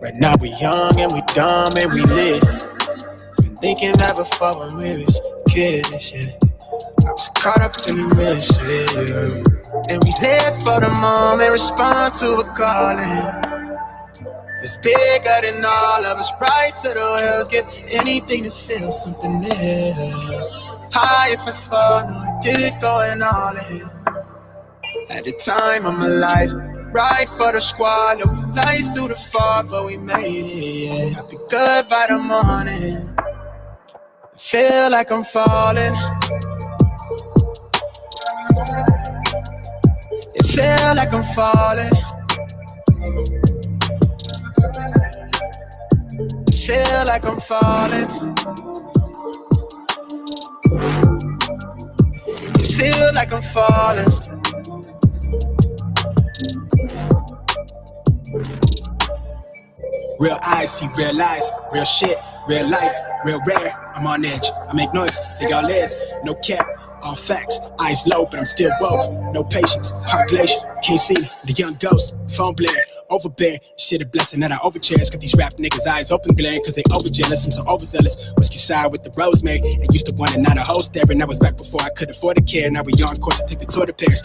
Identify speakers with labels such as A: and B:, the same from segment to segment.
A: Right now we young and we dumb and we lit. Been thinking that before when we was kids, yeah. I was caught up in the mission, yeah. And we live for the moment, respond to a calling. It's bigger than all of us, right to the wheels. Give anything to feel something new. High if I fall, no, I did it going all in. At the time of my life, right for the squad. No lights through the fog, but we made it, yeah. I'll be good by the morning. I feel like I'm falling. It feel like I'm falling. It feel like I'm falling. It feel like I'm falling. Real eyes see real eyes, real shit, real life, real rare. I'm on edge, I make noise, think all is, no cap, all facts. Eyes low, but I'm still woke. No patience, heart glacier, can't see me. The young ghost, phone blare, overbearing. Shit a blessing that I overcherish. Got these rap niggas eyes open glaring, cause they overjealous. I'm so overzealous. Whiskey side with the rosemary. They used to want it, not a whole staring. I was back before I could afford to care. Now we on course to take the tour to Paris.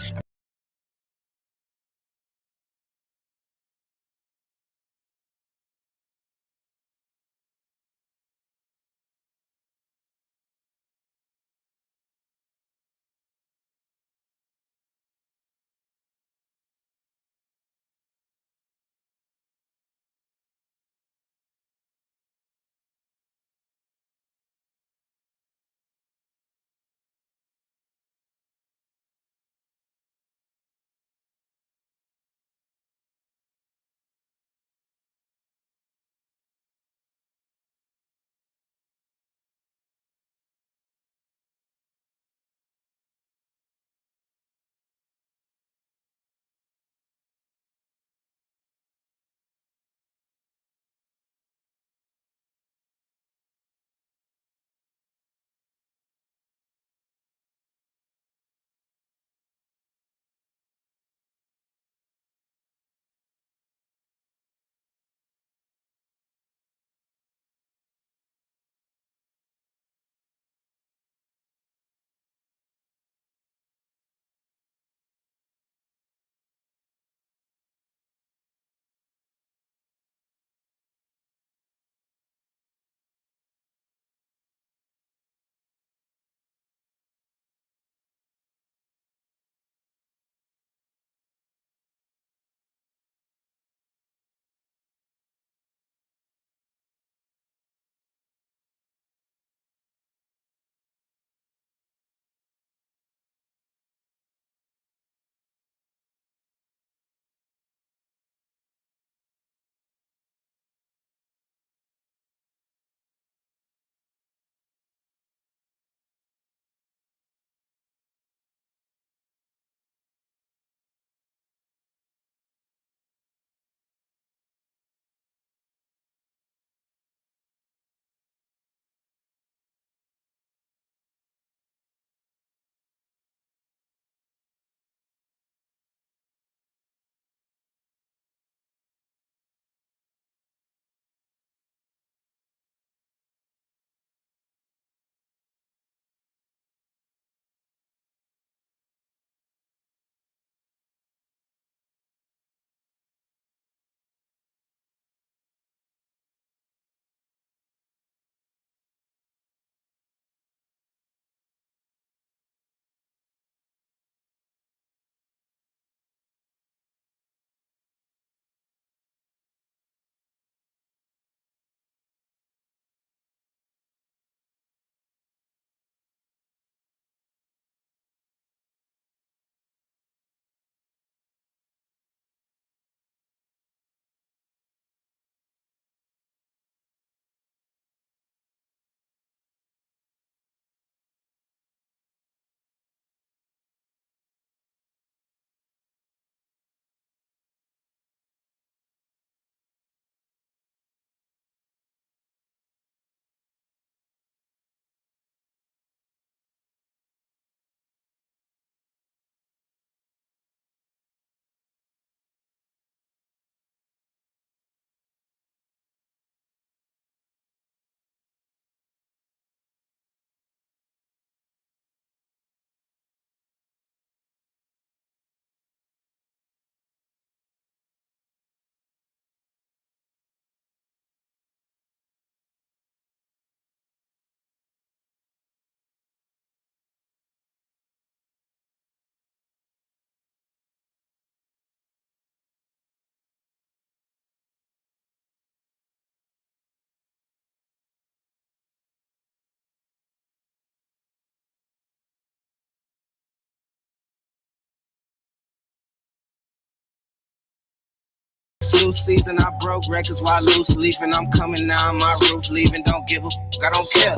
A: loose sleeves and I broke records while loose leafing. I'm coming down my roof, leaving. Don't give a fuck, I don't care.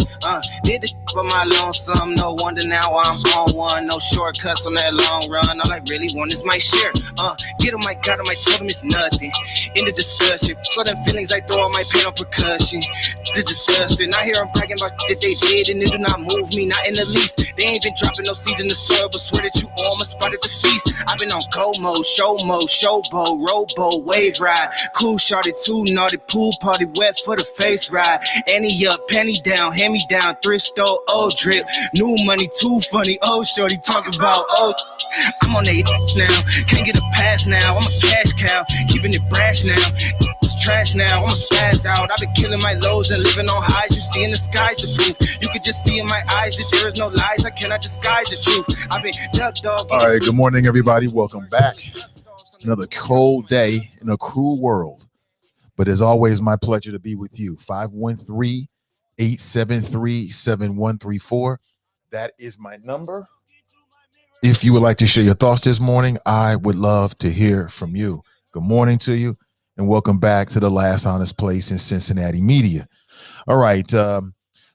A: Did the for my lonesome. No wonder now I'm on one. No shortcuts on that long run. All I really want is my share. Get on my God, I told him it's nothing. In the discussion, for them feelings I throw on my pain on percussion. The disgusting. I hear them bragging about that they did and it do not move me, not in the least. They ain't been dropping no seeds in the soil, but swear that you almost spotted the feast. I've been on go mode, show mode, showboat, rowboat, wave ride. Cool shorty, too naughty, pool party, wet for the face ride. Annie up, penny down, hand me down, thrift store, old drip. New money, too funny, old shorty talking about old. I'm on they now, can't get a pass now. I'm a cash cow, keeping it brash now. It's trash now, I'm a spaz out. I've been killing my lows and living on highs. You see in the skies the proof. You could just see in my eyes that there is no lies. I cannot disguise the truth. I've been ducked off.
B: All right, good morning, everybody. Welcome back. Another cold day in a cruel world. But as always, my pleasure to be with you. 513-873-7134. That is my number. If you would like to share your thoughts this morning, I would love to hear from you. Good morning to you, and welcome back to the last honest place in Cincinnati media. All right,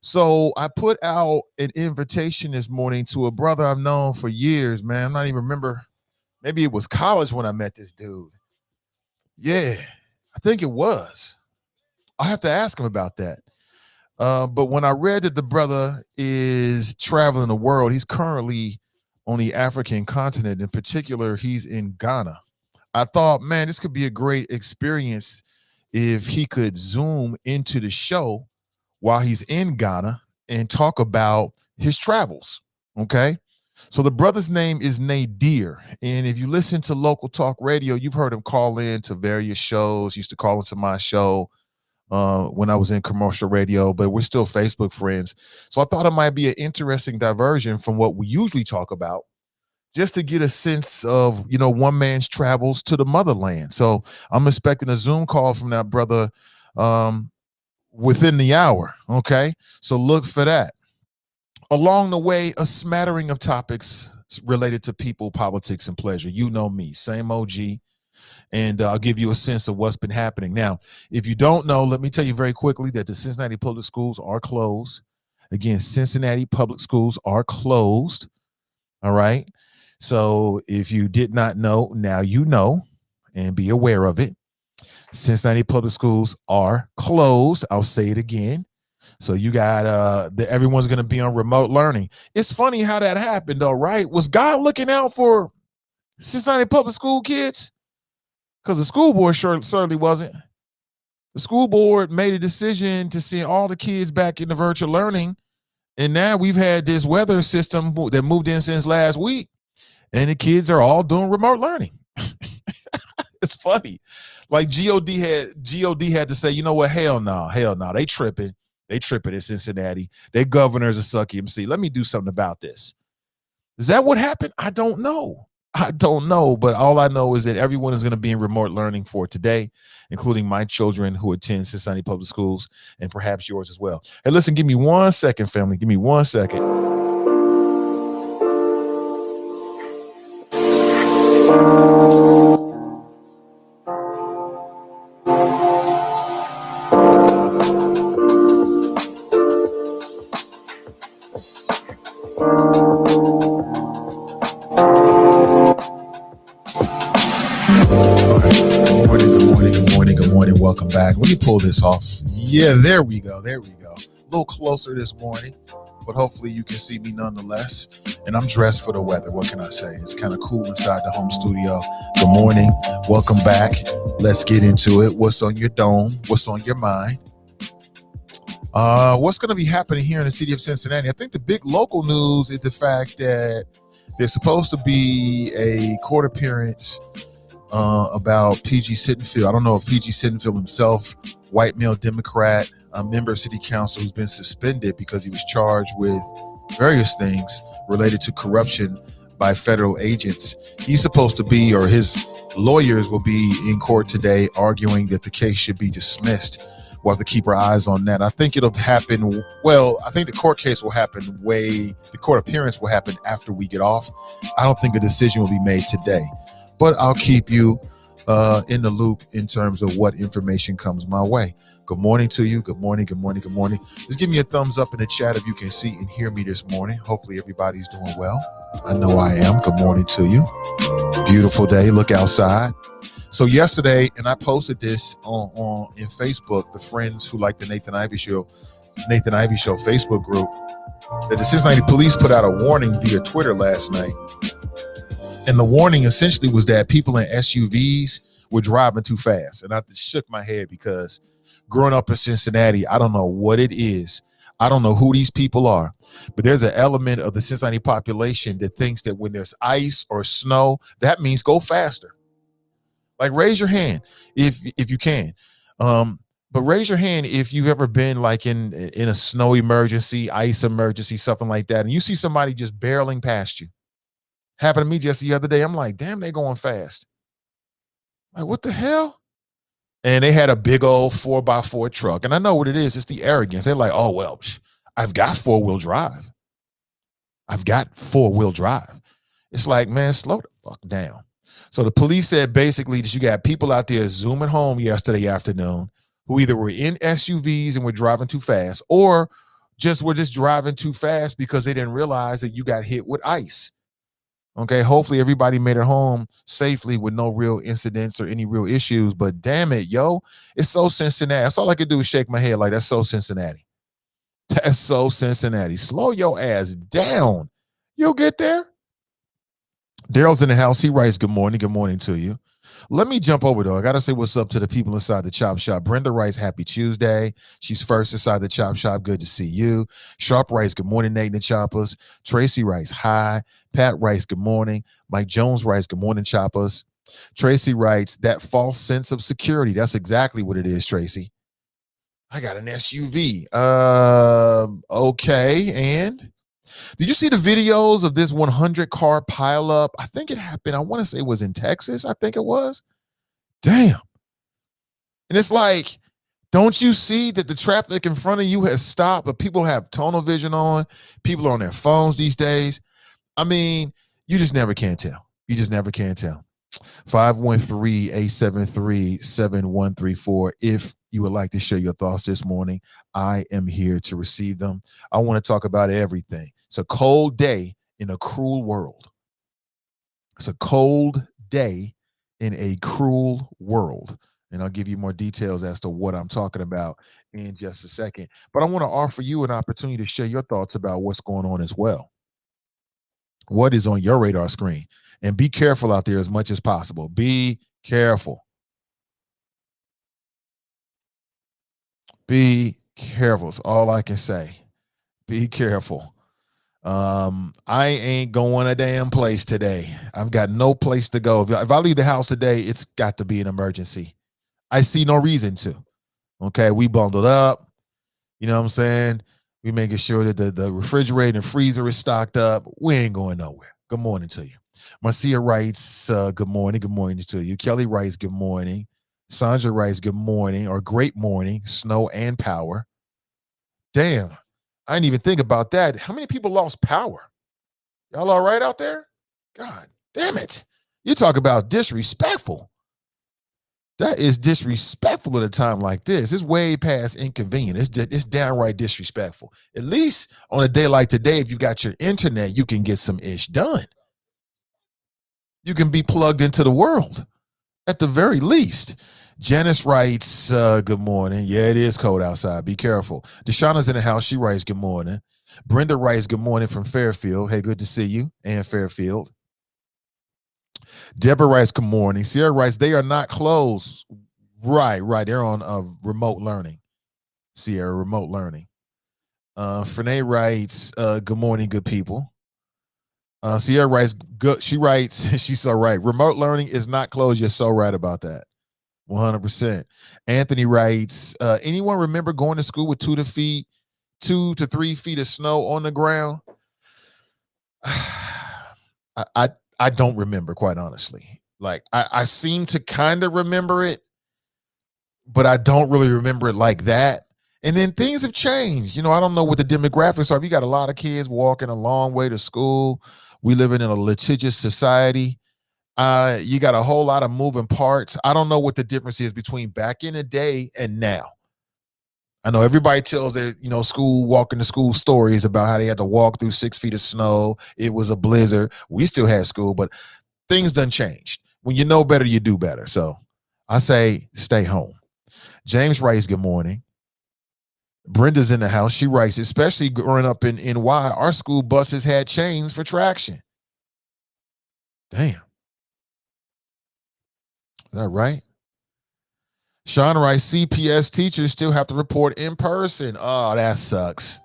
B: so I put out an invitation this morning to a brother I've known for years, man. I'm not even remember. Maybe it was college when I met this dude. Yeah, I think it was. I'll have to ask him about that. But when I read that the brother is traveling the world, he's currently on the African continent. In particular, he's in Ghana. I thought, man, this could be a great experience if he could zoom into the show while he's in Ghana and talk about his travels, okay? So the brother's name is Nadir, and if you listen to local talk radio, you've heard him call in to various shows. He used to call into my show when I was in commercial radio, but we're still Facebook friends. So I thought it might be an interesting diversion from what we usually talk about, just to get a sense of, you know, one man's travels to the motherland. So I'm expecting a Zoom call from that brother within the hour, okay? So look for that. Along the way, a smattering of topics related to people, politics, and pleasure. You know me, same OG. And I'll give you a sense of what's been happening. Now, if you don't know, let me tell you very quickly that the Cincinnati Public Schools are closed. Again, Cincinnati Public Schools are closed. All right. So if you did not know, now you know, and be aware of it. Cincinnati Public Schools are closed. I'll say it again. So you got everyone's going to be on remote learning. It's funny how that happened, though, right? Was God looking out for Cincinnati Public School kids? Because the school board certainly wasn't. The school board made a decision to send all the kids back into virtual learning. And now we've had this weather system that moved in since last week. And the kids are all doing remote learning. It's funny. Like God had to say, you know what? Hell no. They tripping in Cincinnati. Their governors are sucky MC. Let me do something about this. Is that what happened? I don't know. But all I know is that everyone is going to be in remote learning for today, including my children who attend Cincinnati Public Schools and perhaps yours as well. Hey, listen, give me 1 second, family. Give me 1 second. Welcome back. Let me pull this off. Yeah, there we go. A little closer this morning, but hopefully you can see me nonetheless. And I'm dressed for the weather. What can I say? It's kind of cool inside the home studio. Good morning. Welcome back. Let's get into it. What's on your dome? What's on your mind? What's going to be happening here in the city of Cincinnati? I think the big local news is the fact that there's supposed to be a court appearance about P.G. Sittenfield. I don't know if P.G. Sittenfield himself, white male Democrat, a member of city council who's been suspended because he was charged with various things related to corruption by federal agents. He's supposed to be, or his lawyers will be in court today arguing that the case should be dismissed. We'll have to keep our eyes on that. I think it'll happen. Well, I think the court case will happen the court appearance will happen after we get off. I don't think a decision will be made today. But I'll keep you in the loop in terms of what information comes my way. Good morning to you. Good morning. Good morning. Good morning. Just give me a thumbs up in the chat if you can see and hear me this morning. Hopefully everybody's doing well. I know I am. Good morning to you. Beautiful day. Look outside. So yesterday, and I posted this on in Facebook, the friends who like the Nathan Ivy Show Facebook group, that the Cincinnati police put out a warning via Twitter last night. And the warning essentially was that people in SUVs were driving too fast. And I shook my head because growing up in Cincinnati, I don't know what it is. I don't know who these people are, but there's an element of the Cincinnati population that thinks that when there's ice or snow, that means go faster. Like, raise your hand if you can. But raise your hand if you've ever been like in a snow emergency, ice emergency, something like that, and you see somebody just barreling past you. Happened to me just the other day. I'm like, damn, they going fast. Like, what the hell? And they had a big old 4x4 truck. And I know what it is. It's the arrogance. They're like, oh, well, I've got four-wheel drive. It's like, man, slow the fuck down. So the police said basically that you got people out there zooming home yesterday afternoon who either were in SUVs and were driving too fast or were just driving too fast because they didn't realize that you got hit with ice. Okay, hopefully everybody made it home safely with no real incidents or any real issues. But damn it, yo, it's so Cincinnati. That's all I could do is shake my head like, that's so Cincinnati. That's so Cincinnati. Slow your ass down. You'll get there. Daryl's in the house. He writes, good morning. Good morning to you. Let me jump over, though. I got to say what's up to the people inside the Chop Shop. Brenda writes, happy Tuesday. She's first inside the Chop Shop. Good to see you. Sharp writes, good morning, Nate and the Choppers. Tracy writes, hi. Pat writes, good morning. Mike Jones writes, good morning, Choppers. Tracy writes, that false sense of security. That's exactly what it is, Tracy. I got an SUV. Okay, and did you see the videos of this 100-car pileup? I think it happened. I want to say it was in Texas. I think it was. Damn. And it's like, don't you see that the traffic in front of you has stopped, but people have tunnel vision on? People are on their phones these days. I mean, you just never can tell. You just never can tell. 513-873-7134. If you would like to share your thoughts this morning, I am here to receive them. I want to talk about everything. It's a cold day in a cruel world. It's a cold day in a cruel world. And I'll give you more details as to what I'm talking about in just a second. But I want to offer you an opportunity to share your thoughts about what's going on as well. What is on your radar screen? And be careful out there as much as possible. Be careful. Be careful. It's all I can say. Be careful. I ain't going a damn place today. I've got no place to go. If I leave the house today, it's got to be an emergency. I see no reason to. Okay, we bundled up. You know what I'm saying? We making sure that the refrigerator and freezer is stocked up. We ain't going nowhere. Good morning to you. Marcia writes, good morning. Good morning to you. Kelly writes, good morning. Sandra writes, good morning or great morning, snow and power. Damn, I didn't even think about that. How many people lost power? Y'all all right out there? God damn it. You talk about disrespectful. That is disrespectful at a time like this. It's way past inconvenient. It's downright disrespectful. At least on a day like today, if you got your internet, you can get some ish done. You can be plugged into the world at the very least. Janice writes, good morning. Yeah, it is cold outside. Be careful. Deshauna's in the house. She writes, good morning. Brenda writes, good morning from Fairfield. Hey, good to see you. And Fairfield. Deborah writes, good morning. Sierra writes, they are not closed. Right. They're on remote learning. Sierra, remote learning. Frenay writes, good morning, good people. Sierra writes, good. She writes, she's so right. Remote learning is not closed. You're so right about that. 100%. Anthony writes, anyone remember going to school with 2 to 3 feet of snow on the ground? I don't remember, quite honestly. Like, I seem to kind of remember it, but I don't really remember it like that. And then things have changed. You know, I don't know what the demographics are. You got a lot of kids walking a long way to school. We live in a litigious society. You got a whole lot of moving parts. I don't know what the difference is between back in the day and now. I know everybody tells their, walking to school stories about how they had to walk through 6 feet of snow. It was a blizzard. We still had school, but things done changed. When you know better, you do better. So I say stay home. James writes, good morning. Brenda's in the house. She writes, especially growing up in NY, our school buses had chains for traction. Damn. Is that right? Sean writes, CPS teachers still have to report in person. Oh, that sucks.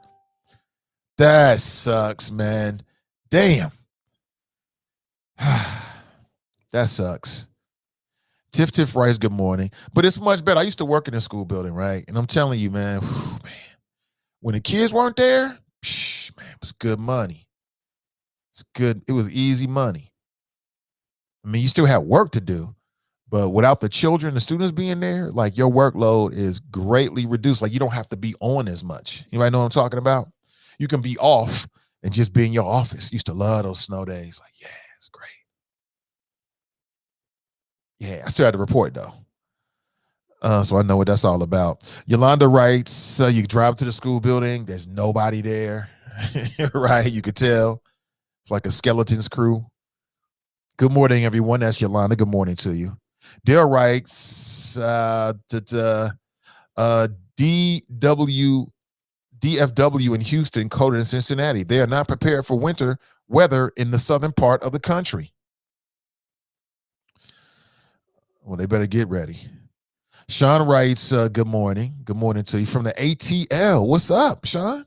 B: That sucks, man. Damn. That sucks. Tiff writes, good morning. But it's much better. I used to work in a school building, right? And I'm telling you, man, when the kids weren't there, man, it was good money. It's good. It was easy money. I mean, you still had work to do, but without the children, the students being there, like your workload is greatly reduced. Like you don't have to be on as much. Anybody know what I'm talking about? You can be off and just be in your office. Used to love those snow days. Like, yeah, it's great. Yeah, I still had to report though. So I know what that's all about. Yolanda writes, you drive to the school building, there's nobody there, right? You could tell. It's like a skeleton's crew. Good morning, everyone. That's Yolanda. Good morning to you. Dale writes, DFW in Houston, colder in Cincinnati. They are not prepared for winter weather in the southern part of the country. Well, they better get ready. Sean writes, good morning. Good morning to you from the ATL. What's up, Sean?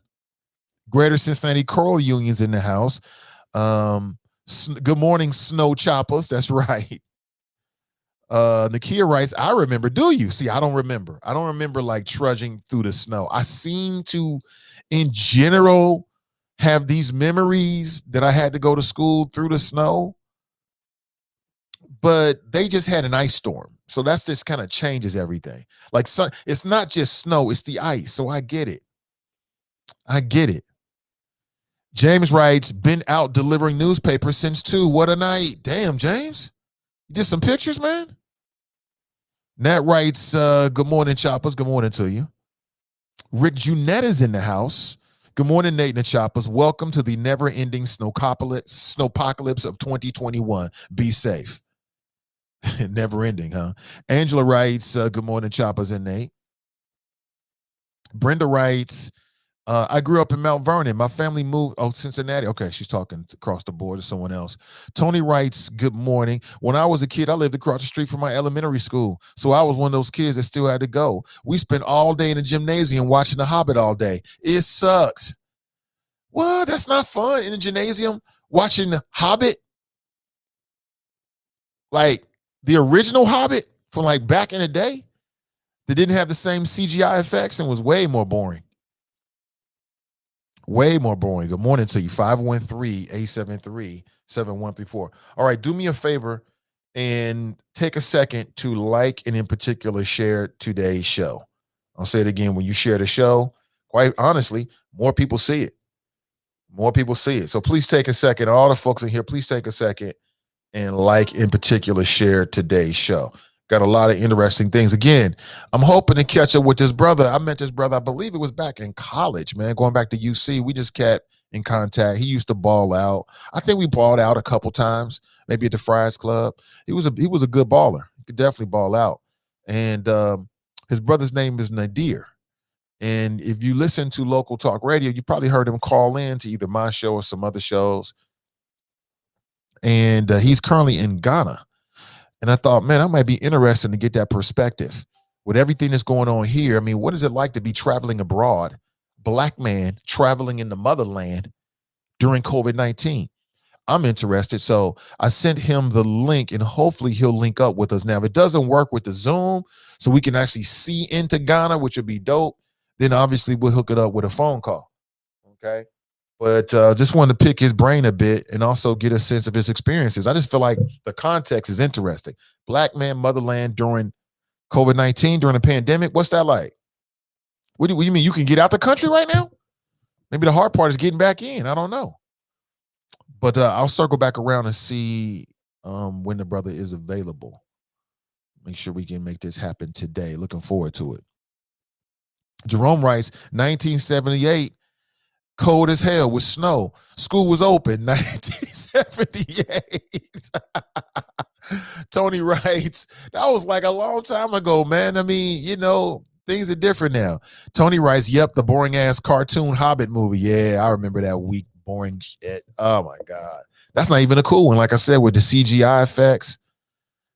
B: Greater Cincinnati Coral Union's in the house. Good morning, snow choppers. That's right. Nakia writes, I remember. Do you? See, I don't remember. I don't remember like trudging through the snow. I seem to, in general, have these memories that I had to go to school through the snow. But they just had an ice storm. So that's just kind of changes everything. Like, it's not just snow, it's the ice. So I get it. I get it. James writes, been out delivering newspapers since 2. What a night. Damn, James. You did some pictures, man? Nat writes, good morning, choppers. Good morning to you. Rick Junette is in the house. Good morning, Nate and the choppers. Welcome to the never-ending snowpocalypse of 2021. Be safe. Never ending, huh? Angela writes, good morning, choppers and Nate. Brenda writes, I grew up in Mount Vernon. My family moved, Cincinnati. Okay, she's talking across the board to someone else. Tony writes, good morning. When I was a kid, I lived across the street from my elementary school. So I was one of those kids that still had to go. We spent all day in the gymnasium watching The Hobbit all day. It sucks. Well, that's not fun in the gymnasium watching The Hobbit. Like, the original Hobbit from like back in the day that didn't have the same CGI effects and was way more boring. Way more boring. Good morning to you. 513-873-7134. All right, do me a favor and take a second to like and in particular share today's show. I'll say it again. When you share the show, quite honestly, more people see it. More people see it. So please take a second. All the folks in here, please take a second and like in particular share today's show. Got a lot of interesting things. Again, I'm hoping to catch up with this brother. I met this brother, I believe it was back in college, man, going back to UC. We just kept in contact. He used to ball out. I think we balled out a couple times, maybe at the Friars Club. He was a good baller. He could definitely ball out. And his brother's name is Nadir. And if you listen to local talk radio, you probably heard him call in to either my show or some other shows. And he's currently in Ghana. And I thought, man, I might be interested to get that perspective with everything that's going on here. I mean, what is it like to be traveling abroad, Black man traveling in the motherland during COVID-19? I'm interested. So I sent him the link and hopefully he'll link up with us. Now, if it doesn't work with the Zoom so we can actually see into Ghana, which would be dope, then obviously we'll hook it up with a phone call. Okay. But just wanted to pick his brain a bit and also get a sense of his experiences. I just feel like the context is interesting. Black man, motherland during COVID-19, during the pandemic. What's that like? What do you mean? You can get out the country right now? Maybe the hard part is getting back in. I don't know. But I'll circle back around and see when the brother is available. Make sure we can make this happen today. Looking forward to it. Jerome writes, 1978, cold as hell with snow. School was open, 1978. Tony writes, that was like a long time ago, man. I mean, things are different now. Tony writes, yep, the boring ass cartoon Hobbit movie. Yeah, I remember that weak, boring shit. Oh my God. That's not even a cool one. Like I said, with the CGI effects,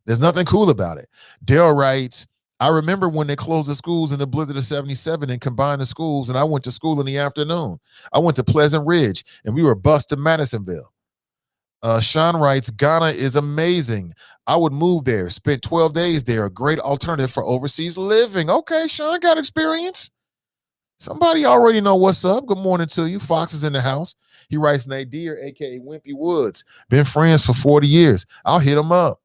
B: there's nothing cool about it. Daryl writes, I remember when they closed the schools in the blizzard of 77 and combined the schools, and I went to school in the afternoon. I went to Pleasant Ridge, and we were bused to Madisonville. Sean writes, Ghana is amazing. I would move there, spent 12 days there, a great alternative for overseas living. Okay, Sean got experience. Somebody already know what's up. Good morning to you. Fox is in the house. He writes, Nadir, a.k.a. Wimpy Woods. Been friends for 40 years. I'll hit him up.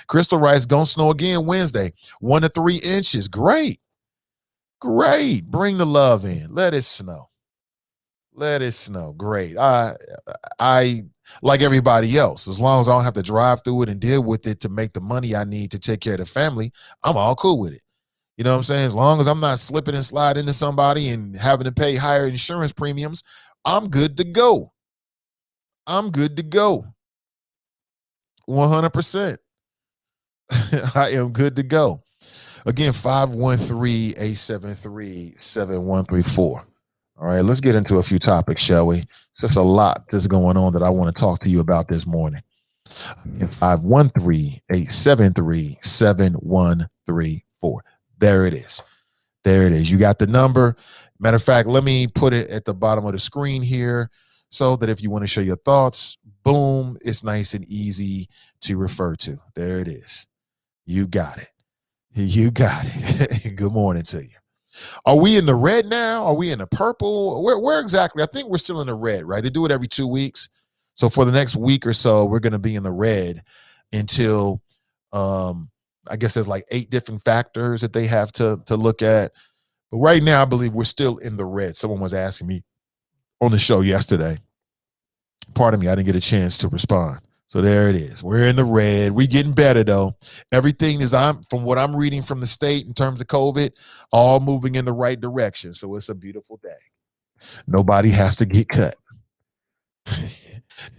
B: Crystal writes, gonna snow again Wednesday, 1 to 3 inches. Great. Bring the love in. Let it snow. Great. I like everybody else, as long as I don't have to drive through it and deal with it to make the money I need to take care of the family, I'm all cool with it. You know what I'm saying? As long as I'm not slipping and sliding into somebody and having to pay higher insurance premiums, I'm good to go. 100%. I am good to go. Again, 513-873-7134. All right, let's get into a few topics, shall we? There's a lot that's going on that I want to talk to you about this morning. 513-873-7134. There it is. You got the number. Matter of fact, let me put it at the bottom of the screen here so that if you want to share your thoughts, boom, it's nice and easy to refer to. There it is. You got it. Good morning to you. Are we in the red now? Are we in the purple? Where exactly? I think we're still in the red, right? They do it every 2 weeks. So for the next week or so, we're going to be in the red until I guess there's like 8 different factors that they have to look at. But right now, I believe we're still in the red. Someone was asking me on the show yesterday. Pardon me, I didn't get a chance to respond. So there it is. We're in the red. We're getting better though. Everything is from what I'm reading from the state in terms of COVID, all moving in the right direction. So it's a beautiful day. Nobody has to get cut. The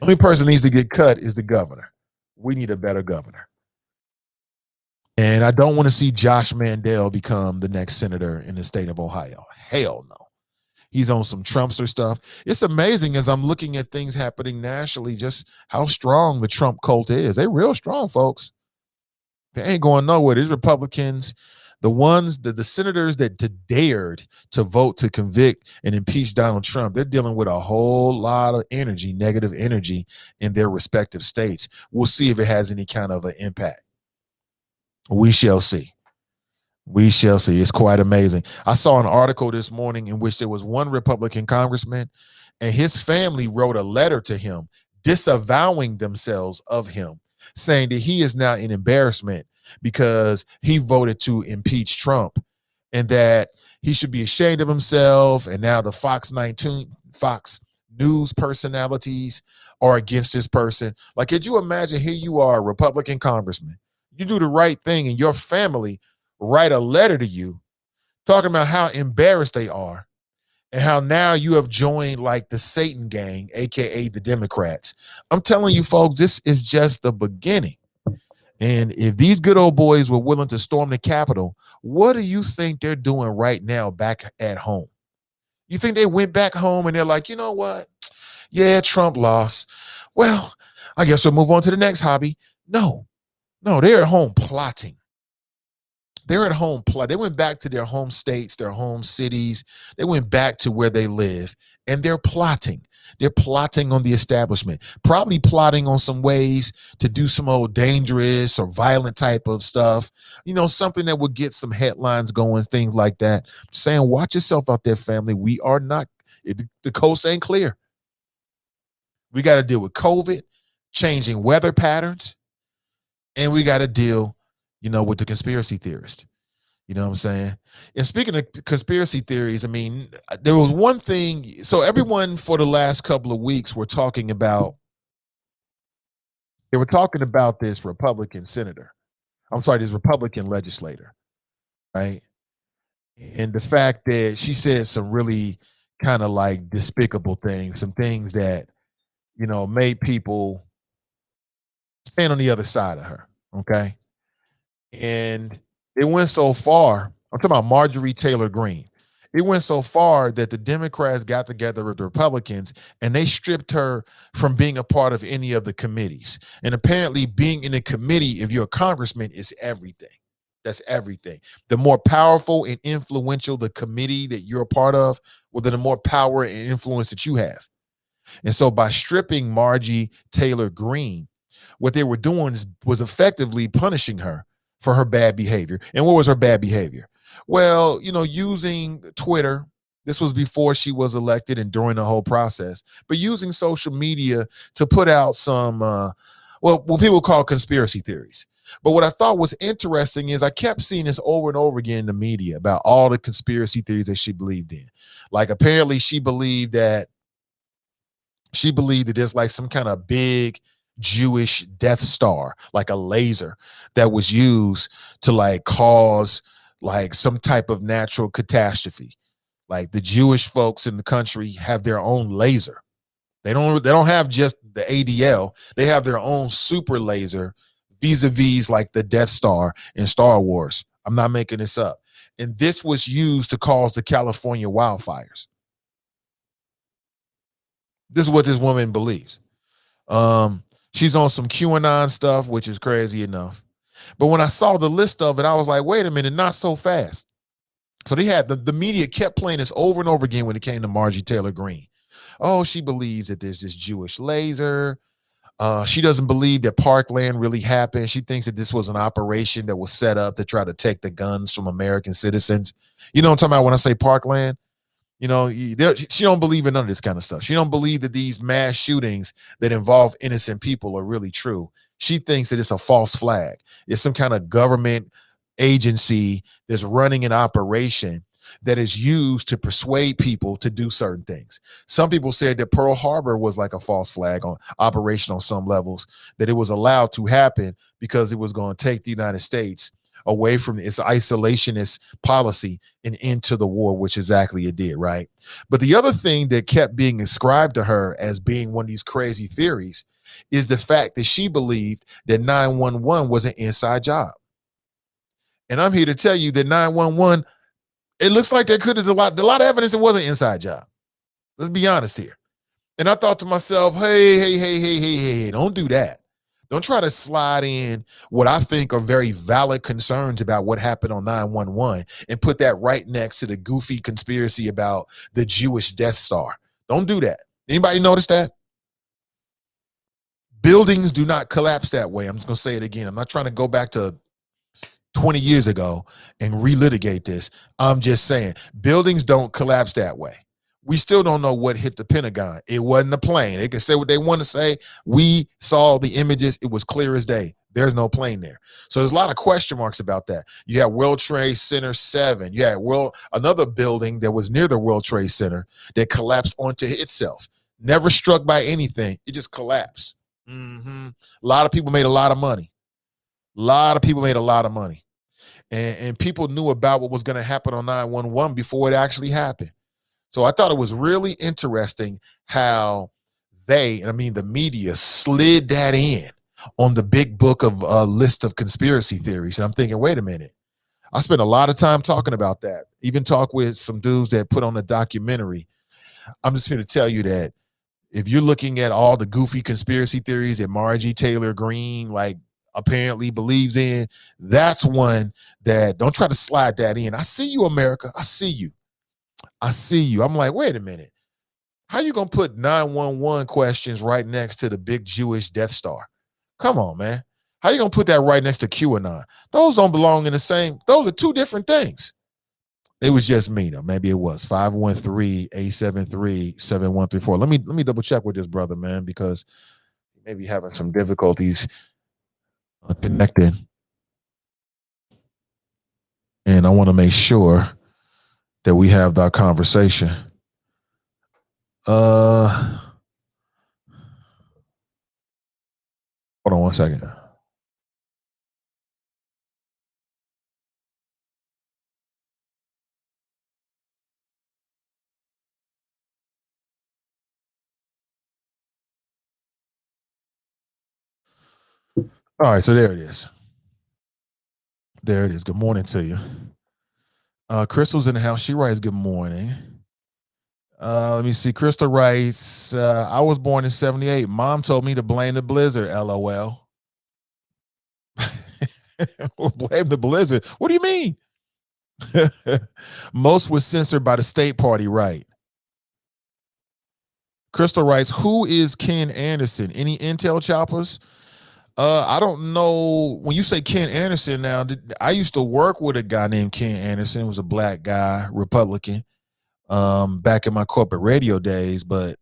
B: only person needs to get cut is the governor. We need a better governor. And I don't want to see Josh Mandel become the next senator in the state of Ohio. Hell no. He's on some Trumpster stuff. It's amazing as I'm looking at things happening nationally, just how strong the Trump cult is. They're real strong, folks. They ain't going nowhere. These Republicans, the senators that dared to vote to convict and impeach Donald Trump, they're dealing with a whole lot of energy, negative energy in their respective states. We'll see if it has any kind of an impact. We shall see. It's quite amazing. I saw an article this morning in which there was one Republican congressman and his family wrote a letter to him disavowing themselves of him, saying that he is now an embarrassment because he voted to impeach Trump and that he should be ashamed of himself. And now the Fox News personalities are against this person. Like, could you imagine, here you are, a Republican congressman. You do the right thing and your family write a letter to you talking about how embarrassed they are and how now you have joined like the Satan gang, aka the Democrats. I'm telling you folks, this is just the beginning. And if these good old boys were willing to storm the Capitol, what do you think they're doing right now back at home? You think they went back home and they're like, you know what? Yeah, Trump lost. Well, I guess we'll move on to the next hobby. No, they're at home plotting. They went back to their home states, their home cities. They went back to where they live, and they're plotting. They're plotting on the establishment, probably plotting on some ways to do some old dangerous or violent type of stuff, something that would get some headlines going, things like that. Saying, watch yourself out there, family. We are not, the coast ain't clear. We got to deal with COVID, changing weather patterns, and we got to deal with the conspiracy theorist. You know what I'm saying? And speaking of conspiracy theories, I mean, there was one thing. So everyone for the last couple of weeks were talking about They were talking about this Republican senator. I'm sorry, this Republican legislator, right? And the fact that she said some really kind of like despicable things, some things that, made people stand on the other side of her. Okay. And it went so far. I'm talking about Marjorie Taylor Greene. It went so far that the Democrats got together with the Republicans and they stripped her from being a part of any of the committees. And apparently, being in a committee, if you're a congressman, is everything. That's everything. The more powerful and influential the committee that you're a part of, well, then the more power and influence that you have. And so by stripping Margie Taylor Greene, what they were doing was effectively punishing her for her bad behavior. And what was her bad behavior? Well, using Twitter. This was before she was elected and during the whole process, but using social media to put out some, what people call conspiracy theories. But what I thought was interesting is I kept seeing this over and over again in the media about all the conspiracy theories that she believed in. Like apparently she believed that there's like some kind of big Jewish Death Star, like a laser that was used to like cause like some type of natural catastrophe. Like the Jewish folks in the country have their own laser. They don't have just the ADL. They have their own super laser vis-a-vis like the Death Star in Star Wars. I'm not making this up. And this was used to cause the California wildfires. This is what this woman believes. She's on some QAnon stuff, which is crazy enough. But when I saw the list of it, I was like, wait a minute, not so fast. So they had the media kept playing this over and over again when it came to Margie Taylor Greene. Oh, she believes that there's this Jewish laser. She doesn't believe that Parkland really happened. She thinks that this was an operation that was set up to try to take the guns from American citizens. You know what I'm talking about when I say Parkland? She don't believe in none of this kind of stuff. She don't believe that these mass shootings that involve innocent people are really true. She thinks that it's a false flag. It's some kind of government agency that's running an operation that is used to persuade people to do certain things. Some people said that Pearl Harbor was like a false flag on operation on some levels, that it was allowed to happen because it was going to take the United States away from its isolationist policy and into the war, which exactly it did, right? But the other thing that kept being ascribed to her as being one of these crazy theories is the fact that she believed that 911 was an inside job. And I'm here to tell you that 911, it looks like there could have a lot of evidence it was an inside job. Let's be honest here. And I thought to myself, hey, don't do that. Don't try to slide in what I think are very valid concerns about what happened on 911 and put that right next to the goofy conspiracy about the Jewish Death Star. Don't do that. Anybody notice that? Buildings do not collapse that way. I'm just going to say it again. I'm not trying to go back to 20 years ago and relitigate this. I'm just saying buildings don't collapse that way. We still don't know what hit the Pentagon. It wasn't a plane. They can say what they want to say. We saw the images. It was clear as day. There's no plane there. So there's a lot of question marks about that. You have World Trade Center 7. You had another building that was near the World Trade Center that collapsed onto itself. Never struck by anything. It just collapsed. A lot of people made a lot of money. And people knew about what was going to happen on 911 before it actually happened. So I thought it was really interesting how the media slid that in on the big book of list of conspiracy theories. And I'm thinking, wait a minute. I spent a lot of time talking about that. Even talk with some dudes that put on a documentary. I'm just here to tell you that if you're looking at all the goofy conspiracy theories that Margie Taylor Greene apparently believes in, that's one that don't try to slide that in. I see you, America. I see you. I'm like, wait a minute. How you going to put 911 questions right next to the big Jewish Death Star? Come on, man. How you going to put that right next to QAnon? Those don't belong in the same. Those are two different things. It was just me, though. Maybe it was 513-873-7134. Let me double check with this brother, man, because he may be having some difficulties connecting. And I want to make sure that we have that conversation. Hold on one second. All right, so there it is. There it is. Good morning to you. Crystal's in the house. She writes, good morning. Let me see. Crystal writes, I was born in 78. Mom told me to blame the blizzard, LOL. Blame the blizzard. What do you mean? Most was censored by the state party, right? Crystal writes, who is Ken Anderson? Any intel choppers? I don't know. When you say Ken Anderson now, I used to work with a guy named Ken Anderson. He was a black guy, Republican, back in my corporate radio days. But,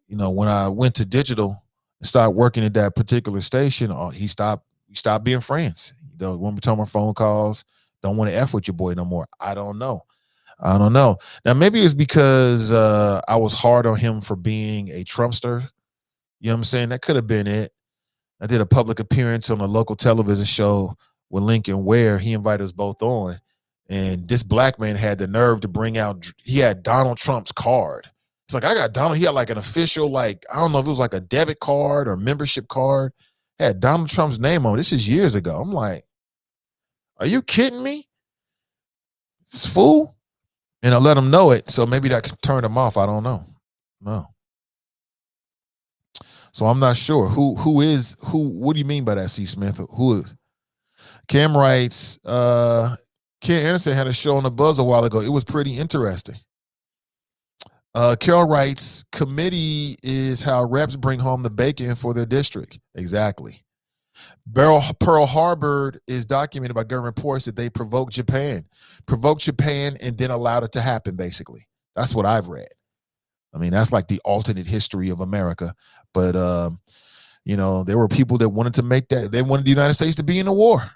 B: you know, when I went to digital and started working at that particular station, we stopped being friends. You know, when we talk about phone calls, don't want to F with your boy no more. I don't know. Now, maybe it's because I was hard on him for being a Trumpster. You know what I'm saying? That could have been it. I did a public appearance on a local television show with Lincoln Ware. He invited us both on. And this black man had the nerve to bring out, he had Donald Trump's card. It's like, I got Donald. He had like an official, like, I don't know if it was like a debit card or membership card. Had Donald Trump's name on it. This is years ago. I'm like, are you kidding me? This fool? And I let him know it. So maybe that could turn him off. I don't know. No. So I'm not sure who. What do you mean by that, C. Smith? Who is? Cam writes, Ken Anderson had a show on the Buzz a while ago. It was pretty interesting. Carol writes, committee is how reps bring home the bacon for their district. Exactly. Pearl Harbor is documented by government reports that they provoked Japan and then allowed it to happen, basically. That's what I've read. I mean, that's like the alternate history of America. But, you know, there were people that wanted to make that. They wanted the United States to be in a war.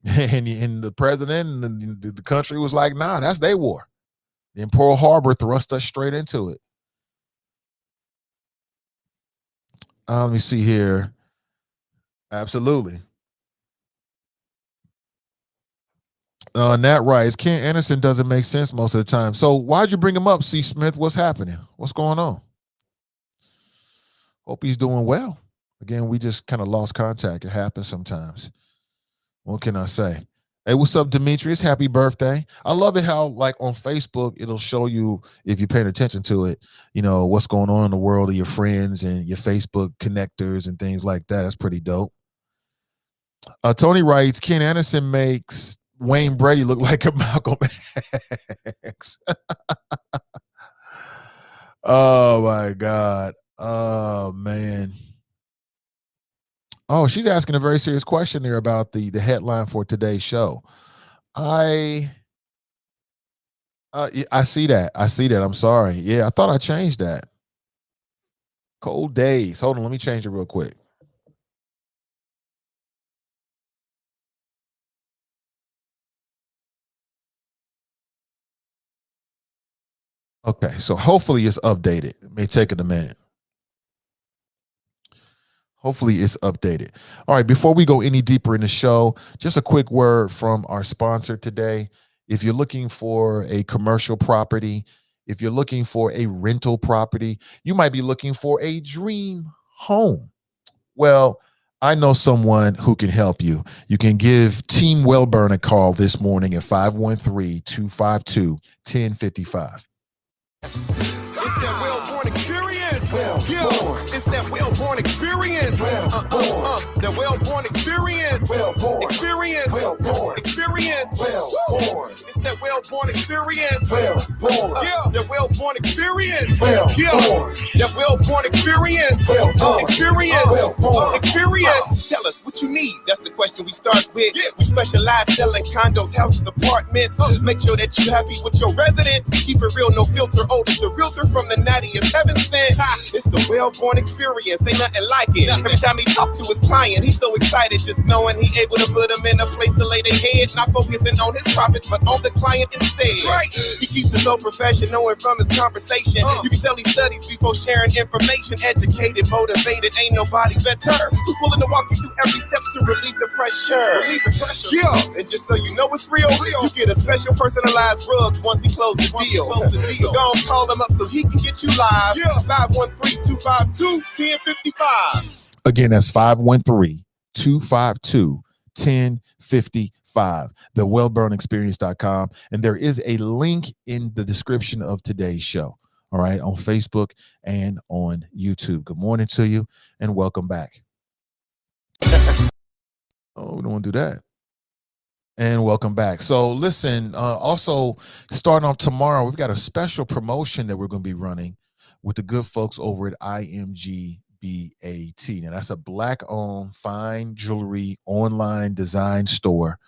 B: And the president and the country was like, nah, that's their war. Then Pearl Harbor thrust us straight into it. Let me see here. Absolutely. Nat writes, Ken Anderson doesn't make sense most of the time. So why'd you bring him up, C. Smith? What's happening? What's going on? Hope he's doing well. Again, we just kind of lost contact. It happens sometimes. What can I say? Hey, what's up, Demetrius? Happy birthday. I love it how, like, on Facebook, it'll show you, if you're paying attention to it, you know, what's going on in the world of your friends and your Facebook connectors and things like that. That's pretty dope. Tony writes, Ken Anderson makes Wayne Brady look like a Malcolm X. Oh, my God. Oh, man. Oh, she's asking a very serious question there about the headline for today's show. I see that. I'm sorry. Yeah, I thought I changed that. Cold days. Hold on. Let me change it real quick. Okay, so hopefully it's updated. It may take it a minute. Hopefully it's updated. All right, before we go any deeper in the show, just a quick word from our sponsor today. If you're looking for a commercial property, if you're looking for a rental property, you might be looking for a dream home. Well, I know someone who can help you. You can give Team Wellburn a call this morning at 513-252-1055.
C: It's that Wellborn experience. It's that Wellborn experience. The Wellborn experience. Experience. It's that Wellborn experience. The Wellborn experience. That Wellborn experience. Experience. Tell us what you need. That's the question we start with. We specialize selling condos, houses, apartments. Make sure that you're happy with your residence. Keep it real, no filter. It's the realtor from the nattiest heaven sent. It's the Wellborn experience. Ain't nothing like it. Every time he talk to his client, he's so excited just knowing he able to put them in a place to lay their head. Not focusing on his profits, but on the client instead. Right. He keeps it so professional and from his conversation. You can tell he studies before sharing information. Educated, motivated, ain't nobody better. Who's willing to walk you through every step to relieve the pressure? Yeah, and just so you know it's real, you get a special personalized rug once he closes the deal. So go and call him up so he can get you live. 513-252-1055.
B: Again, that's 513-252-1055. The wellburnexperience.com. And there is a link in the description of today's show. All right, on Facebook and on YouTube. Good morning to you and welcome back. Oh, we don't want to do that. And welcome back. So listen, also starting off tomorrow, we've got a special promotion that we're going to be running with the good folks over at IMG BAT. Now that's a black-owned fine jewelry online design store.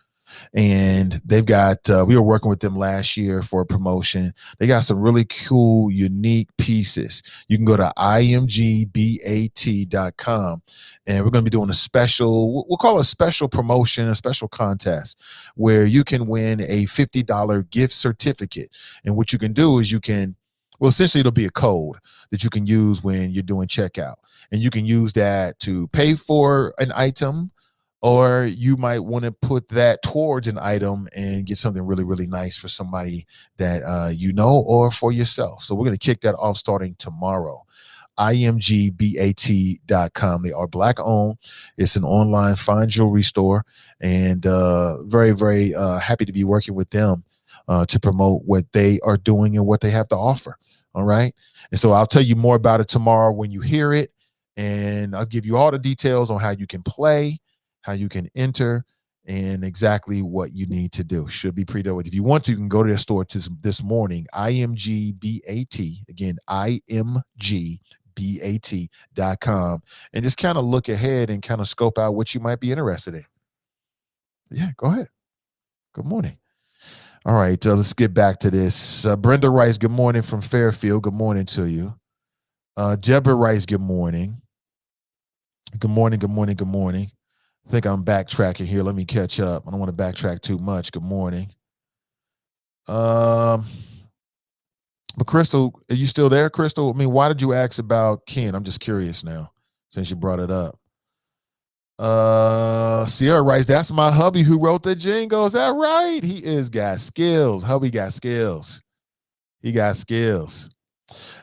B: And they've got, we were working with them last year for a promotion. They got some really cool, unique pieces. You can go to imgbat.com and we're going to be doing a special, we'll call it a special promotion, a special contest where you can win a $50 gift certificate. And what you can do is you can, well, essentially it'll be a code that you can use when you're doing checkout. And you can use that to pay for an item, or you might want to put that towards an item and get something really, really nice for somebody that you know or for yourself. So we're going to kick that off starting tomorrow. imgbat.com. They are black owned. It's an online fine jewelry store, and very, very happy to be working with them to promote what they are doing and what they have to offer. All right. And so I'll tell you more about it tomorrow when you hear it, and I'll give you all the details on how you can play, how you can enter, and exactly what you need to do. Should be pretty dope. If you want to, you can go to their store this morning, IMGBAT, again, IMGBAT.com, and just kind of look ahead and kind of scope out what you might be interested in. Yeah, go ahead. Good morning. All right, let's get back to this. Brenda Rice, good morning from Fairfield. Good morning to you. Deborah Rice, good morning. Good morning, good morning, good morning. I think I'm backtracking here. Let me catch up. I don't want to backtrack too much. Good morning. But Crystal, are you still there, Crystal? I mean, why did you ask about Ken? I'm just curious now since you brought it up. Sierra writes, that's my hubby who wrote the jingle. Is that right? He is got skills. Hubby got skills. He got skills.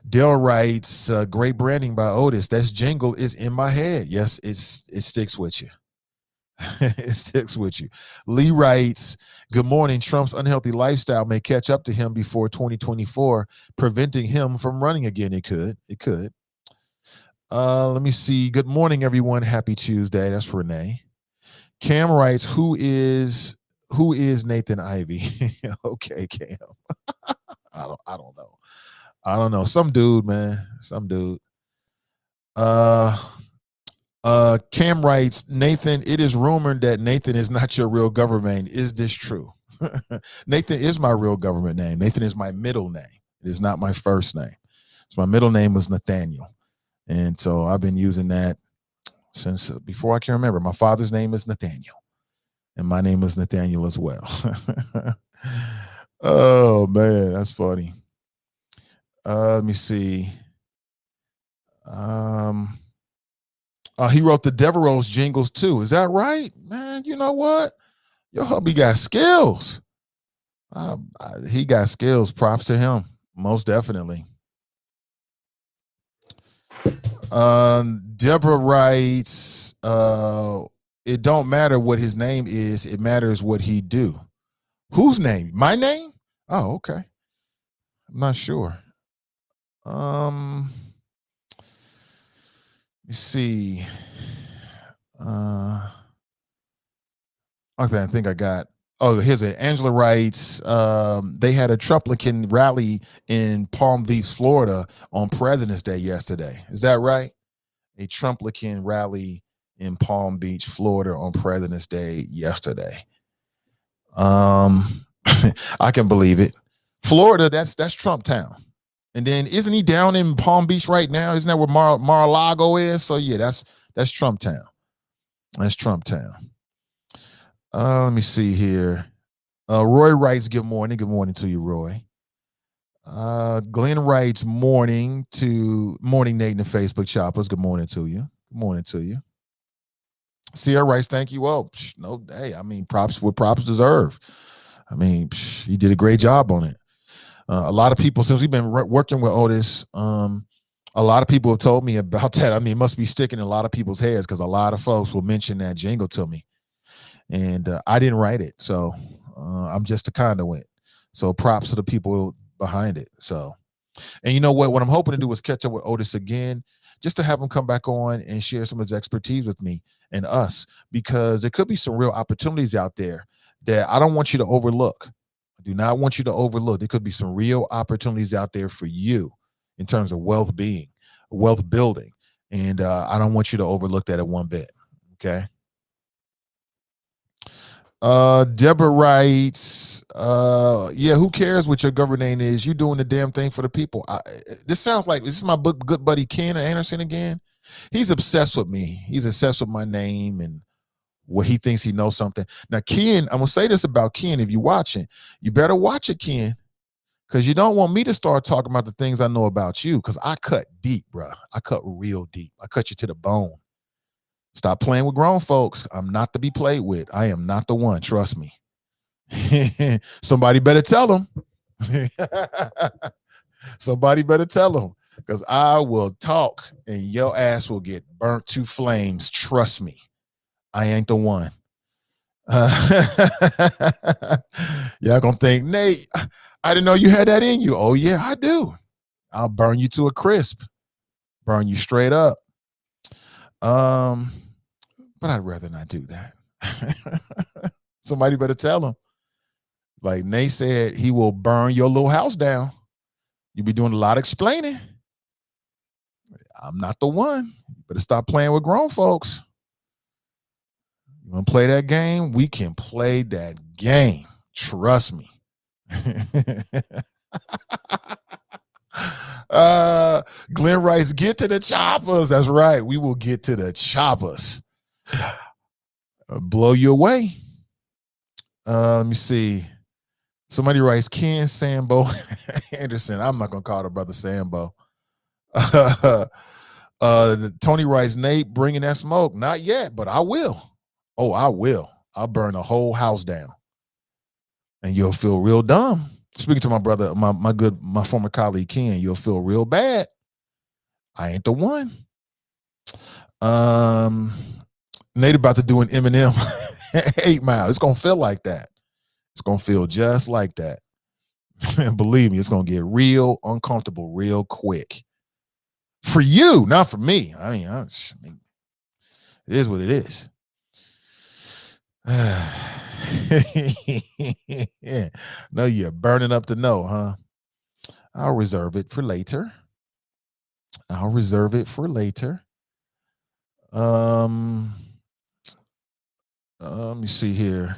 B: Dale writes, great branding by Otis. That jingle is in my head. Yes, it sticks with you. It sticks with you. Lee writes, good morning. Trump's unhealthy lifestyle may catch up to him before 2024, preventing him from running again. It could. Let me see. Good morning, everyone. Happy Tuesday. That's Renee. Cam writes, who is Nathan Ivey? Okay, Cam. I don't know. I don't know. Some dude, man. Some dude. Cam writes, Nathan, it is rumored that Nathan is not your real government name. Is this true? Nathan is my real government name. Nathan is my middle name. It is not my first name. So my middle name was Nathaniel. And so I've been using that since before I can remember. My father's name is Nathaniel, and my name is Nathaniel as well. Oh, man, that's funny. Let me see. He wrote the Devereaux's jingles too. Is that right? Man, you know what? Your hubby got skills. He got skills. Props to him. Most definitely. Deborah writes, it don't matter what his name is. It matters what he do. Whose name? My name? Oh, okay. I'm not sure. Let me see. Okay, I think I got. Oh, here's it. Angela writes, they had a Trumplican rally in Palm Beach, Florida on President's Day yesterday. Is that right? A Trumplican rally in Palm Beach, Florida on President's Day yesterday. I can believe it. Florida, that's Trump town. And then isn't he down in Palm Beach right now? Isn't that where Mar-a-Lago is? So yeah, that's Trump town. That's Trump town. Let me see here. Roy writes, good morning. Good morning to you, Roy. Glenn writes, morning, Nate in the Facebook choppers. Good morning to you. Good morning to you. Sierra writes, thank you. Well, no, hey, I mean, props what props deserve. I mean, you did a great job on it. A lot of people, since we've been working with Otis, a lot of people have told me about that. I mean, it must be sticking in a lot of people's heads because a lot of folks will mention that jingle to me. And I didn't write it. So I'm just a conduit. So props to the people behind it. So, and you know what I'm hoping to do is catch up with Otis again, just to have him come back on and share some of his expertise with me and us, because there could be some real opportunities out there that I don't want you to overlook. I do not want you to overlook. There could be some real opportunities out there for you in terms of wealth building. And I don't want you to overlook that at one bit. Okay. Deborah writes, yeah, who cares what your government name is? You doing the damn thing for the people. This sounds like, this is my good buddy Ken Anderson again. He's obsessed with me. He's obsessed with my name and what he thinks he knows something. Now, Ken, I'm going to say this about Ken. If you're watching, you better watch it, Ken, because you don't want me to start talking about the things I know about you, because I cut deep, bro. I cut real deep. I cut you to the bone. Stop playing with grown folks. I'm not to be played with. I am not the one. Trust me. Somebody better tell them. Somebody better tell them, because I will talk and your ass will get burnt to flames. Trust me. I ain't the one. Y'all gonna think, Nate, I didn't know you had that in you. Oh, yeah, I do. I'll burn you to a crisp. Burn you straight up. But I'd rather not do that. Somebody better tell him. Like Nate said, he will burn your little house down. You'll be doing a lot of explaining. I'm not the one. You better stop playing with grown folks. You want to play that game? We can play that game. Trust me. Glenn writes, get to the choppers. That's right. We will get to the choppers. Blow you away. Let me see. Somebody writes, Ken Sambo Anderson. I'm not going to call the brother Sambo. Tony writes, Nate, bringing that smoke. Not yet, but I will. Oh, I will. I'll burn the whole house down. And you'll feel real dumb. Speaking to my brother, my former colleague, Ken, you'll feel real bad. I ain't the one. Nate about to do an Eminem 8 Mile. It's going to feel like that. It's going to feel just like that. And believe me, it's going to get real uncomfortable real quick. For you, not for me. I mean, it is what it is. Yeah. No, you're burning up to know, huh? I'll reserve it for later. Let me see here.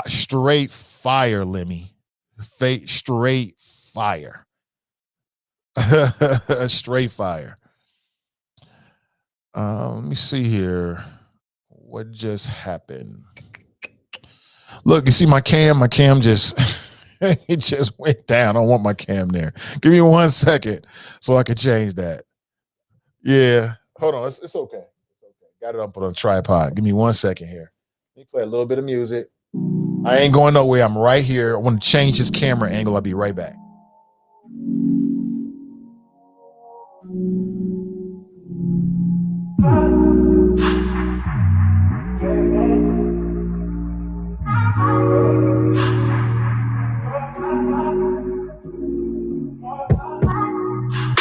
B: Straight fire, Lemmy. Straight fire. Straight fire. Let me see here. What just happened? Look, you see my cam just it just went down. I don't want my cam there. Give me 1 second so I can change that. Yeah. Hold on. It's okay. It's okay. Got it up on a tripod. Give me 1 second here. Let me play a little bit of music. I ain't going nowhere. I'm right here. I want to change this camera angle. I'll be right back.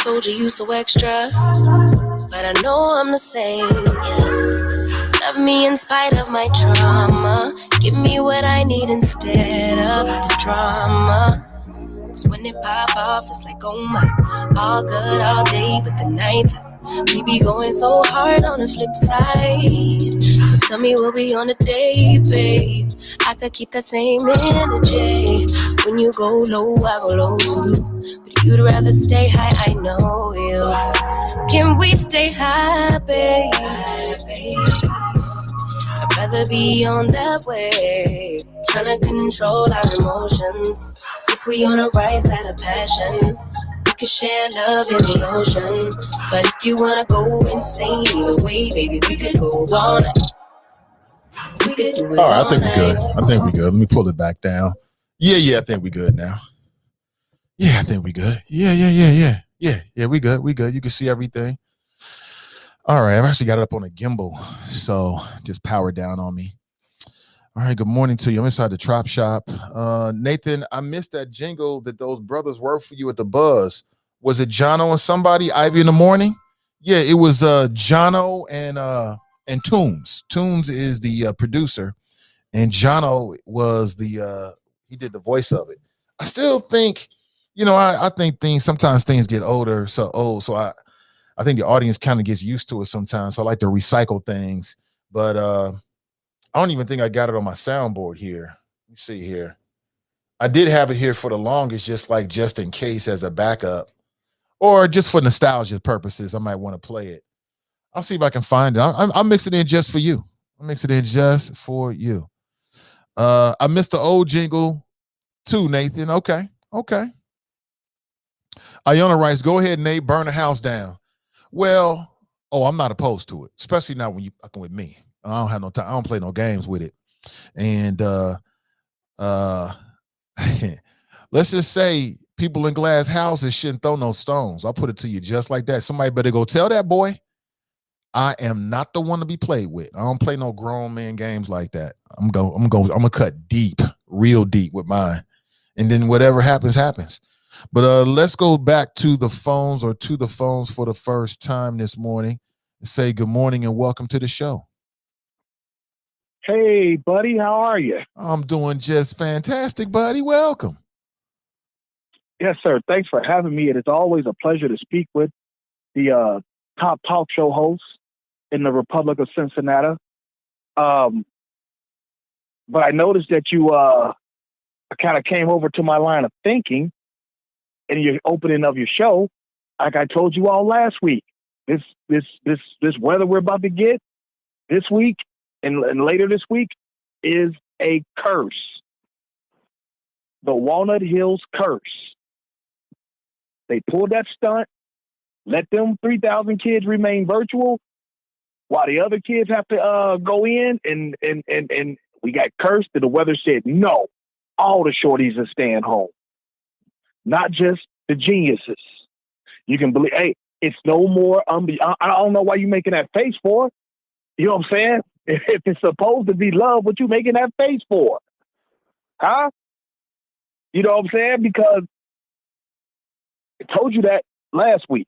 D: Told you so extra, but I know I'm the same, yeah. Love me in spite of my trauma. Give me what I need instead of the drama. Cause when it pop off, it's like, oh my, all good all day, but the night we be going so hard on the flip side. So tell me what we on a day, babe. I could keep that same energy. When you go low, I go low too. But you'd rather stay high, I know you. Can we stay high, babe? rather be on that way, trying to control our emotions. If we on a right side of passion, we could share love in the ocean. But if you wanna go insane either way, baby, we could go all night. We could do it
B: All right,
D: all
B: I think we're good.
D: night.
B: I think we're good. Let me pull it back down. Yeah, I think we're good now. Yeah, I think we're good. Yeah, we good. We good. You can see everything. All right, I've actually got it up on a gimbal, so just power down on me. All right, good morning to you. I'm inside the Trop Shop. Nathan, I missed that jingle that those brothers worked for you at the Buzz. Was it Jono and somebody, Ivy in the Morning? Yeah, it was Jono and Toombs. Toombs is the producer, and Jono was he did the voice of it. I still think, I think sometimes things get older, so I think the audience kind of gets used to it sometimes. So I like to recycle things, but I don't even think I got it on my soundboard here. Let me see here. I did have it here for the longest, just in case as a backup, or just for nostalgia purposes. I might want to play it. I'll see if I can find it. I'll mix it in just for you. I'll mix it in just for you. I missed the old jingle too, Nathan. Okay. Iona writes, go ahead, Nate, burn the house down. Well, I'm not opposed to it, especially not when you fucking with me. I don't have no time. I don't play no games with it. And let's just say people in glass houses shouldn't throw no stones. I'll put it to you just like that. Somebody better go tell that boy I am not the one to be played with. I don't play no grown man games like that. I'm gonna cut deep, real deep with mine. And then whatever happens, happens. But let's go back to the phones for the first time this morning and say good morning and welcome to the show.
E: Hey, buddy, how are you?
B: I'm doing just fantastic, buddy. Welcome.
E: Yes, sir. Thanks for having me. It is always a pleasure to speak with the top talk show host in the Republic of Cincinnati. But I noticed that you kind of came over to my line of thinking in your opening of your show, like I told you all last week. This weather we're about to get this week and later this week is a curse. The Walnut Hills curse. They pulled that stunt, let them 3,000 kids remain virtual, while the other kids have to go in, and we got cursed, and the weather said no. All the shorties are staying home, not just the geniuses. You can believe, hey, it's no more. I don't know why you making that face for. You know what I'm saying? If it's supposed to be love, what you making that face for? Huh? You know what I'm saying? Because I told you that last week.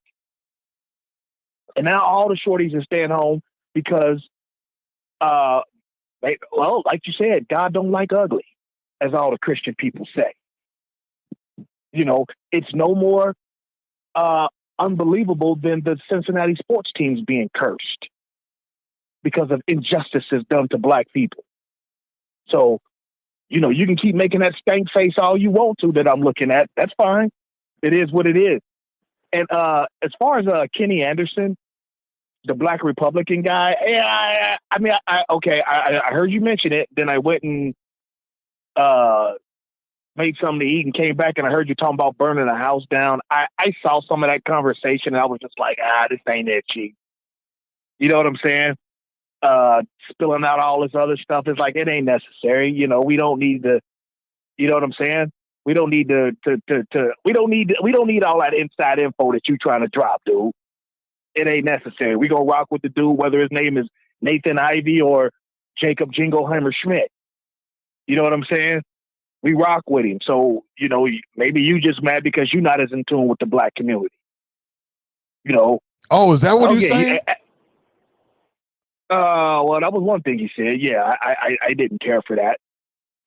E: And now all the shorties are staying home because, like you said, God don't like ugly, as all the Christian people say. You know, it's no more unbelievable than the Cincinnati sports teams being cursed because of injustices done to black people. So, you know, you can keep making that stank face all you want to that I'm looking at. That's fine. It is what it is. And as far as Kenny Anderson, the black Republican guy, I heard you mention it. Then I went and made something to eat and came back, and I heard you talking about burning a house down. I saw some of that conversation, and I was just like, this ain't that cheap. You know what I'm saying? Spilling out all this other stuff. It's like, it ain't necessary. You know, we don't need to, you know what I'm saying? We don't need we don't need all that inside info that you trying to drop, dude. It ain't necessary. We gonna rock with the dude, whether his name is Nathan Ivy or Jacob Jingleheimer Schmidt. You know what I'm saying? We rock with him. So, you know, maybe you just mad because you're not as in tune with the black community. You know.
B: Oh, is that what you're saying?
E: Well, that was one thing he said. Yeah, I didn't care for that.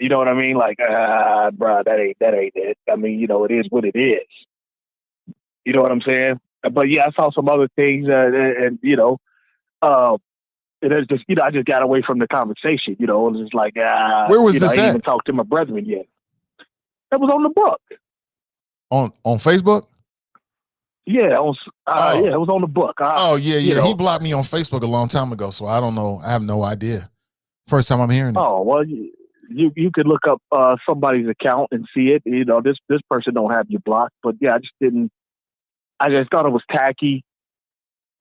E: You know what I mean? Like, bro, that ain't it. I mean, you know, it is what it is. You know what I'm saying? But yeah, I saw some other things, and you know, it is just, you know, I just got away from the conversation. You know, it was just like,
B: where was this
E: I didn't
B: at?
E: even talk to my brethren yet. It was on the book.
B: On Facebook?
E: Yeah, it was on the book.
B: Yeah. He blocked me on Facebook a long time ago, so I don't know. I have no idea. First time I'm hearing it.
E: Oh, well, you could look up somebody's account and see it. You know, this person don't have you blocked, but yeah, I just thought it was tacky.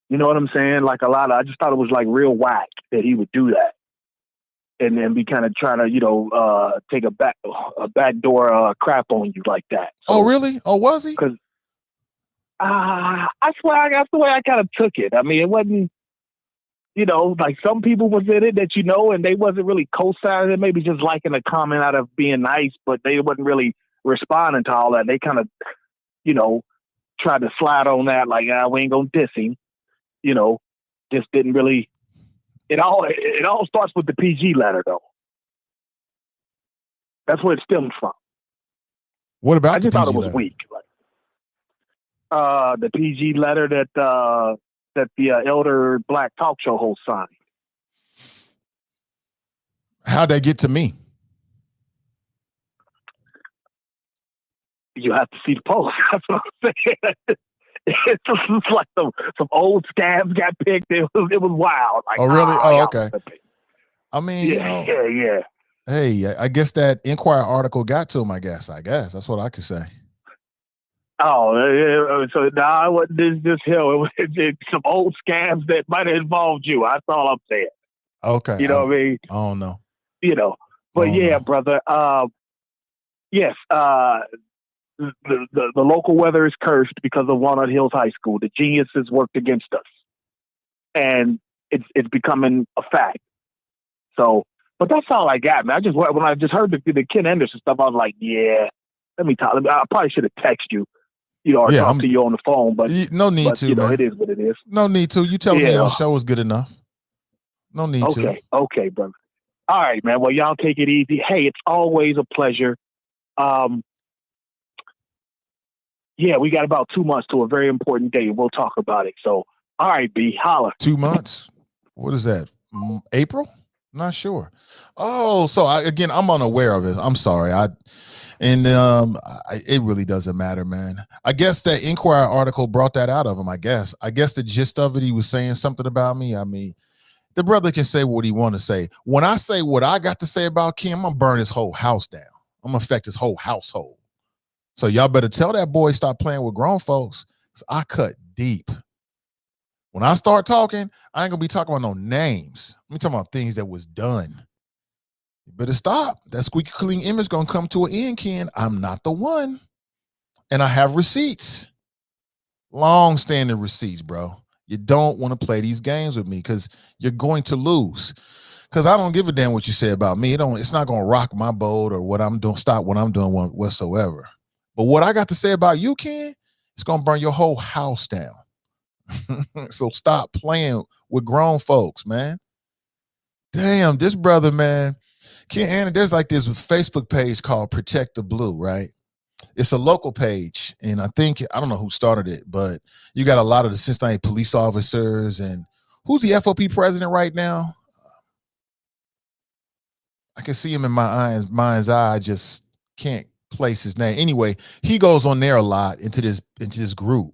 E: You know what I'm saying? Like I just thought it was like real whack that he would do that. And then be kind of trying to, you know, take a backdoor crap on you like that. So,
B: oh, really? Oh, was he?
E: Because I swear that's the way I kind of took it. I mean, it wasn't, you know, like some people was in it that you know, and they wasn't really co-signing it, maybe just liking a comment out of being nice, but they wasn't really responding to all that. They kind of, you know, tried to slide on that, like, we ain't gonna diss him. You know, just didn't really. It all starts with the PG letter, though. That's where it stems from.
B: What about?
E: I just
B: the
E: thought
B: PG
E: it was
B: letter?
E: weak. The PG letter that the elder black talk show host signed.
B: How'd that get to me?
E: You have to see the post. That's what I'm saying. It's just like some old scabs got picked. It was wild. Like,
B: Oh, really? Oh,
E: y'all
B: okay. I mean,
E: Yeah,
B: you know,
E: yeah.
B: hey, I guess that Inquirer article got to him. I guess that's what I could say.
E: Oh, so now I wasn't just hell. It's some old scabs that might have involved you. That's all I'm saying.
B: Okay,
E: You know what I mean?
B: I don't know.
E: You know, but yeah, brother. Yes. The local weather is cursed because of Walnut Hills High School. The geniuses worked against us, and it's becoming a fact. So, but that's all I got, man. When I just heard the Ken Anderson stuff, I was like, yeah, let me talk. I probably should have texted you, you know, or talked to you on the phone. But
B: no need to,
E: you know,
B: man.
E: it is what it is.
B: No need to. You telling me on the show is good enough. No need to.
E: Okay, brother. All right, man. Well, y'all take it easy. Hey, it's always a pleasure. Yeah, we got about 2 months to a very important day. We'll talk about it. So, all right, B, holla. 2
B: months? What is that? April? Not sure. Oh, so I'm unaware of it. I'm sorry. It really doesn't matter, man. I guess that Inquirer article brought that out of him. I guess the gist of it, he was saying something about me. I mean, the brother can say what he want to say. When I say what I got to say about Kim, I'm gonna burn his whole house down. I'm gonna affect his whole household. So y'all better tell that boy stop playing with grown folks. I cut deep. When I start talking, I ain't gonna be talking about no names. I'm talking about things that was done. You better stop. That squeaky clean image gonna come to an end, Ken. I'm not the one. And I have receipts. Long-standing receipts, bro. You don't want to play these games with me because you're going to lose. Because I don't give a damn what you say about me. It's not gonna rock my boat or what I'm doing, stop what I'm doing whatsoever. But what I got to say about you, Ken, it's going to burn your whole house down. So stop playing with grown folks, man. Damn, this brother, man. Ken Anna, there's like this Facebook page called Protect the Blue, right? It's a local page. And I don't know who started it, but you got a lot of the Cincinnati police officers. And who's the FOP president right now? I can see him in my mind's eye. I just can't place his name. Anyway, he goes on there a lot into this group,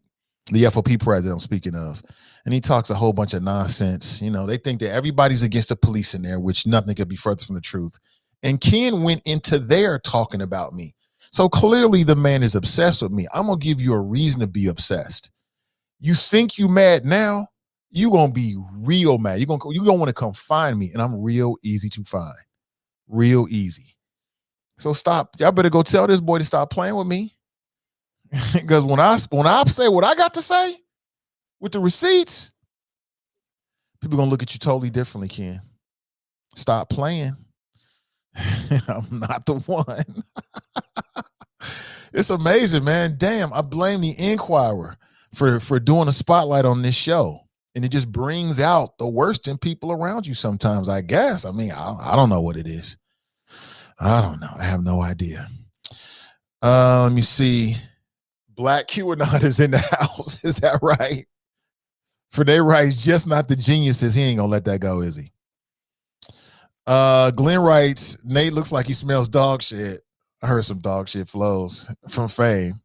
B: the FOP president I'm speaking of, and he talks a whole bunch of nonsense. You know, they think that everybody's against the police in there, which nothing could be further from the truth. And Ken went into there talking about me. So clearly the man is obsessed with me. I'm gonna give you a reason to be obsessed. You think you mad now, you gonna be real mad. You're gonna want to come find me, and I'm real easy to find. Real easy. So stop. Y'all better go tell this boy to stop playing with me. Because when I say what I got to say with the receipts, people gonna look at you totally differently, Ken. Stop playing. I'm not the one. It's amazing, man. Damn, I blame the Inquirer for doing a spotlight on this show. And it just brings out the worst in people around you sometimes, I guess. I mean, I don't know what it is. I don't know. I have no idea. Let me see. Black QAnon is in the house. Is that right? Fernay writes, just not the geniuses. He ain't gonna let that go, is he? Glenn writes, Nate looks like he smells dog shit. I heard some dog shit flows from Fame.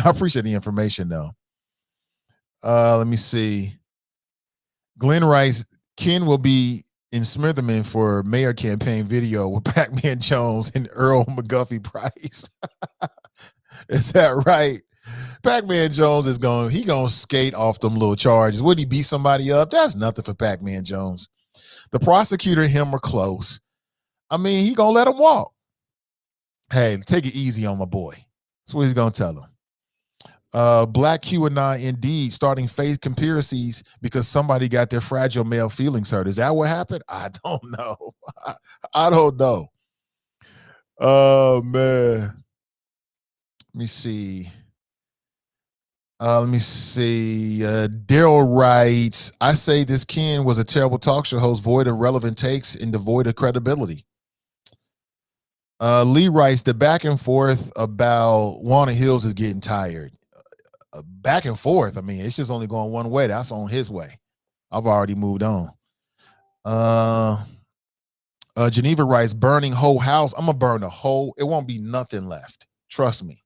B: I appreciate the information though. Let me see. Glenn writes, Ken will be in Smitherman for mayor campaign video with Pac-Man Jones and Earl McGuffey Price. Is that right? Pac-Man Jones is gonna skate off them little charges. Would he beat somebody up? That's nothing for Pac-Man Jones. The prosecutor and him are close. I mean, he gonna let him walk. Hey, take it easy on my boy. That's what he's gonna tell him. Black QAnon indeed starting face conspiracies because somebody got their fragile male feelings hurt. Is that what happened? I don't know. I don't know. Oh man. Let me see. Daryl writes, I say this Ken was a terrible talk show host, void of relevant takes and devoid of credibility. Lee writes, the back and forth about Walnut Hills is getting tired. Back and forth. I mean, it's just only going one way. That's on his way. I've already moved on. Geneva writes, burning whole house. I'm gonna burn the whole. It won't be nothing left. Trust me.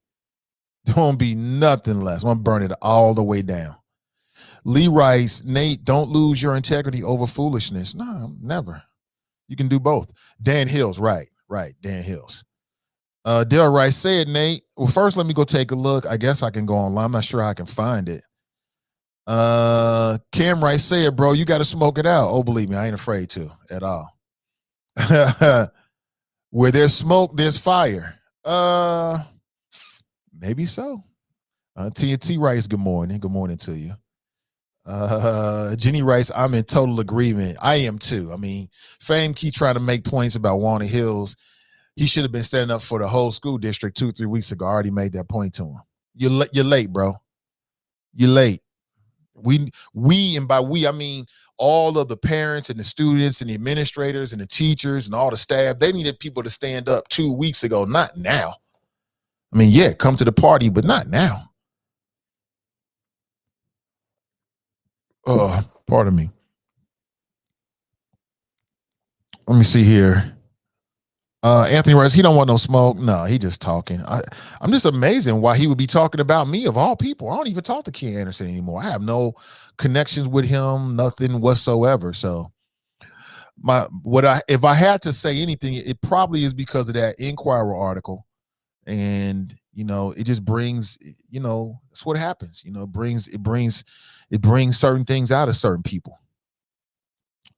B: There won't be nothing left. I'm gonna burn it all the way down. Lee writes, Nate, don't lose your integrity over foolishness. No, never. You can do both. Dan Hills, right. Dan Hills. Dale Rice said, Nate. Well, first, let me go take a look. I guess I can go online. I'm not sure I can find it. Cam Rice said, bro, you got to smoke it out. Oh, believe me, I ain't afraid to at all. Where there's smoke, there's fire. Maybe so. TNT Rice, good morning. Good morning to you. Jenny Rice, I'm in total agreement. I am too. I mean, Fame keep trying to make points about Walnut Hills. He should have been standing up for the whole school district 2-3 weeks ago. I already made that point to him. You're late, bro. You're late. We, and by we, I mean all of the parents and the students and the administrators and the teachers and all the staff. They needed people to stand up 2 weeks ago, not now. I mean, yeah, come to the party, but not now. Pardon me. Let me see here. Anthony writes, he don't want no smoke. No, he just talking. I'm just amazing why he would be talking about me of all people. I don't even talk to Ken Anderson anymore. I have no connections with him, nothing whatsoever. So if I had to say anything, it probably is because of that Inquirer article. And it just brings, that's what happens. It brings certain things out of certain people.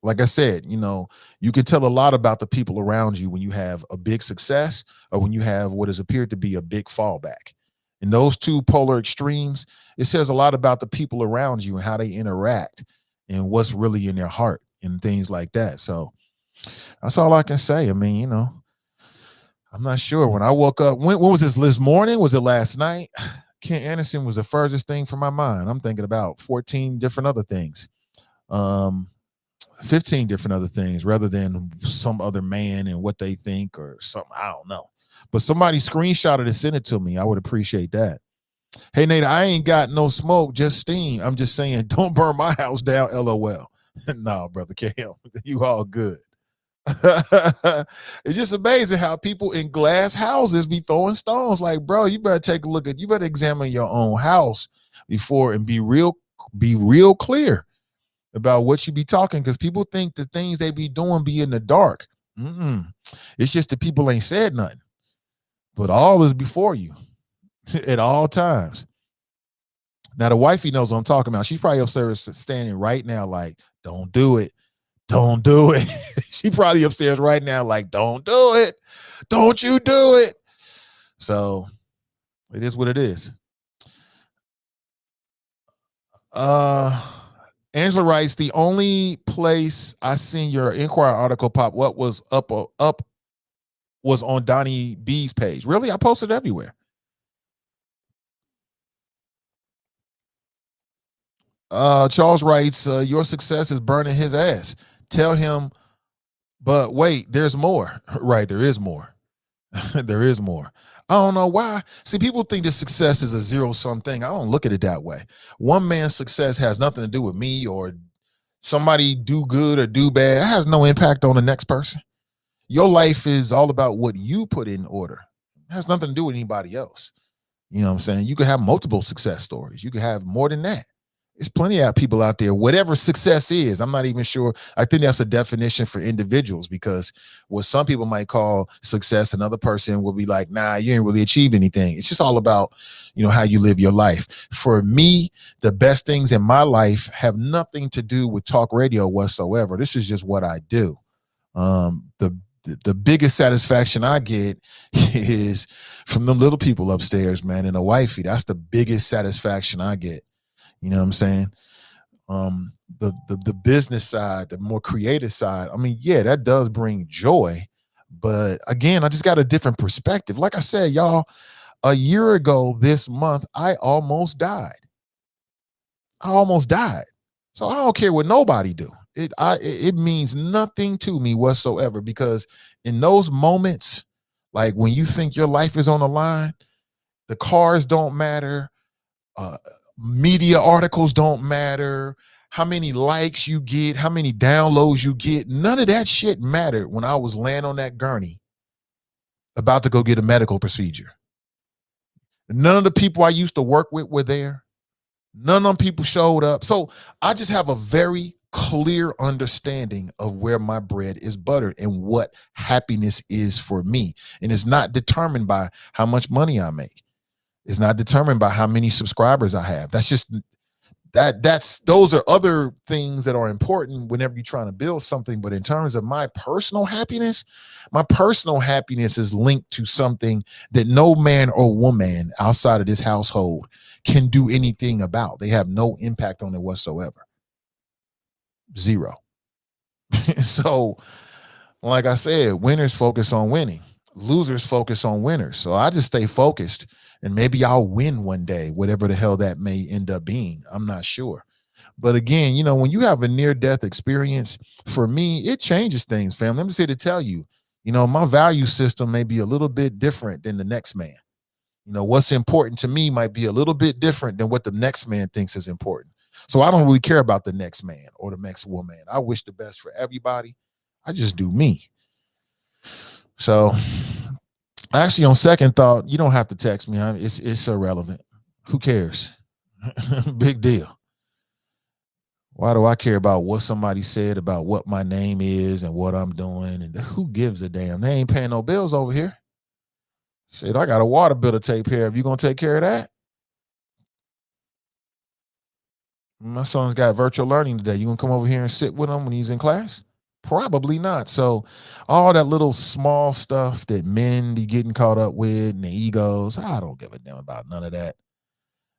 B: Like I said, you can tell a lot about the people around you when you have a big success or when you have what has appeared to be a big fallback. In those two polar extremes, it says a lot about the people around you and how they interact and what's really in their heart and things like that. So that's all I can say. I mean, I'm not sure. When I woke up, when was this morning? Was it last night? Ken Anderson was the furthest thing from my mind. I'm thinking about 14 different other things. 15 different other things rather than some other man and what they think or something. I don't know. But somebody screenshot it and sent it to me. I would appreciate that. Hey, Nate, I ain't got no smoke, just steam. I'm just saying, don't burn my house down, LOL. No, brother Cam, you all good. It's just amazing how people in glass houses be throwing stones. Like, bro, you better examine your own house before and be real clear about what you be talking, because people think the things they be doing be in the dark. It's just that people ain't said nothing, but all is before you at all times. Now the wifey knows what I'm talking about. She's probably upstairs standing right now like, don't do it. Don't do it. She probably upstairs right now like, don't do it. Don't you do it. So it is what it is. Angela writes, the only place I seen your Inquirer article pop what was up was on Donnie B's page. Really? I posted everywhere. Charles writes, your success is burning his ass. Tell him, but wait, there's more. Right, there is more. There is more. I don't know why. See, people think that success is a zero-sum thing. I don't look at it that way. One man's success has nothing to do with me or somebody do good or do bad. It has no impact on the next person. Your life is all about what you put in order. It has nothing to do with anybody else. You know what I'm saying? You could have multiple success stories. You could have more than that. There's plenty of people out there, whatever success is. I'm not even sure. I think that's a definition for individuals, because what some people might call success, another person will be like, nah, you ain't really achieved anything. It's just all about, how you live your life. For me, the best things in my life have nothing to do with talk radio whatsoever. This is just what I do. The biggest satisfaction I get is from them little people upstairs, man, and the wifey. That's the biggest satisfaction I get. You know what I'm saying? The business side, the more creative side, I mean, yeah, that does bring joy. But again, I just got a different perspective. Like I said, y'all, a year ago this month, I almost died. So I don't care what nobody do. It means nothing to me whatsoever, because in those moments, like when you think your life is on the line, the cars don't matter. Media articles don't matter. How many likes you get, how many downloads you get, none of that shit mattered when I was laying on that gurney about to go get a medical procedure. None of the people I used to work with were there. None of them people showed up. So I just have a very clear understanding of where my bread is buttered and what happiness is for me. And it's not determined by how much money I make. It's not determined by how many subscribers I have. That's just those are other things that are important whenever you're trying to build something. But in terms of my personal happiness is linked to something that no man or woman outside of this household can do anything about. They have no impact on it whatsoever. Zero. So, like I said, winners focus on winning. Losers focus on winners. So I just stay focused, and maybe I'll win one day, whatever the hell that may end up being. I'm not sure. But again, when you have a near-death experience, for me, it changes things, family. I'm just here to tell you, my value system may be a little bit different than the next man. What's important to me might be a little bit different than what the next man thinks is important. So I don't really care about the next man or the next woman. I wish the best for everybody. I just do me. So actually, on second thought, you don't have to text me. It's irrelevant. Who cares? Big deal. Why do I care about what somebody said about what my name is and what I'm doing? And who gives a damn? They ain't paying no bills over here. Shit, I got a water bill to take care of. You gonna take care of that? My son's got virtual learning today. You gonna come over here and sit with him when he's in class? Probably not. So all that little small stuff that men be getting caught up with and the egos, I don't give a damn about none of that.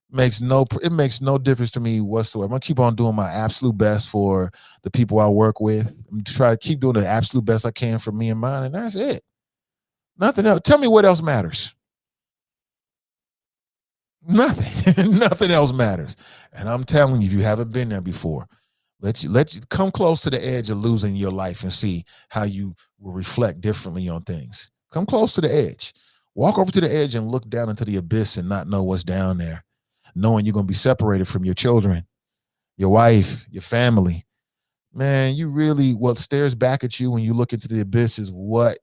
B: It makes no difference to me whatsoever. I'm gonna keep on doing my absolute best for the people I work with. I'm try to keep doing the absolute best I can for me and mine, and that's it. Nothing else. Tell me what else matters. Nothing. Nothing else matters. And I'm telling you, if you haven't been there before, let you come close to the edge of losing your life and see how you will reflect differently on things. Come close to the edge. Walk over to the edge and look down into the abyss and not know what's down there, knowing you're going to be separated from your children, your wife, your family. Man, what stares back at you when you look into the abyss is what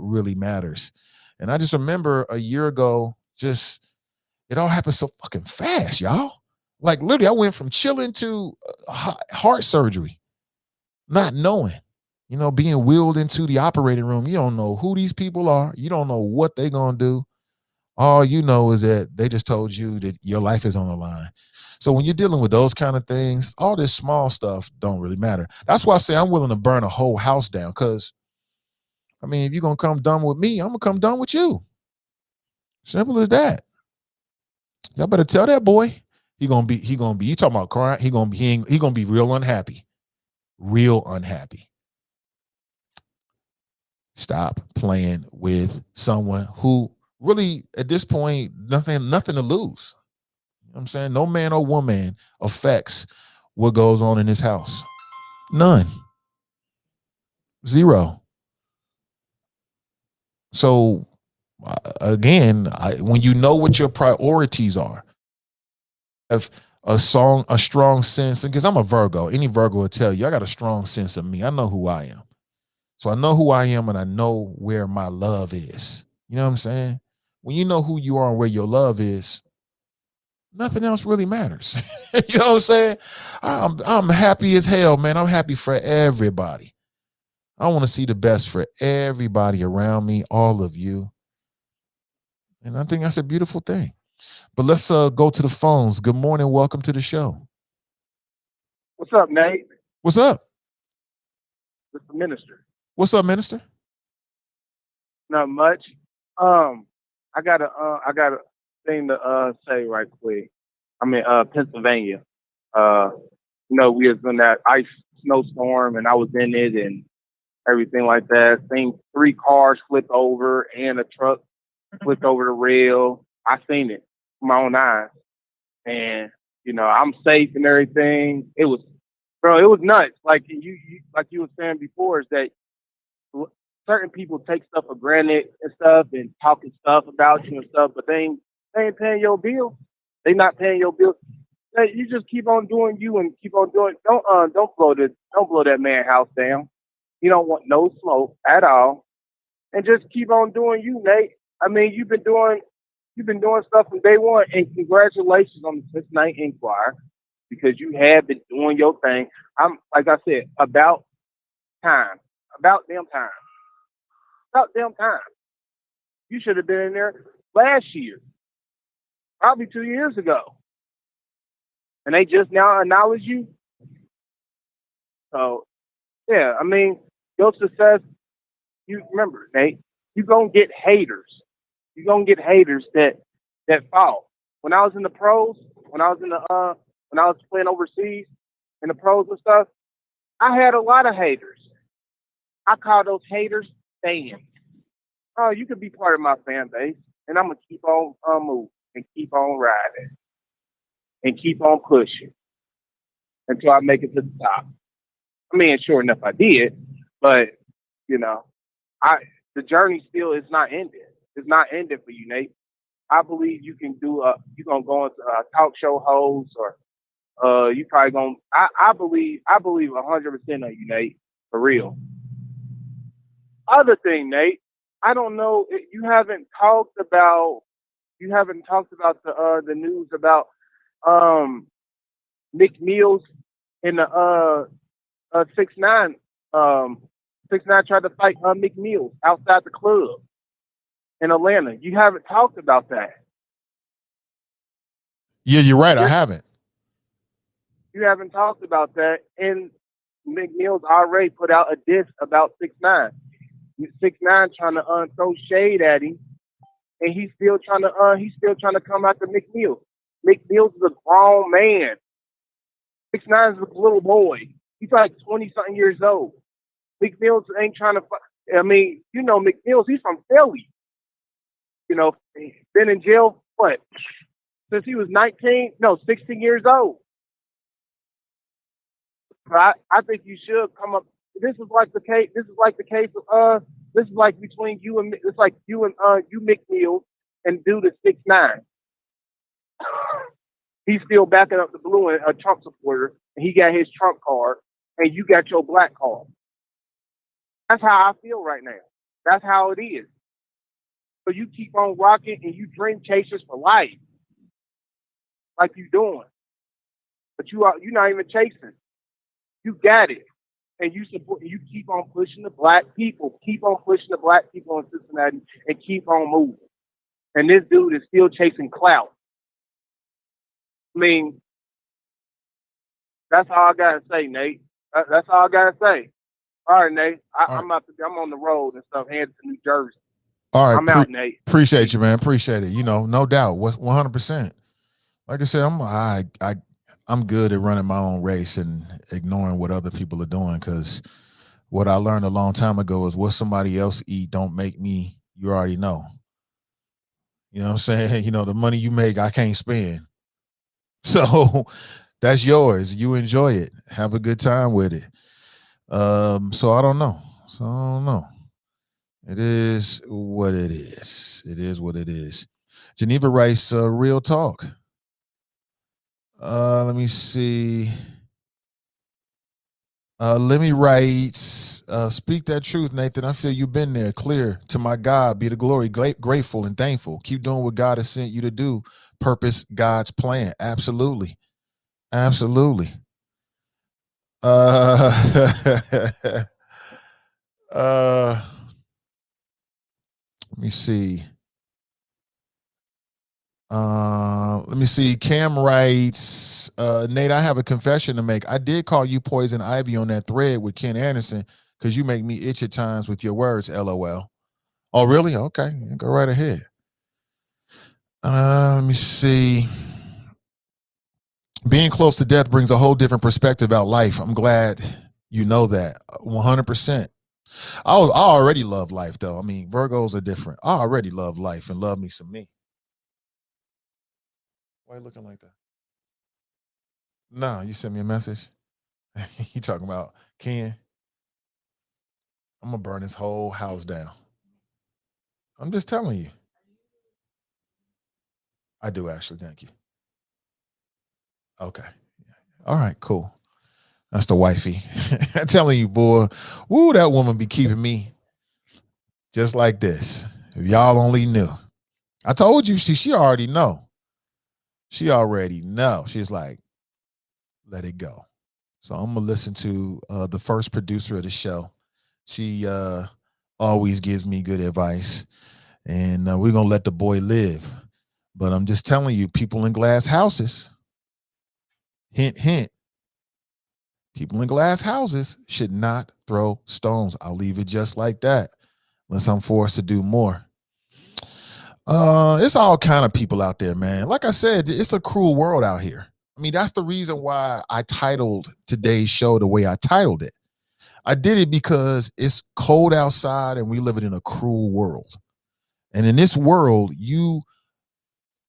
B: really matters. And I just remember a year ago, it all happened so fucking fast, y'all. Like literally, I went from chilling to heart surgery, not knowing, being wheeled into the operating room. You don't know who these people are. You don't know what they're going to do. All you know is that they just told you that your life is on the line. So when you're dealing with those kind of things, all this small stuff don't really matter. That's why I say I'm willing to burn a whole house down, because, if you're going to come done with me, I'm going to come done with you. Simple as that. Y'all better tell that boy. He gonna be, you talking about crying, he gonna be real unhappy. Real unhappy. Stop playing with someone who really, at this point, nothing to lose. You know what I'm saying? No man or woman affects what goes on in this house. None. Zero. So again, when you know what your priorities are, have a strong sense, because I'm a Virgo. Any Virgo will tell you I got a strong sense of me. I know who I am. So I know who I am, and I know where my love is. You know what I'm saying? When you know who you are and where your love is, nothing else really matters. You know what I'm saying? I'm happy as hell, man. I'm happy for everybody. I want to see the best for everybody around me, all of you. And I think that's a beautiful thing. But let's go to the phones. Good morning. Welcome to the show.
F: What's up, Nate?
B: What's up?
F: It's the minister.
B: What's up, minister?
F: Not much. I got a thing to say right quick. I'm in Pennsylvania. We was in that ice snowstorm, and I was in it and everything like that. Seen 3 cars flip over and a truck flipped over the rail. I seen it with my own eyes, and I'm safe and everything. It was nuts. Like you were saying before, is that certain people take stuff for granted and stuff and talking stuff about you and stuff, but they ain't paying your bill. They not paying your bill. Hey, you just keep on doing you and keep on doing. Don't blow that man's house down. You don't want no smoke at all, and just keep on doing you, Nate. I mean, you've been doing stuff from day one, and congratulations on the Cincinnati Enquirer, because you have been doing your thing. I'm, like I said, about damn time. You should have been in there last year, probably 2 years ago, and they just now acknowledge you. So, yeah, I mean, your success. You remember, Nate. You're gonna get haters. You're gonna get haters that fall. When I was in the pros, when I was playing overseas in the pros and stuff, I had a lot of haters. I call those haters fans. Oh, you could be part of my fan base, and I'm gonna keep on moving and keep on riding and keep on pushing until I make it to the top. I mean, sure enough, I did, but the journey still is not ended. It's not ended for you, Nate. I believe you can do you're gonna go into a talk show host, or you probably gonna. I believe 100% of you, Nate, for real. Other thing, Nate, I don't know. You haven't talked about the news about Mick Mills and the 6ix9ine. 6ix9ine tried to fight Mick Mills outside the club in Atlanta. You haven't talked about that.
B: Yeah, you're right. I haven't.
F: You haven't talked about that, and Mick Mills already put out a diss about 6ix9ine. 6ix9ine trying to throw shade at him, and he's still trying to come after Mick Mills. Mick Mills is a grown man. 6ix9ine is a little boy. He's like 20-something years old. Mick Mills ain't trying to. I mean, Mick Mills. He's from Philly. Been in jail since he was 16 years old. But I think you should come up. This is like the case. This is like between you and it's like you and Mick Mills and dude is 6ix9ine. He's still backing up the blue and a Trump supporter, and he got his Trump card, and you got your black card. That's how I feel right now. That's how it is. So you keep on rocking, and you dream chasers for life, like you doing. But you're not even chasing. You got it. And you keep on pushing the black people. Keep on pushing the black people in Cincinnati and keep on moving. And this dude is still chasing clout. I mean, that's all I gotta say, Nate. That's all I gotta say. All right, Nate. I'm on the road and stuff, headed to New Jersey.
B: All right,
F: I'm out, Nate.
B: Appreciate you, man. Appreciate it. No doubt. 100%. Like I said, I'm good at running my own race and ignoring what other people are doing, because what I learned a long time ago is what somebody else eat don't make me. You already know. You know what I'm saying? The money you make, I can't spend. So that's yours. You enjoy it. Have a good time with it. So I don't know. It is what it is. It is what it is. Geneva writes, real talk. Let me see. Lemmy writes, speak that truth, Nathan. I feel you've been there. Clear. To my God be the glory. Grateful and thankful. Keep doing what God has sent you to do. purpose, God's plan. Absolutely. Absolutely. Let me see. Let me see. Cam writes, Nate, I have a confession to make. I did call you Poison Ivy on that thread with Ken Anderson because you make me itch at times with your words, LOL. Oh, really? Okay. Go right ahead. Let me see. Being close to death brings a whole different perspective about life. I'm glad you know that. 100%. I already love life, though. I mean, Virgos are different. I already love life and love me some me. Why are you looking like that? No, you sent me a message. You talking about Ken? I'm going to burn this whole house down. I'm just telling you. I do, actually. Thank you. Okay. All right, cool. That's the wifey. I'm telling you, boy. Woo, that woman be keeping me just like this. If y'all only knew. I told you, she already know. She already know. She's like, let it go. So I'm going to listen to the first producer of the show. She always gives me good advice. And we're going to let the boy live. But I'm just telling you, people in glass houses, hint, hint, people in glass houses should not throw stones. I'll leave it just like that, unless I'm forced to do more. It's all kind of people out there, man. Like I said, it's a cruel world out here. I mean, that's the reason why I titled today's show the way I titled it. I did it because it's cold outside and we live in a cruel world. And in this world,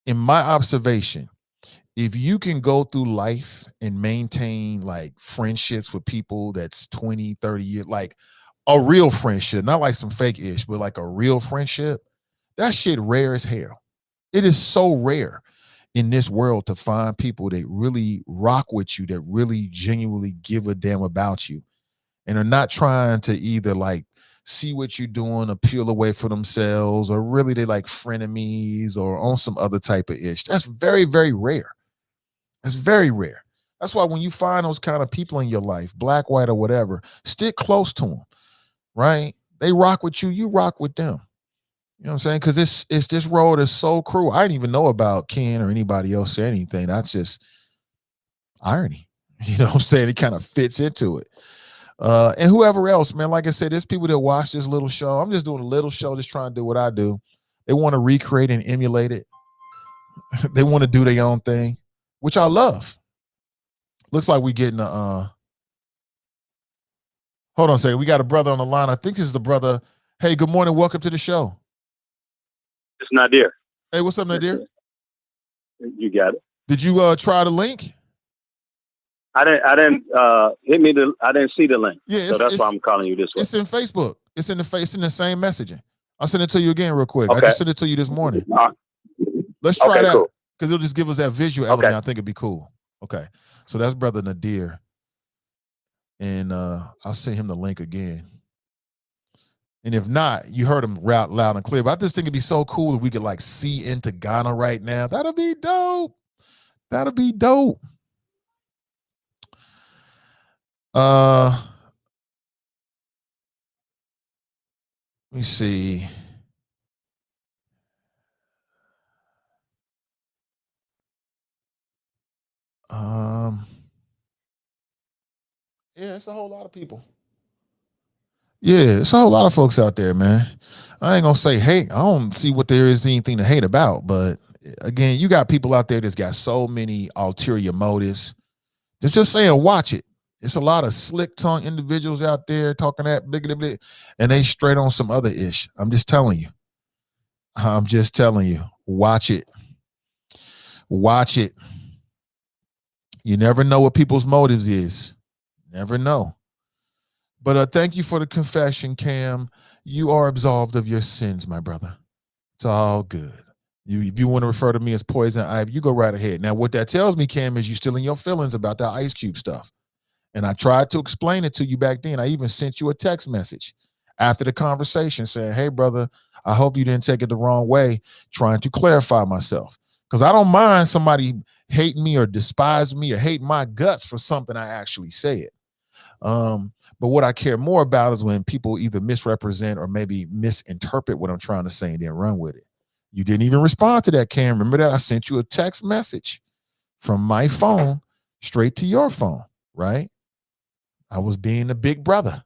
B: in my observation, if you can go through life and maintain like friendships with people that's 20, 30 years, like a real friendship, not like some fake ish, but like a real friendship, that shit rare as hell. It is so rare in this world to find people that really rock with you, that really genuinely give a damn about you and are not trying to either like see what you're doing or peel away for themselves, or really they like frenemies or on some other type of ish. That's very, very rare. It's very rare. That's why when you find those kind of people in your life, black, white, or whatever, stick close to them, right? They rock with you, you rock with them. You know what I'm saying? Because it's this road is so cruel. I didn't even know about Ken or anybody else or anything. That's just irony. You know what I'm saying? It kind of fits into it. And whoever else, man, like I said, there's people that watch this little show. I'm just doing a little show, just trying to do what I do. They want to recreate and emulate it. They want to do their own thing, which I love. Looks like we're getting hold on a second. We got a brother on the line. I think this is the brother. Hey, good morning. Welcome to the show.
G: It's Nadir.
B: Hey, what's up, Nadir?
G: You got it.
B: Did you try the link?
G: I didn't I didn't see the link.
B: Yeah,
G: so that's why I'm calling you this way.
B: It's in Facebook. It's in the same messaging. I'll send it to you again real quick.
G: Okay.
B: I just sent it to you this morning. Let's try that because it'll just give us that visual element. I think it'd be cool. Okay. So that's brother Nadir. And I'll send him the link again. And if not, you heard him loud and clear. But I just think it'd be so cool if we could like see into Ghana right now. That'll be dope. That'll be dope. Let me see. Yeah, it's a whole lot of people. Yeah, it's a whole lot of folks out there, man. I ain't gonna say hate. I don't see what there is anything to hate about. But again, you got people out there that's got so many ulterior motives. Just saying, watch it. It's a lot of slick-tongued individuals out there talking that blah, blah, blah, and they straight on some other ish. I'm just telling you. Watch it. Watch it. You never know what people's motives is. Never know. But thank you for the confession, Cam. You are absolved of your sins, my brother. It's all good. If you want to refer to me as Poison Ivy, you go right ahead. Now, what that tells me, Cam, is you still in your feelings about that Ice Cube stuff. And I tried to explain it to you back then. I even sent you a text message after the conversation saying, hey, brother, I hope you didn't take it the wrong way, trying to clarify myself. Because I don't mind somebody hating me or despise me or hate my guts for something I actually said. But what I care more about is when people either misrepresent or maybe misinterpret what I'm trying to say and then run with it. You didn't even respond to that, Cam. Remember that? I sent you a text message from my phone straight to your phone, right? I was being a big brother.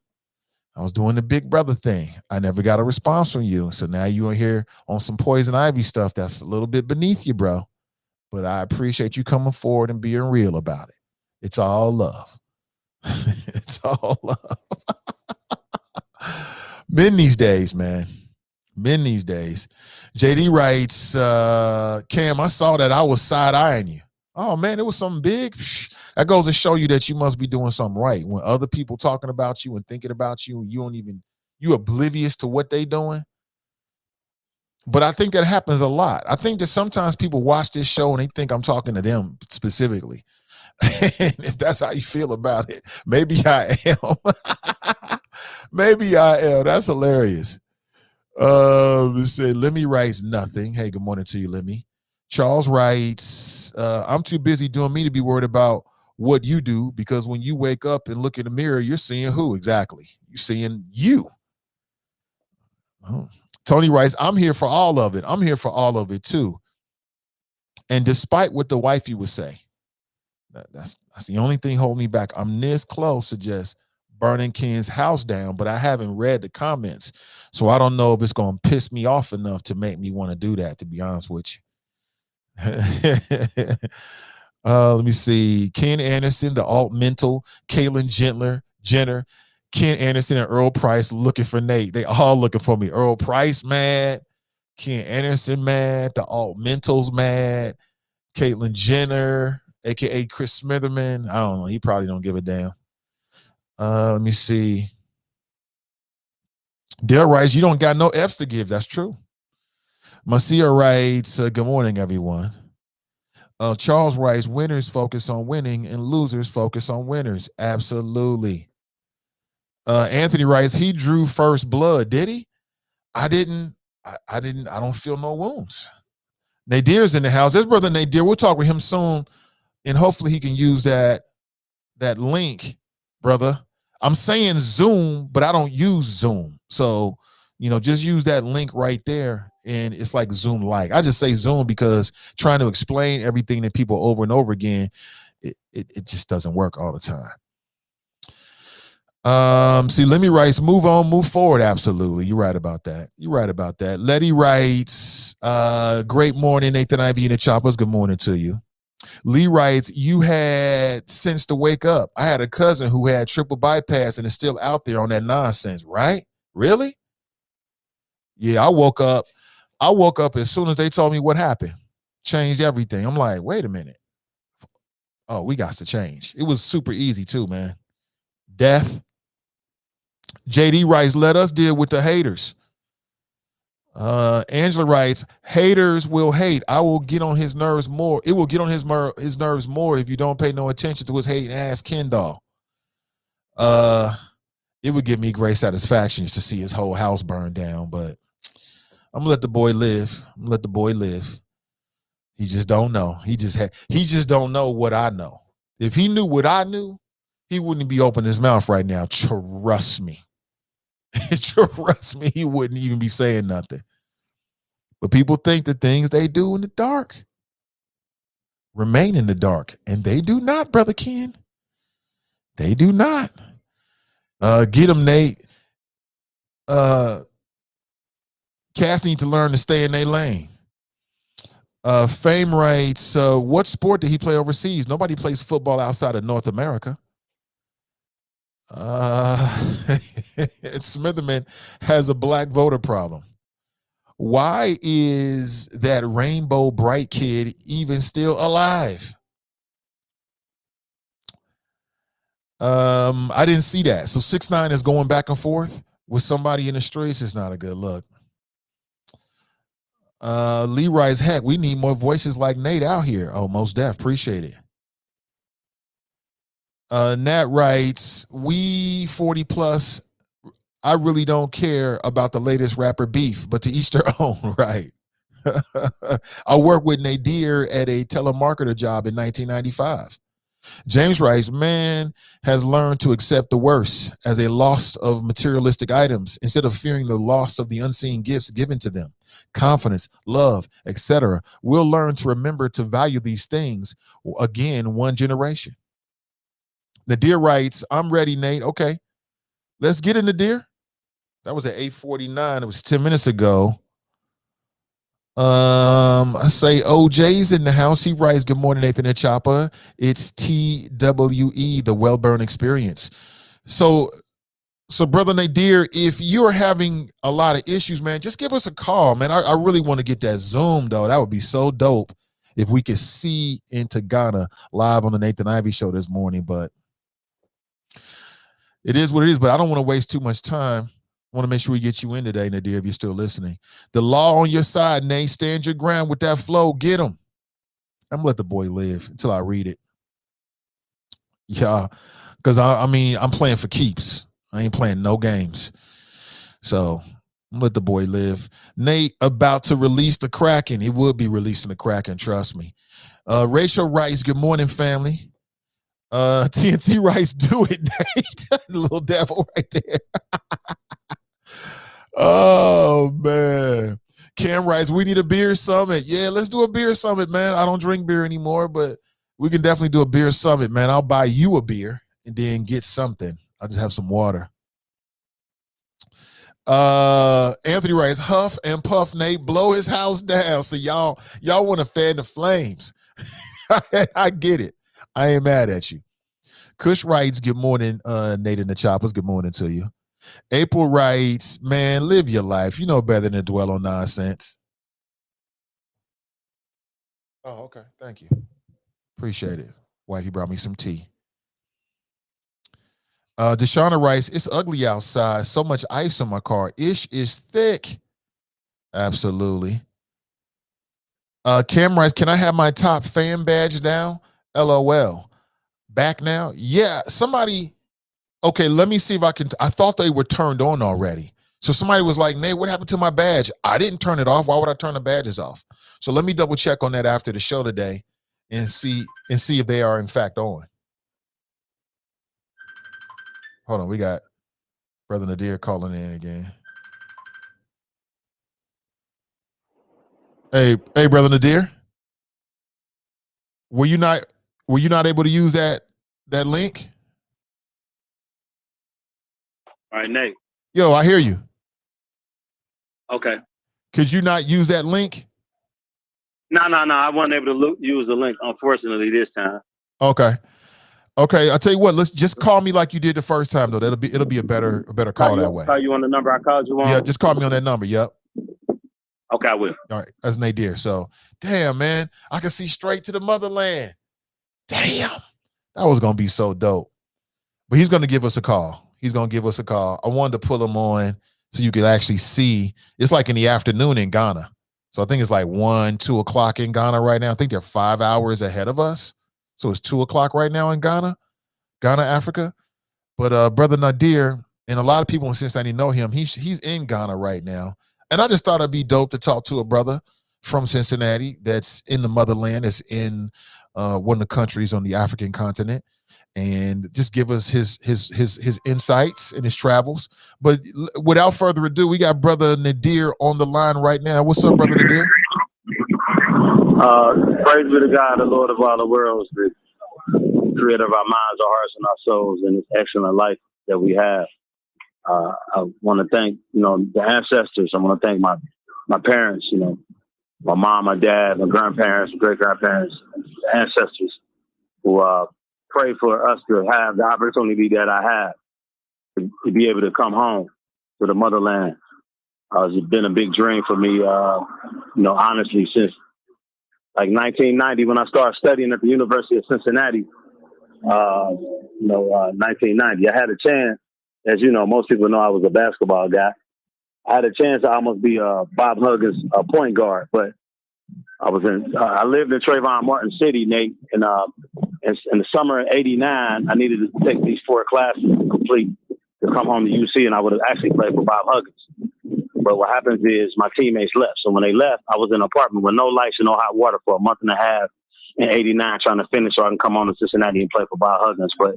B: I was doing the big brother thing. I never got a response from you. So now you are here on some Poison Ivy stuff that's a little bit beneath you, bro. But I appreciate you coming forward and being real about it. It's all love. It's all love. Men these days, man. Men these days. JD writes, Cam, I saw that I was side-eyeing you. Oh, man, it was something big. That goes to show you that you must be doing something right. When other people talking about you and thinking about you, you oblivious to what they doing. But I think that happens a lot. I think that sometimes people watch this show and they think I'm talking to them specifically. And if that's how you feel about it, maybe I am. Maybe I am. That's hilarious. Let's say Lemmy writes nothing. Hey, good morning to you, Lemmy. Charles writes, I'm too busy doing me to be worried about what you do, because when you wake up and look in the mirror, you're seeing who exactly? You're seeing you. Oh. Tony writes, I'm here for all of it. I'm here for all of it too. And despite what the wifey would say, that's the only thing holding me back. I'm this close to just burning Ken's house down, but I haven't read the comments. So I don't know if it's going to piss me off enough to make me want to do that, to be honest with you. Let me see. Ken Anderson, the alt mental, Caitlyn Jenner, Ken Anderson, and Earl Price looking for Nate. They all looking for me. Earl Price mad, Ken Anderson mad, the alt mentals mad, Caitlyn Jenner, aka Chris Smitherman. I don't know. He probably don't give a damn. Let me see. Dale writes, you don't got no F's to give. That's true. Marcia writes, good morning, everyone. Charles writes, winners focus on winning and losers focus on winners. Absolutely. Anthony writes, he drew first blood. Did he? I didn't. I don't feel no wounds. Nadir's in the house. This brother Nadir, we'll talk with him soon, and hopefully he can use that link, brother. I'm saying Zoom, but I don't use Zoom. So, just use that link right there, and it's like Zoom like. I just say Zoom because trying to explain everything to people over and over again, it just doesn't work all the time. See, Lemmy writes, move on, move forward. Absolutely. You're right about that. Letty writes, great morning, Nathan Ivy and the Choppers. Good morning to you. Lee writes, you had sense to wake up. I had a cousin who had triple bypass and is still out there on that nonsense, right? Really? Yeah, I woke up as soon as they told me what happened. Changed everything. I'm like, wait a minute. Oh, we got to change. It was super easy too, man. Death. JD writes, let us deal with the haters. Angela writes, haters will hate. I will get on his nerves more. It will get on his nerves more if you don't pay no attention to his hating ass Ken doll. It would give me great satisfaction to see his whole house burn down, but I'm gonna let the boy live. He just don't know. He just don't know what I know. If he knew what I knew, he wouldn't be opening his mouth right now. Trust me. Trust me, he wouldn't even be saying nothing. But people think the things they do in the dark remain in the dark. And they do not, Brother Ken. They do not. Get him, Nate. Cats need to learn to stay in their lane. Fame writes, what sport did he play overseas? Nobody plays football outside of North America. Smitherman has a black voter problem. Why is that Rainbow Bright kid even still alive? I didn't see that. So 6ix9ine is going back and forth with somebody in the streets. It's not a good look. Lee writes, heck, we need more voices like Nate out here. Oh, most def. Appreciate it. Nat writes, we 40 plus, I really don't care about the latest rapper beef, but to each their own. Right. I worked with Nadir at a telemarketer job in 1995. James writes, man has learned to accept the worst as a loss of materialistic items instead of fearing the loss of the unseen gifts given to them. Confidence, love, etc. We'll learn to remember to value these things again, one generation. Nadir writes, I'm ready, Nate. Okay, let's get it, Nadir. That was at 8:49. It was 10 minutes ago. I say OJ's in the house. He writes, good morning, Nathan and Choppa. It's TWE, the Wellburn Experience. So brother Nadir, if you're having a lot of issues, man, just give us a call, man. I really want to get that Zoom, though. That would be so dope if we could see into Ghana live on the Nathan Ivey Show this morning. But it is what it is. But I don't want to waste too much time. I want to make sure we get you in today, Nadir, if you're still listening. The law on your side, Nate. Stand your ground with that flow. Get him. I'm going to let the boy live until I read it. Yeah, because I mean, I'm playing for keeps. I ain't playing no games. So I'm let the boy live. Nate about to release the Kraken. He would be releasing the Kraken, trust me. Rachel writes, good morning, family. TNT writes, do it, Nate. The little devil right there. Oh, man. Cam writes, we need a beer summit. Yeah, let's do a beer summit, man. I don't drink beer anymore, but we can definitely do a beer summit, man. I'll buy you a beer and then get something. I'll just have some water. Anthony writes, huff and puff, Nate, blow his house down. So y'all want to fan the flames. I get it. I ain't mad at you. Kush writes, good morning, Nate and the Choppers. Good morning to you. April writes, man, live your life. You know better than to dwell on nonsense. Oh, okay. Thank you. Appreciate it. Wifey brought me some tea. Deshauna writes, it's ugly outside. So much ice on my car. Ish is thick. Absolutely. Cam writes, can I have my top fan badge now? LOL. Back now? Yeah, somebody. Okay, let me see if I can. I thought they were turned on already. So somebody was like, Nate, what happened to my badge? I didn't turn it off. Why would I turn the badges off? So let me double check on that after the show today and see if they are in fact on. Hold on, we got Brother Nadir calling in again. Hey, Brother Nadir. Were you not able to use that link?
G: All right, Nate.
B: Yo, I hear you.
G: Okay.
B: Could you not use that link?
G: No. I wasn't able to use the link, unfortunately, this time.
B: Okay. I'll tell you what. Let's just call me like you did the first time, though. It'll be a better call that way.
G: Call you on the number I called you on?
B: Yeah, just call me on that number. Yep.
G: Okay, I will.
B: All right, that's Nadir. So, damn, man, I can see straight to the motherland. Damn, that was gonna be so dope. But he's gonna give us a call. I wanted to pull him on so you could actually see. It's like in the afternoon in Ghana. So I think it's like 1, 2 o'clock in Ghana right now. I think they're 5 hours ahead of us. So it's 2 o'clock right now in Ghana, Africa. But Brother Nadir, and a lot of people in Cincinnati know him. He's in Ghana right now. And I just thought it'd be dope to talk to a brother from Cincinnati that's in the motherland, that's in one of the countries on the African continent, and just give us his insights and his travels. But without further ado, we got Brother Nadir on the line right now. What's up, Brother Nadir?
G: Praise be to God, the Lord of all the worlds, the creator of our minds, our hearts, and our souls, and this excellent life that we have. I want to thank, the ancestors. I want to thank my parents, my mom, my dad, my grandparents, great-grandparents, the ancestors who pray for us to have the opportunity that I have to be able to come home to the motherland. It's been a big dream for me, honestly, since like 1990 when I started studying at the University of Cincinnati. 1990, I had a chance. As you know, most people know I was a basketball guy. I had a chance to almost be Bob Huggins' point guard, but I lived in Trayvon Martin City, Nate, and in the summer of '89, I needed to take these 4 classes to complete to come home to UC, and I would have actually played for Bob Huggins. But what happens is my teammates left. So when they left, I was in an apartment with no lights and no hot water for a month and a half in '89 trying to finish so I can come on to Cincinnati and play for Bob Huggins. But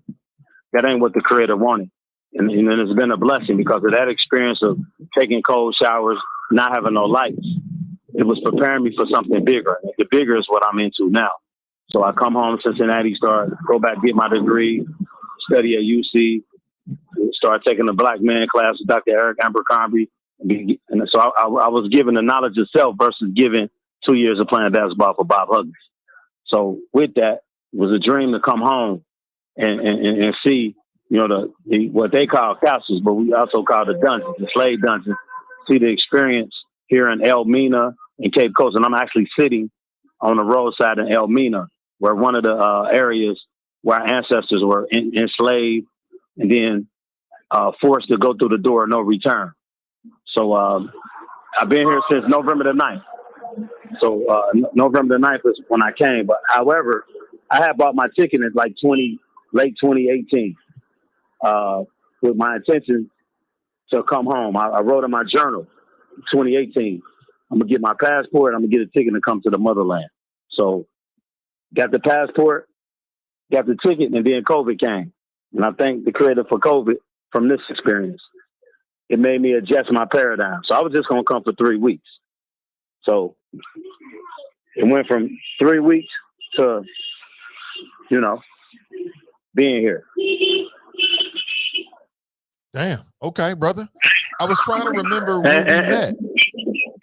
G: that ain't what the creator wanted. And it's been a blessing because of that experience of taking cold showers, not having no lights. It was preparing me for something bigger. The bigger is what I'm into now. So I come home to Cincinnati, go back, get my degree, study at UC, start taking the black man class with Dr. Eric Abercrombie. And so I was given the knowledge of self versus given 2 years of playing basketball for Bob Huggins. So with that, it was a dream to come home and see, what they call castles, but we also call the dungeons, the slave dungeons, see the experience here in Elmina and Cape Coast. And I'm actually sitting on the roadside in Elmina, where one of the areas where our ancestors were enslaved and then forced to go through the door, no return. So I've been here since November the 9th. So November the 9th is when I came. But however, I had bought my ticket in like late 2018 with my intention to come home. I wrote in my journal, 2018, I'm going to get my passport. I'm going to get a ticket to come to the motherland. So got the passport, got the ticket, and then COVID came. And I thank the creator for COVID from this experience. It made me adjust my paradigm. So I was just going to come for 3 weeks. So it went from 3 weeks to, being here.
B: Damn. Okay, brother. I was trying to remember when we met.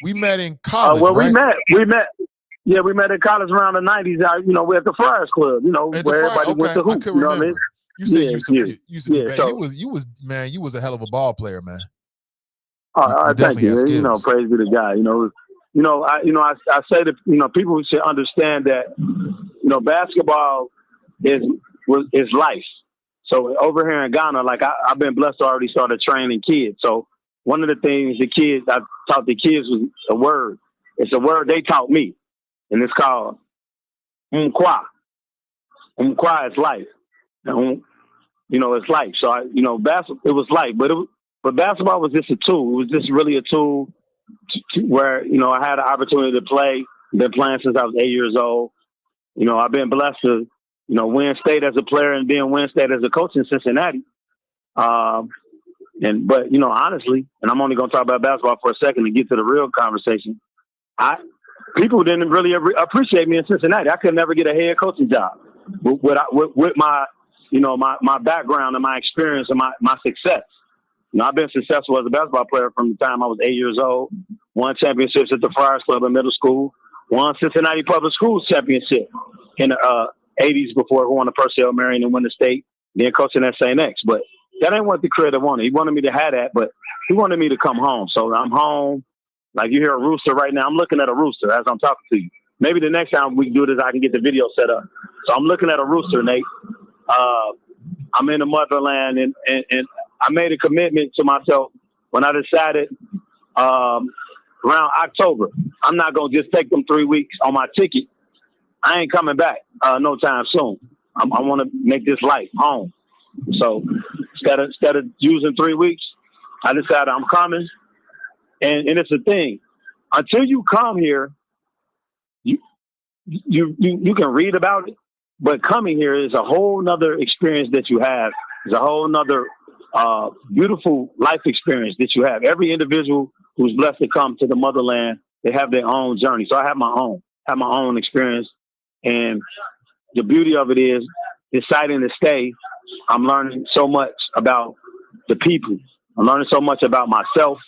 B: We met in college, right?
G: We met. Yeah, we met in college around the 90s. We at the Friars Club, where everybody went to hoop.
B: I could remember. You said you used to be bad.
G: So,
B: you was a hell of a ball player, man.
G: Thank you. Praise be to God. I say that people should understand that basketball is life. So over here in Ghana, like I've been blessed to already started training kids. So one of the things I taught the kids was a word. It's a word they taught me, and it's called Umkwa. Umkwa is life. It's life. So basketball, it was life, but basketball was just a tool. It was just really a tool where I had an opportunity to play. Been playing since I was 8 years old. I've been blessed to win state as a player and then win state as a coach in Cincinnati. But honestly, and I'm only going to talk about basketball for a second to get to the real conversation. People didn't really appreciate me in Cincinnati. I could never get a head coaching job with my my background and my experience and my success. I've been successful as a basketball player from the time I was 8 years old. Won championships at the Friars Club in middle school. Won Cincinnati Public Schools championship in the 80s before going to Purcell Marion and win the state. Then coaching at St. X. But that ain't what the creator wanted. He wanted me to have that, but he wanted me to come home. So I'm home. Like you hear a rooster right now. I'm looking at a rooster as I'm talking to you. Maybe the next time we do this, I can get the video set up. So I'm looking at a rooster, Nate. I'm in the motherland, and I made a commitment to myself when I decided around October, I'm not going to just take them 3 weeks on my ticket. I ain't coming back no time soon. I want to make this life home. So instead of using 3 weeks, I decided I'm coming. And it's a thing. Until you come here, you can read about it, but coming here is a whole nother experience that you have. It's a whole nother beautiful life experience that you have. Every individual who's blessed to come to the motherland, they have their own journey. So I have my own experience. And the beauty of it is deciding to stay. I'm learning so much about the people. I'm learning so much about myself.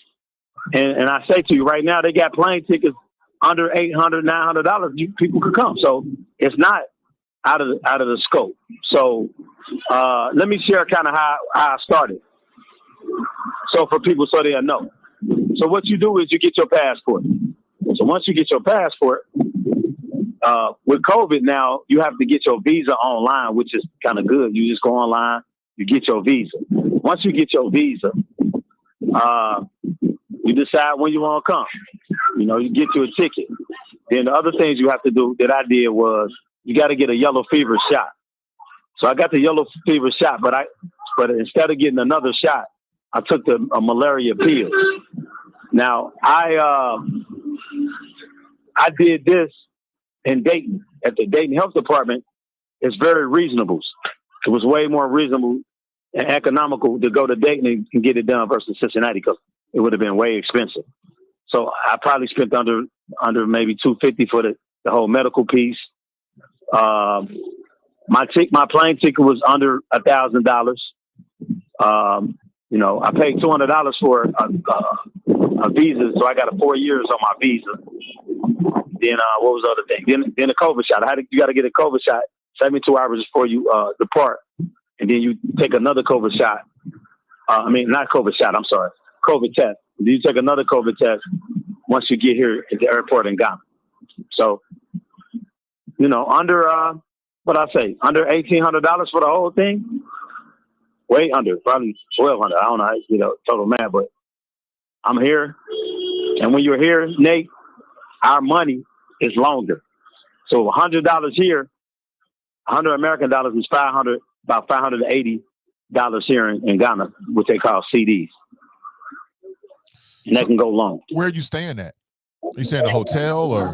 G: And I say to you right now, they got plane tickets under $800, $900. People could come. So it's not out of the scope. So let me share kind of how I started. So for people, so they'll know. So what you do is you get your passport. So once you get your passport, with COVID now, you have to get your visa online, which is kind of good. You just go online, you get your visa. Once you get your visa, you decide when you want to come. You get you a ticket. Then the other things you have to do that I did was you got to get a yellow fever shot. So I got the yellow fever shot, but instead of getting another shot, I took a malaria pill. Now, I did this in Dayton at the Dayton Health Department. It's very reasonable. It was way more reasonable and economical to go to Dayton and get it done versus Cincinnati because it would have been way expensive. So I probably spent under maybe $250 for the whole medical piece. My plane ticket was under $1,000. I paid $200 for a visa, so I got 4 years on my visa. Then what was the other thing? Then a COVID shot. You got to get a COVID shot 72 hours before you depart, and then you take another COVID shot. Not COVID shot. I'm sorry, COVID test. Then you take another COVID test once you get here at the airport in Ghana. So, under $1,800 for the whole thing. Way under, probably $1,200. I don't know, total math, but I'm here. And when you're here, Nate, our money is longer. So $100 here, 100 American dollars is about $580 here in Ghana, what they call CDs. And that can go long.
B: Where are you staying at? Are you staying at a hotel or?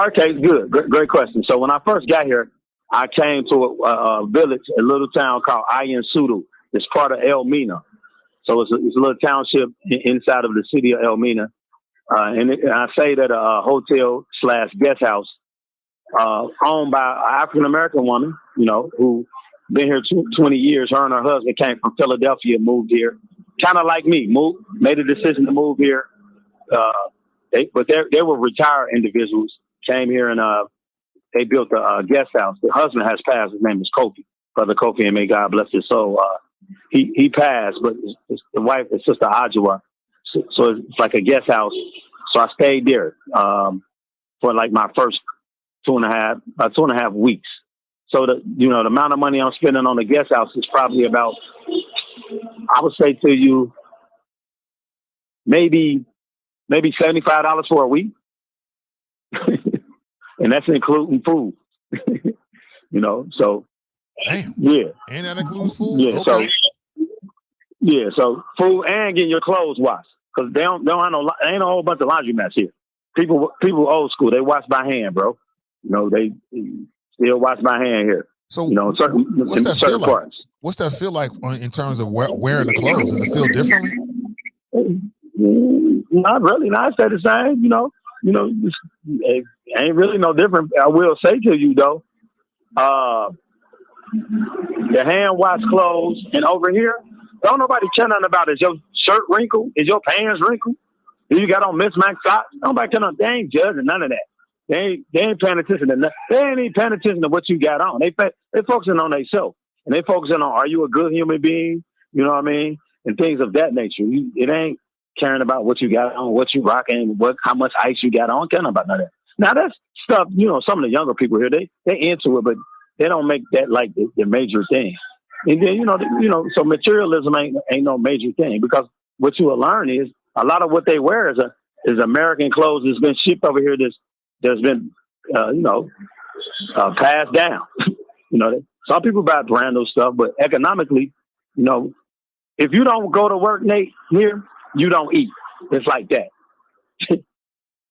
G: Okay, good. Great question. So when I first got here, I came to a village, a little town called Ayan Sudu. It's part of Elmina. So it's a little township inside of the city of Elmina. And I stayed at a hotel/guest house owned by an African-American woman, who been here 20 years. Her and her husband came from Philadelphia, moved here. Kind of like me, made a decision to move here. They were retired individuals, came here and they built a guest house. The husband has passed. His name is Kofi, Brother Kofi, and may God bless his soul. He passed, but the wife, his sister Ajua. So it's like a guest house. So I stayed there for like my first 2.5 weeks. So the amount of money I'm spending on the guest house is probably about, I would say to you, maybe $75 for a week. And that's including food. So
B: damn.
G: Yeah.
B: And that includes food?
G: Yeah,
B: okay.
G: So food and getting your clothes washed. Because they don't have ain't a whole bunch of laundromats here. People old school, they wash by hand, bro. They still wash by hand here.
B: So
G: what's that feel like? Parts.
B: What's that feel like in terms of wearing the clothes? Does it feel differently?
G: Not really. Not say the same. It ain't really no different. I will say to you though, the hand wash clothes and over here, don't nobody care nothing about it. Is your shirt wrinkled? Is your pants wrinkled? Do you got on mismatched socks? Nobody care nothing. They ain't judging none of that. They ain't paying attention to nothing. They ain't even paying attention to what you got on. They focusing on themselves. And they focusing on, are you a good human being? You know what I mean? And things of that nature. It ain't caring about what you got on, what you rocking, how much ice you got on. Caring about none of that. Now that's stuff, some of the younger people here, they into it, but they don't make that like the major thing. And then, so materialism ain't no major thing, because what you will learn is a lot of what they wear is American clothes that's been shipped over here that's been, passed down. Some people buy brand new stuff, but economically, if you don't go to work, Nate, here, you don't eat. It's like that.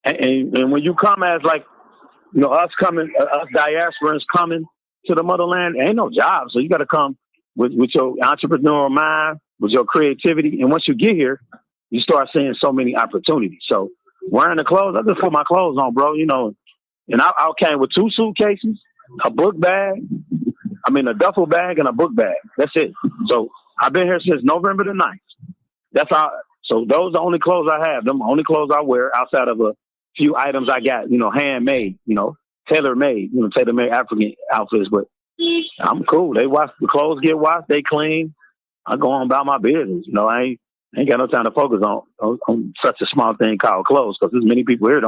G: and when you come as like, us diasporans coming to the motherland, ain't no job. So you got to come with your entrepreneurial mind, with your creativity. And once you get here, you start seeing so many opportunities. So wearing the clothes, I just put my clothes on, bro, and I came with 2 suitcases, a book bag, a duffel bag and a book bag. That's it. So I've been here since November the 9th. That's how. So those are the only clothes I have. Them only clothes I wear outside of a few items I got, handmade, tailor-made, tailor-made African outfits. But I'm cool. They wash, the clothes get washed, they clean. I go on about my business. I ain't got no time to focus on such a small thing called clothes, because there's many people here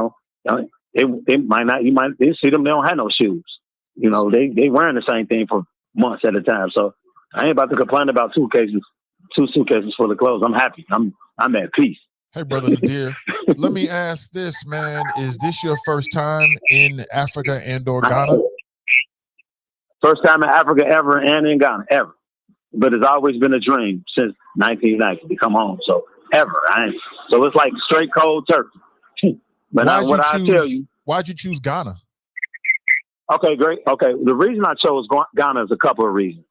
G: they might not, they see them, they don't have no shoes. They wearing the same thing for months at a time. So I ain't about to complain about 2 suitcases full of clothes. I'm happy. I'm at peace.
B: Hey, Brother Nadir, let me ask this, man. Is this your first time in Africa and or Ghana?
G: First time in Africa ever, and in Ghana ever. But it's always been a dream since 1990 to come home. So ever. So it's like straight cold turkey. But tell you,
B: why'd you choose Ghana?
G: Okay, great. Okay, the reason I chose Ghana is a couple of reasons.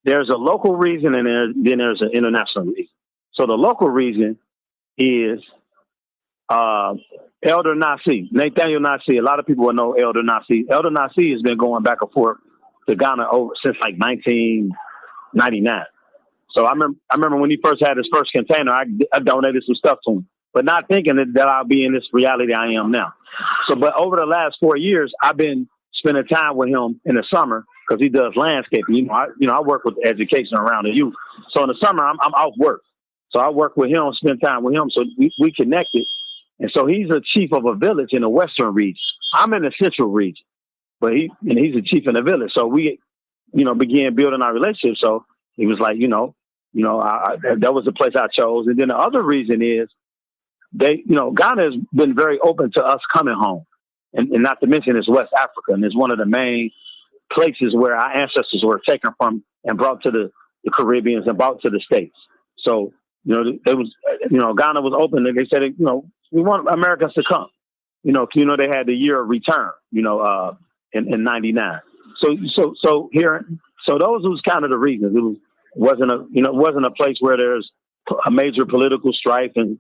G: There's a local reason, and then there's an international reason. So the local reason is Elder Nasi, Nathaniel Nasi. A lot of people will know Elder Nasi. Elder Nasi has been going back and forth to Ghana since like 1999. So I remember when he first had his first container, I donated some stuff to him, but not thinking that I'll be in this reality I am now. So, but over the last 4 years, I've been spending time with him in the summer because he does landscaping. I work with education around the youth. So in the summer, I'm off work. So I work with him, spend time with him. So we connected. And so he's a chief of a village in the western region. I'm in the central region, but he's a chief in the village. So we, began building our relationship. So he was like, that was the place I chose. And then the other reason is Ghana has been very open to us coming home. And not to mention it's West Africa. And it's one of the main places where our ancestors were taken from and brought to the Caribbeans and brought to the States. So, Ghana was open and they said, we want Americans to come. They had the year of return, in 99. So those was kind of the reasons. It wasn't a place where there's a major political strife and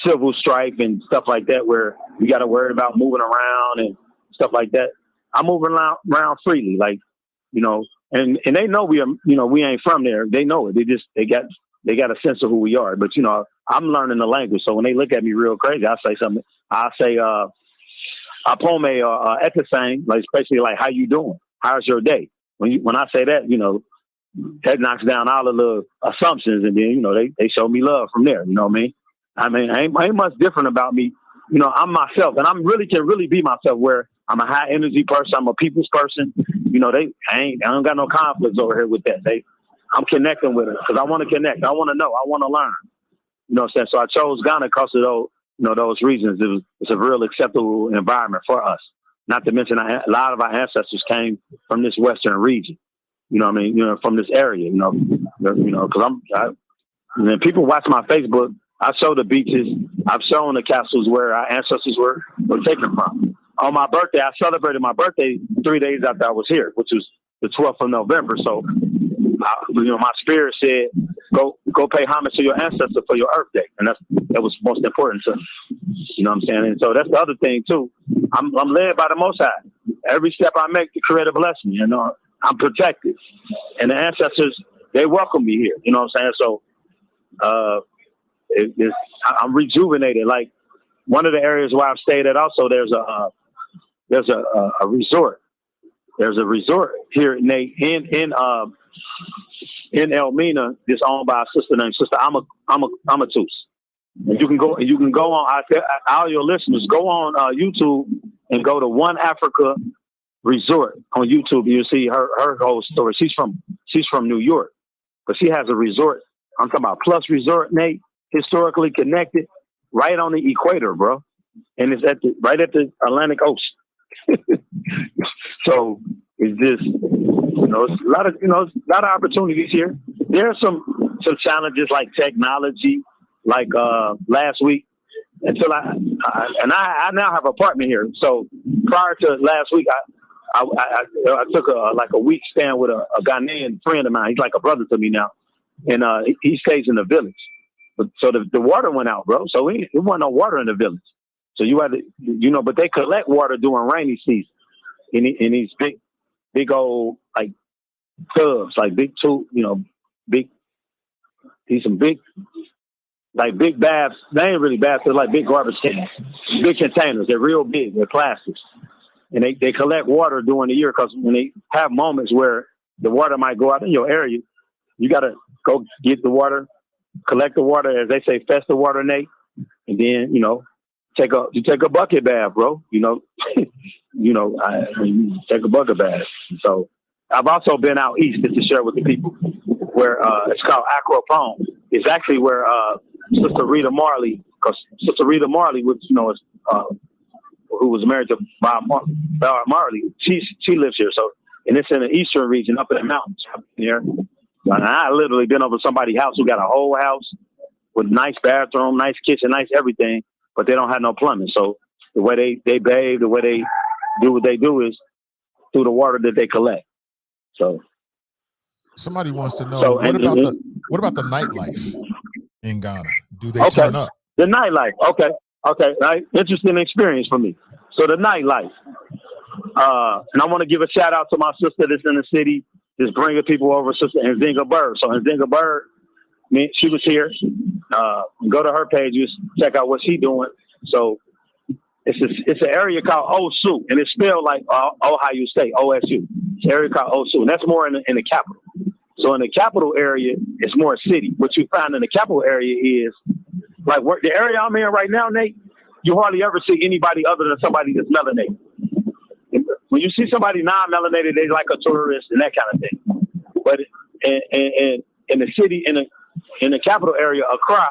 G: civil strife and stuff like that, where we got to worry about moving around and stuff like that. I'm moving around freely, and they know we ain't from there. They know it. They got a sense of who we are. But I'm learning the language, so when they look at me real crazy, I say something. I say apome or etisane, like basically like how you doing? How's your day? When I say that, that knocks down all the little assumptions, and then they show me love from there. You know what I mean? Ain't much different about me. I'm myself, and can really be myself. Where I'm a high energy person, I'm a people's person. I don't got no conflicts over here with that. I'm connecting with it because I want to connect. I want to know. I want to learn. You know what I'm saying? So I chose Ghana because of those reasons. It's a real acceptable environment for us. Not to mention a lot of our ancestors came from this western region. You know what I mean? From this area. Because when people watch my Facebook, I show the beaches. I've shown the castles where our ancestors were taken from. On my birthday, I celebrated my birthday 3 days after I was here, which was the 12th of November. So, my spirit said, go pay homage to your ancestor for your Earth Day. And that was most important to me. You know what I'm saying? And so that's the other thing, too. I'm led by the Most High. Every step I make, the Creator bless me. I'm protected. And the ancestors, they welcome me here. You know what I'm saying? So, I'm rejuvenated. Like one of the areas where I've stayed at, also there's a resort. There's a resort here, Nate, in Elmina. It's owned by a sister named Sister Amatus. And you can go on. All your listeners, go on YouTube and go to One Africa Resort on YouTube. You'll see her whole story. She's from New York, but she has a resort. I'm talking about Plus Resort, Nate. Historically connected, right on the equator, bro, and it's right at the Atlantic Ocean. So it's just, it's a lot of opportunities here. There are some challenges like technology, like last week. Until I now have an apartment here. So prior to last week, I took a week stand with a Ghanaian friend of mine. He's like a brother to me now, and he stays in the village. So the water went out, bro. So there wasn't no water in the village. So you had to, but they collect water during rainy season in these big old like tubs, like big like big baths. They ain't really baths. They're like big garbage cans, big containers. They're real big. They're plastics, and they collect water during the year because when they have moments where the water might go out in your area, you got to go get the water. Collect the water, as they say, fetch the water, Nate, and then take a bucket bath, bro. Take a bucket bath. So I've also been out east just to share with the people where it's called Acropone. It's actually where Sister Rita Marley, because Sister Rita Marley, which is who was married to Bob Marley, she lives here. So, and it's in the eastern region, up in the mountains up here. And I literally been over somebody's house who got a whole house with nice bathroom, nice kitchen, nice everything, but they don't have no plumbing. So the way they bathe, the way they do what they do is through the water that they collect. So
B: somebody wants to know what about the nightlife in Ghana? Do they turn up?
G: The nightlife, okay, right. Interesting experience for me. So the nightlife, and I want to give a shout out to my sister that's in the city, just bringing people over, Sister Nzinga Bird. So Nzinga Bird, she was here. Go to her page, just check out what she's doing. So it's an area called Osu, and it's spelled like Ohio State, OSU. It's an area called Osu, and that's more in the capital. So in the capital area, it's more city. What you find in the capital area is like the area I'm in right now, Nate. You hardly ever see anybody other than somebody that's melanated. When you see somebody non-melanated, they like a tourist and that kind of thing. But in the city, in the capital area, Accra,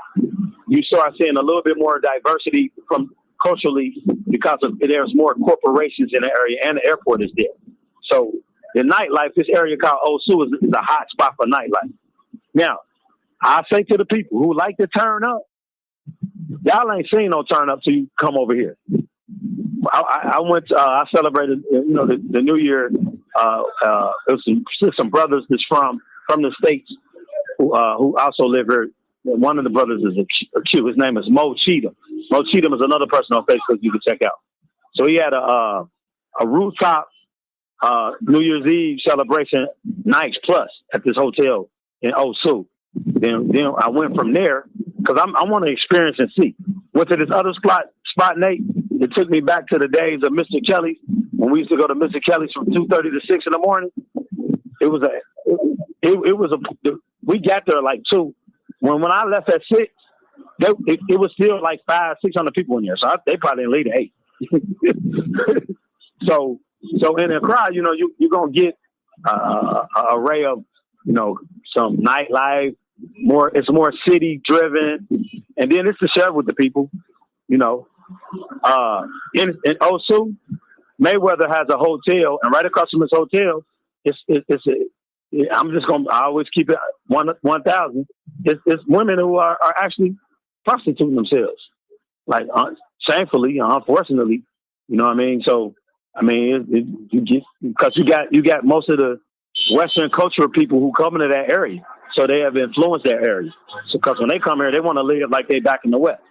G: you start seeing a little bit more diversity from culturally because there's more corporations in the area and the airport is there. So the nightlife, this area called Osu is a hot spot for nightlife. Now, I say to the people who like to turn up, y'all ain't seen no turn up till you come over here. I celebrated, the New Year. It was some brothers that's from the States who also live here. One of the brothers is a Q. His name is Mo Cheatham. Mo Cheatham is another person on Facebook you can check out. So he had a rooftop New Year's Eve celebration nights plus at this hotel in Osu. Then I went from there because I want to experience and see. Went to this other spot, Nate. It took me back to the days of Mr. Kelly's when we used to go to Mr. Kelly's from 2:30 to 6 in the morning. We got there like 2. When I left at 6, it was still like 500-600 people in there. So they probably didn't leave at 8. So in Accra, you're gonna get an array of some nightlife. It's more city driven, and then it's to share with the people. In Osu, Mayweather has a hotel, and right across from his hotel, I always keep it 1,000. It's women who are actually prostituting themselves, like shamefully, unfortunately. You know what I mean? So because you got most of the Western cultural people who come into that area, so they have influenced that area. So because when they come here, they want to live like they back in the West.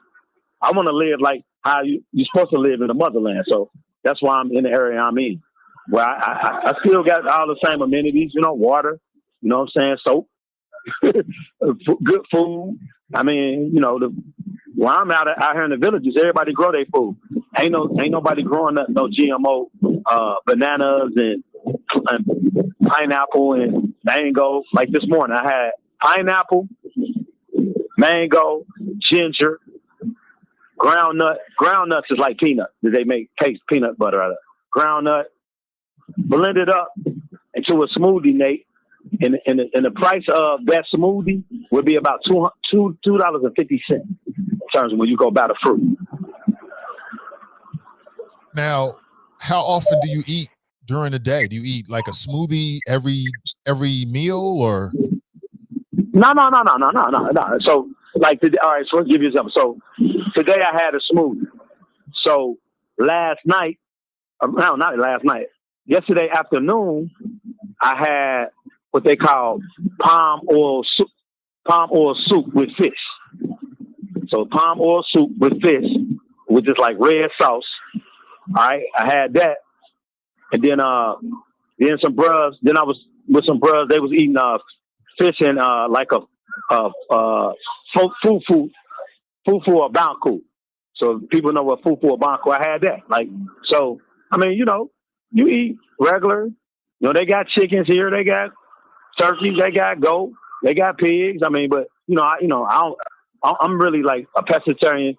G: I want to live like how you're supposed to live in the motherland. So that's why I'm in the area I'm in. Well, I still got all the same amenities, water, soap, good food. I mean, where I'm out here in the villages, everybody grow their food. Ain't nobody growing no GMO bananas and pineapple and mango. Like this morning, I had pineapple, mango, ginger, groundnut. Groundnuts is like peanut that they make paste peanut butter out of. Groundnut, blended up into a smoothie, Nate. And the price of that smoothie would be about $2.50 in terms of when you go buy the fruit.
B: Now, how often do you eat during the day? Do you eat like a smoothie every meal or?
G: No. So like today, all right. So let's give you something. So today I had a smoothie. So yesterday afternoon, I had what they call palm oil soup with fish. So palm oil soup with fish with just like red sauce. All right, I had that, and then some bros. Then I was with some bros. They was eating fish and like a fufu or banku. So people know what fufu or banku. I had that. You eat regular. They got chickens here. They got turkeys. They got goat. They got pigs. I'm really like a pescatarian,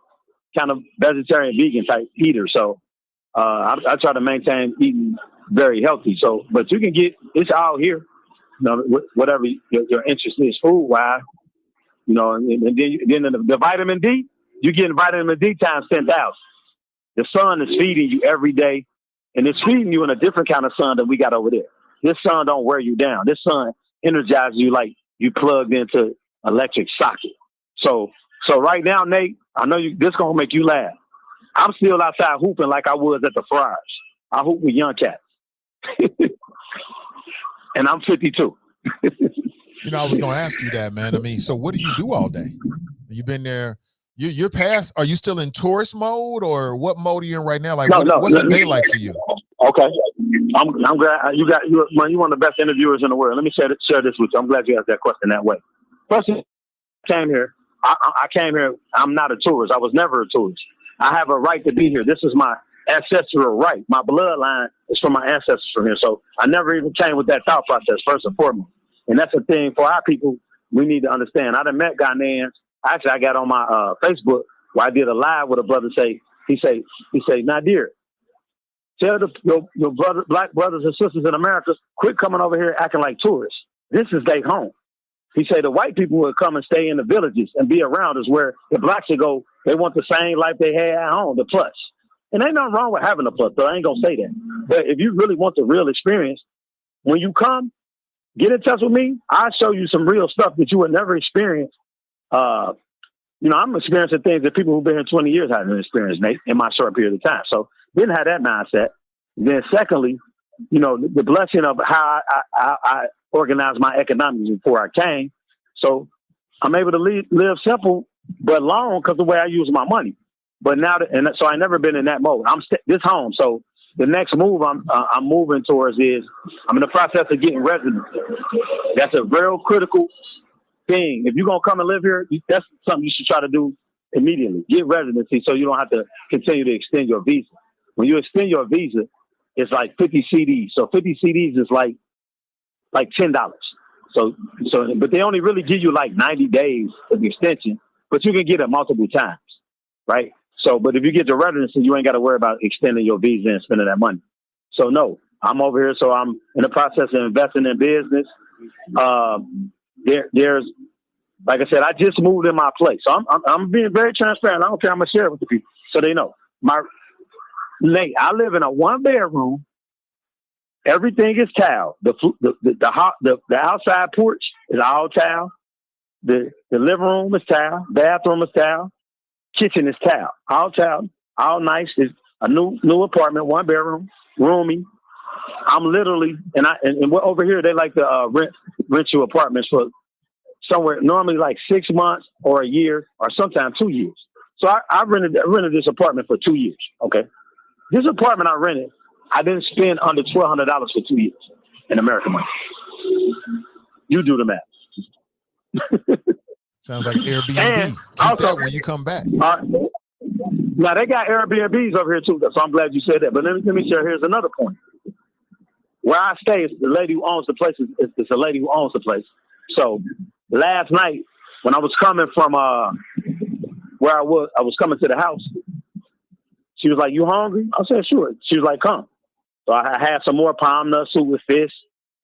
G: kind of vegetarian, vegan type eater. So I try to maintain eating very healthy. So, but you can get it's all here. Whatever your interest is food wise. And then the vitamin D, you're getting vitamin D times 10,000. The sun is feeding you every day. And it's feeding you in a different kind of sun than we got over there. This sun don't wear you down. This sun energizes you like you plugged into electric socket. So So right now, Nate, I know this gonna make you laugh. I'm still outside hooping like I was at the Friars. I hoop with young cats. And I'm 52.
B: You know, I was going to ask you that, man. I mean, so what do you do all day? You've been there. You're past. Are you still in tourist mode, or what mode are you in right now? Like, what's a day like for you?
G: Okay, I'm glad you're one of the best interviewers in the world. Let me share this with you. I'm glad you asked that question that way. First, I came here. I came here. I'm not a tourist. I was never a tourist. I have a right to be here. This is my ancestral right. My bloodline is from my ancestors from here. So I never even came with that thought process, first and foremost. And that's the thing for our people we need to understand. I done met Ghanaians. Actually, I got on my Facebook where I did a live with a brother. He say, Nadir, tell your brother, black brothers and sisters in America, quit coming over here acting like tourists. This is their home. He said the white people will come and stay in the villages and be around us, where the blacks will go. They want the same life they had at home, the plus. And ain't nothing wrong with having a plus, though. I ain't gonna say that. But if you really want the real experience, when you come, get in touch with me. I'll show you some real stuff that you would never experience. I'm experiencing things that people who've been here 20 years haven't experienced, Nate, in my short period of time. So didn't have that mindset. Then secondly, the blessing of how I organized my economics before I came. So I'm able to live simple but long because of the way I use my money. But now, so I never been in that mode. This home. So the next move I'm moving towards is I'm in the process of getting residency. That's a real critical thing. If you're going to come and live here, that's something you should try to do immediately. Get residency so you don't have to continue to extend your visa. When you extend your visa, it's like 50 CDs. So 50 CDs is like $10. So, but they only really give you like 90 days of extension, but you can get it multiple times, right? So, but if you get the residency, you ain't got to worry about extending your visa and spending that money. So no, I'm over here. So I'm in the process of investing in business. There's, like I said, I just moved in my place. So I'm being very transparent. I don't care. I'm going to share it with the people so they know. Nate, I live in a 1-bedroom. Everything is tile. The outside porch is all tile. The living room is tile. Bathroom is tile. Kitchen is tile. All tile. All nice. It's a new apartment, 1-bedroom, roomy. I'm literally and over here they like to rent you apartments for somewhere normally like 6 months or a year or sometimes 2 years. So I rented this apartment for 2 years. Okay, this apartment I rented, I didn't spend under $1,200 for 2 years in American money. You do the math.
B: Sounds like Airbnb. Keep that when you come back.
G: Now they got Airbnbs over here too, so I'm glad you said that. But let me share. Here's another point. Where I stay, the lady who owns the place is a lady who owns the place. So last night when I was coming from where I was coming to the house. She was like, "You hungry?" I said, "Sure." She was like, "Come." So I had some more palm nut soup with fish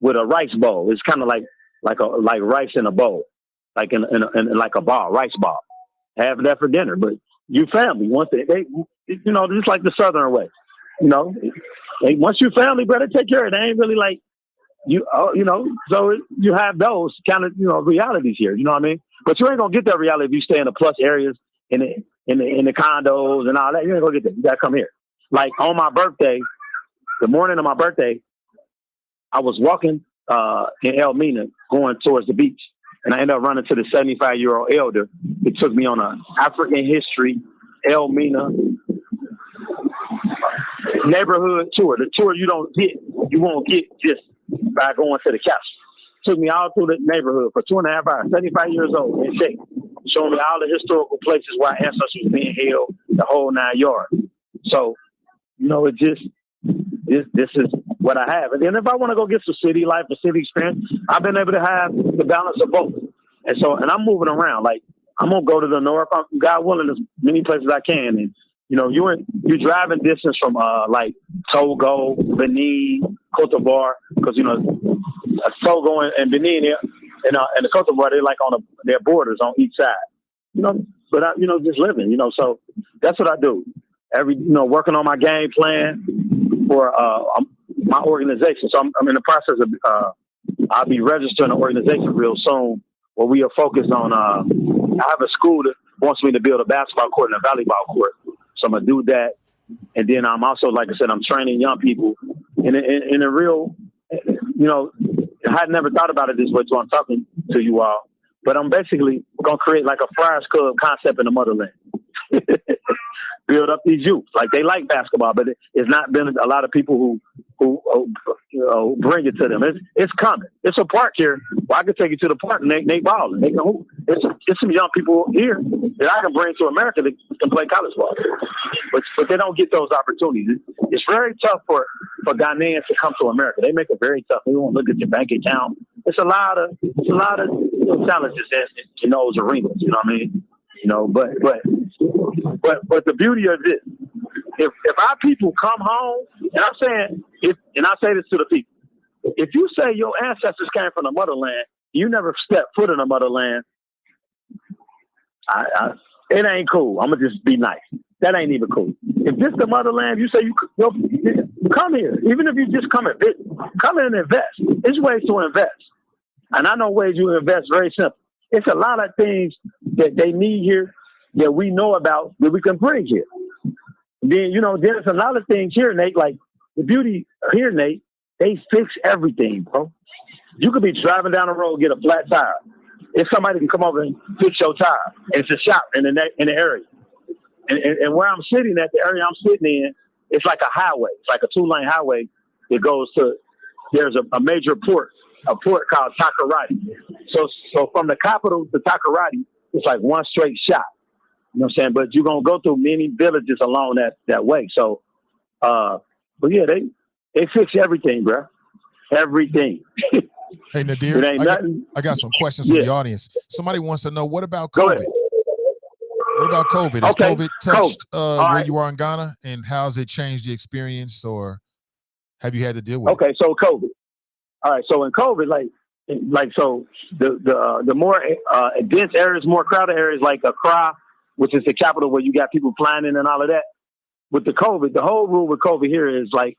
G: with a rice bowl. It's kind of like rice in a bowl, like in like a ball, rice ball. Have that for dinner. But you family, once they just like the Southern way, once you family, brother, take care of it. They ain't really like so you have those kind of, realities here, you know what I mean? But you ain't gonna get that reality if you stay in the plus areas in the condos and all that. You ain't gonna get that. You gotta come here. Like on my birthday, the morning of my birthday, I was walking in Elmina going towards the beach, and I ended up running to the 75-year-old elder. It took me on an African history Elmina neighborhood tour. The tour you won't get just by going to the couch. Took me all through the neighborhood for 2.5 hours, 75 years old, and showing me all the historical places where ancestors were being held, the whole 9 yards. So, this is what I have. And then if I want to go get some city life or city experience, I've been able to have the balance of both. And I'm moving around. Like, I'm going to go to the north. God willing, as many places I can. And, you're driving distance from like Togo, Benin, Cote d'Ivoire, because Togo and Benin and the Cote d'Ivoire, they're like on their borders on each side. But just living. So that's what I do. Working on my game plan for my organization. So I'm in the process of I'll be registering an organization real soon where we are focused on. I have a school wants me to build a basketball court and a volleyball court. So I'm gonna do that. And then I'm also, like I said, I'm training young people in a real, you know, I had never thought about it this way, so I'm talking to you all. But I'm basically going to create like a Friars Club concept in the motherland. Build up these youth. Like, they like basketball, but it's not been a lot of people who bring it to them. It's coming. It's a park here. Well, I can take you to the park and they balling. They can hoop. It's some young people here that I can bring to America that can play college ball. But they don't get those opportunities. It's very tough for Ghanaians to come to America. They make it very tough. They won't look at your bank account. It's a lot of challenges in those arenas. You know what I mean? You know, but the beauty of this, if our people come home, and I'm saying, and I say this to the people, if you say your ancestors came from the motherland, you never stepped foot in the motherland, it ain't cool. I'm gonna just be nice. That ain't even cool. If this the motherland, you say you come here. Even if you just come and visit, come in and invest. There's ways to invest, and I know ways you invest. Very simple. It's a lot of things that they need here that we know about that we can bring here. Then, you know, there's a lot of things here, Nate, like the beauty here, Nate, they fix everything, bro. You could be driving down the road, get a flat tire. If somebody can come over and fix your tire, and it's a shop in the area. And where I'm sitting at, the area I'm sitting in, it's like a highway. It's like a 2-lane highway that goes to, there's a major port, a port called Takoradi. So from the capital to Takoradi, it's like one straight shot. You know what I'm saying? But you're going to go through many villages along that way. So, but yeah, they fix everything, bro. Everything.
B: Hey, Nadir, I got some questions from the audience. Somebody wants to know, what about COVID? What about COVID? Has COVID touched where you are in Ghana, and how has it changed the experience, or have you had to deal with it?
G: Okay, so COVID. All right, so in COVID, so the more dense areas, more crowded areas like Accra, which is the capital where you got people flying in and all of that. With the COVID, the whole rule with COVID here is like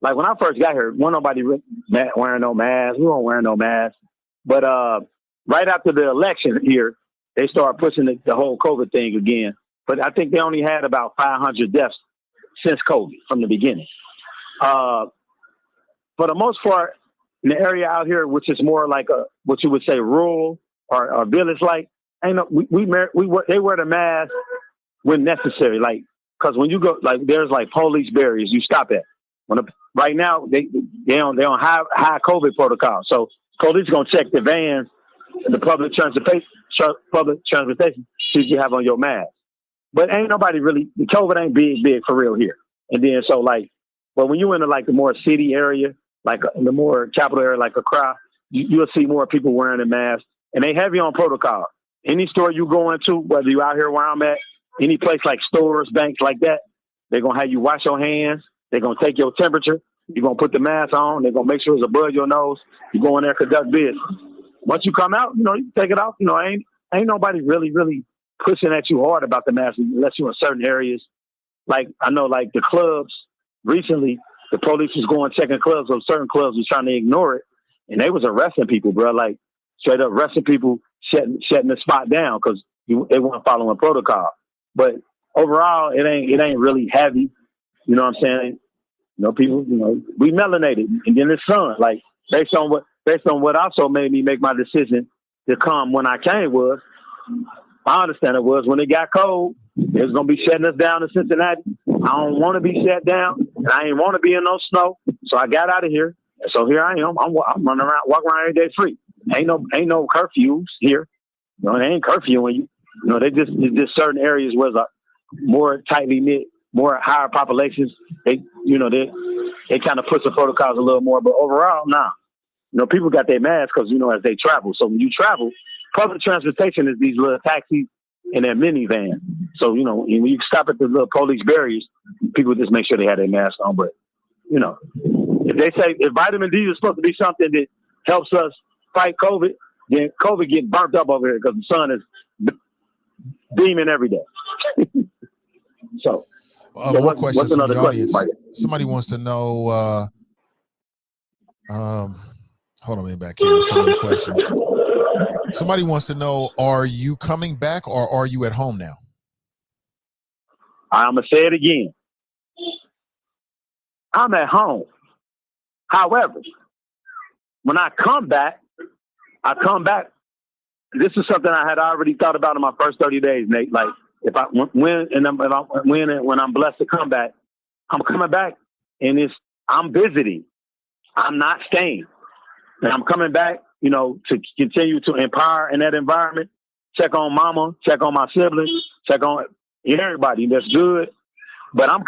G: when I first got here, wasn't nobody wearing no mask. We weren't wearing no mask. But right after the election here, they started pushing the whole COVID thing again. But I think they only had about 500 deaths since COVID from the beginning. For the most part, in the area out here, which is more like what you would say rural or village-like, they wear the mask when necessary. Like, because when you go, like, there's like police barriers you stop at. Right now they on high COVID protocol. So police gonna check the vans, the public transportation, see if you have on your mask. But ain't nobody really, the COVID ain't big for real here. And then so like, but when you in the more city area, like in the more capital area like Accra, you'll see more people wearing a mask, and they have you on protocol. Any store you go into, whether you out here where I'm at, any place like stores, banks like that, they're going to have you wash your hands. They're going to take your temperature. You're going to put the mask on. They're going to make sure it's above your nose. You go in there, conduct business. Once you come out, you know, you take it off. You know, ain't nobody really pushing at you hard about the mask unless you're in certain areas. Like, I know, like the clubs, recently, the police was going checking clubs, so certain clubs was trying to ignore it, and they was arresting people, bro. Like, straight up arresting people, shutting the spot down because they weren't following protocol. But overall, it ain't really heavy. You know what I'm saying? You know, people, you know, we melanated, and then it's sun. Like, based on what also made me make my decision to come when I came was, I understand it was when it got cold, it was gonna be shutting us down in Cincinnati. I don't want to be shut down, and I ain't want to be in no snow. So I got out of here, and so here I am. I'm running around, walking around every day free. Ain't no curfews here. You know, they ain't curfewing you. You know, it's just certain areas where it's more tightly knit, more higher populations. They kind of push the protocols a little more, but overall, nah. You know, people got their masks because, you know, as they travel. So when you travel, public transportation is these little taxis and their minivan. So, you know, when you stop at the little police barriers, people just make sure they have their mask on. But, you know, if they say if vitamin D is supposed to be something that helps us fight COVID, then COVID getting burnt up over here because the sun is beaming every day. So,
B: one question from the audience. Somebody wants to know, hold on a minute back here. So many questions. Somebody wants to know, are you coming back or are you at home now?
G: I'm going to say it again. I'm at home. However, when I come back, this is something I had already thought about in my first 30 days, Nate. Like, when I'm blessed to come back, I'm coming back and I'm visiting. I'm not staying. And I'm coming back, to continue to empower in that environment, check on mama, check on my siblings, check on everybody that's good. But I'm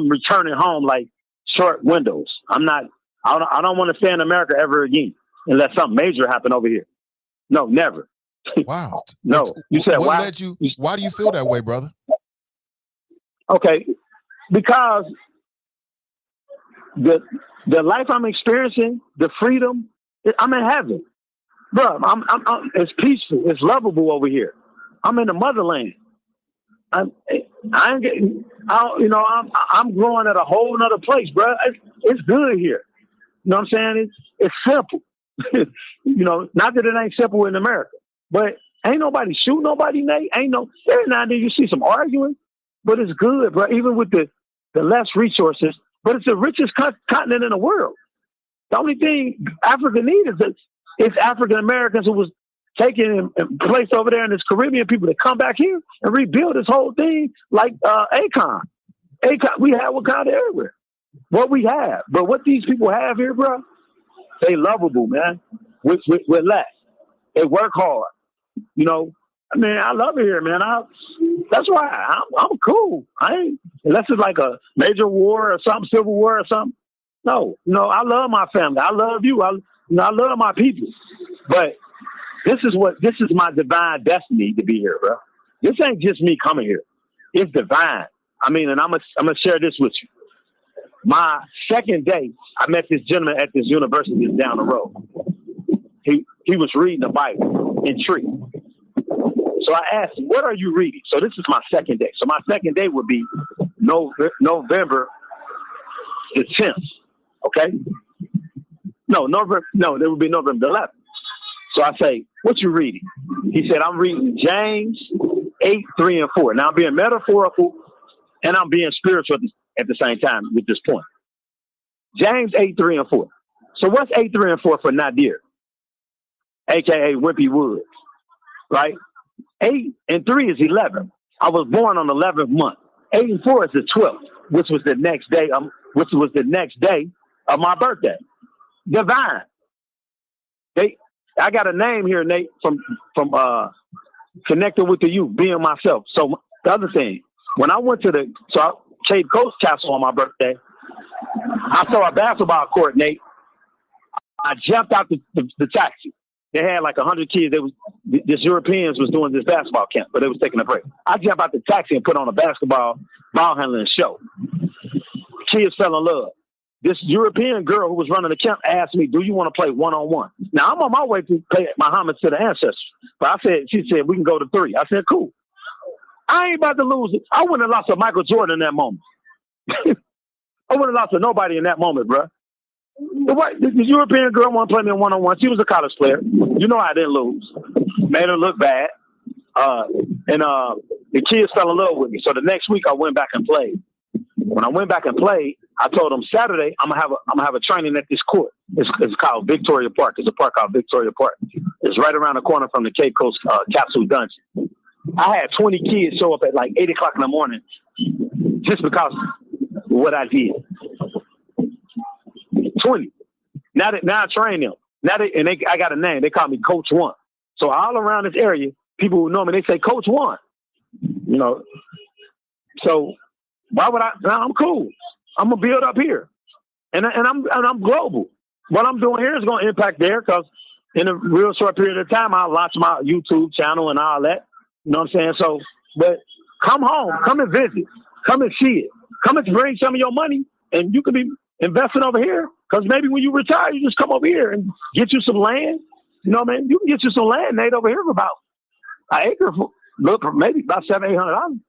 G: returning home like short windows. I don't want to stay in America ever again unless something major happen over here. No, never.
B: Wow.
G: No. You said why?
B: Why do you feel that way, brother?
G: Okay. Because the life I'm experiencing, the freedom, I'm in heaven. Bro, it's peaceful. It's lovable over here. I'm in the motherland. I'm growing at a whole nother place, bro. It's good here. You know what I'm saying? It's simple. Not that it ain't simple in America, but ain't nobody shoot nobody, Nate. Every now and then you see some arguing, but it's good, bro. Even with the less resources, but it's the richest continent in the world. The only thing Africa needs is African Americans who was taken and placed over there in this Caribbean people to come back here and rebuild this whole thing like Akon. We have Wakanda everywhere. What we have, but what these people have here, bro, they lovable, man. With less, they work hard. I love it here, man. That's why I'm cool. Unless it's like a major war or something, civil war or something. No, I love my family. I love you. I love my people. But this is my divine destiny to be here, bro. This ain't just me coming here. It's divine. And I'm gonna share this with you. My second day, I met this gentleman at this university down the road. He was reading the Bible, intrigued. So I asked him, what are you reading? So this is my second day. So my second day would be November the 10th. Okay? No, there would be November the 11th. So I say, what you reading? He said, I'm reading James 8, 3, and 4. Now I'm being metaphorical and I'm being spiritual at the same time with this point. James 8, 3, and 4. So what's 8, 3, and 4 for Nadir? AKA Wimpy Woods, right? 8 and 3 is 11. I was born on the 11th month. 8 and 4 is the 12th, which was the next day of my birthday. Divine. I got a name here, Nate, from connecting with the youth, being myself. So the other thing, when I went to Cape Coast Castle on my birthday, I saw a basketball court, Nate. I jumped out the taxi. They had like 100 kids. This Europeans was doing this basketball camp, but they was taking a break. I jumped out the taxi and put on a ball handling show. Kids fell in love. This European girl who was running the camp asked me, do you want to play one-on-one? Now, I'm on my way to pay my homage to the ancestors. But she said, we can go to 3. I said, cool. I ain't about to lose it. I wouldn't have lost to Michael Jordan in that moment. I wouldn't have lost to nobody in that moment, bro. The European girl wanted to play me in one-on-one. She was a college player. I didn't lose. Made her look bad. And the kids fell in love with me. So the next week I went back and played. When I went back and played, I told them Saturday I'm gonna have a training at this court. It's called Victoria Park. It's a park called Victoria Park. It's right around the corner from the Cape Coast Capsule Dungeon. I had 20 kids show up at like 8 o'clock in the morning just because of what I did. 20. Now I train them. I got a name. They call me Coach One. So all around this area, people who know me, they say Coach One. So why would I? I'm cool. I'm gonna build up here, and I'm global. What I'm doing here is gonna impact there because in a real short period of time, I'll launch my YouTube channel and all that. You know what I'm saying? So, but come home, come and visit, come and see it, come and bring some of your money, and you can be investing over here. Because maybe when you retire, you just come over here and get you some land. You know what I mean? You can get you some land, Nate, over here for about an acre, for maybe about $700-800.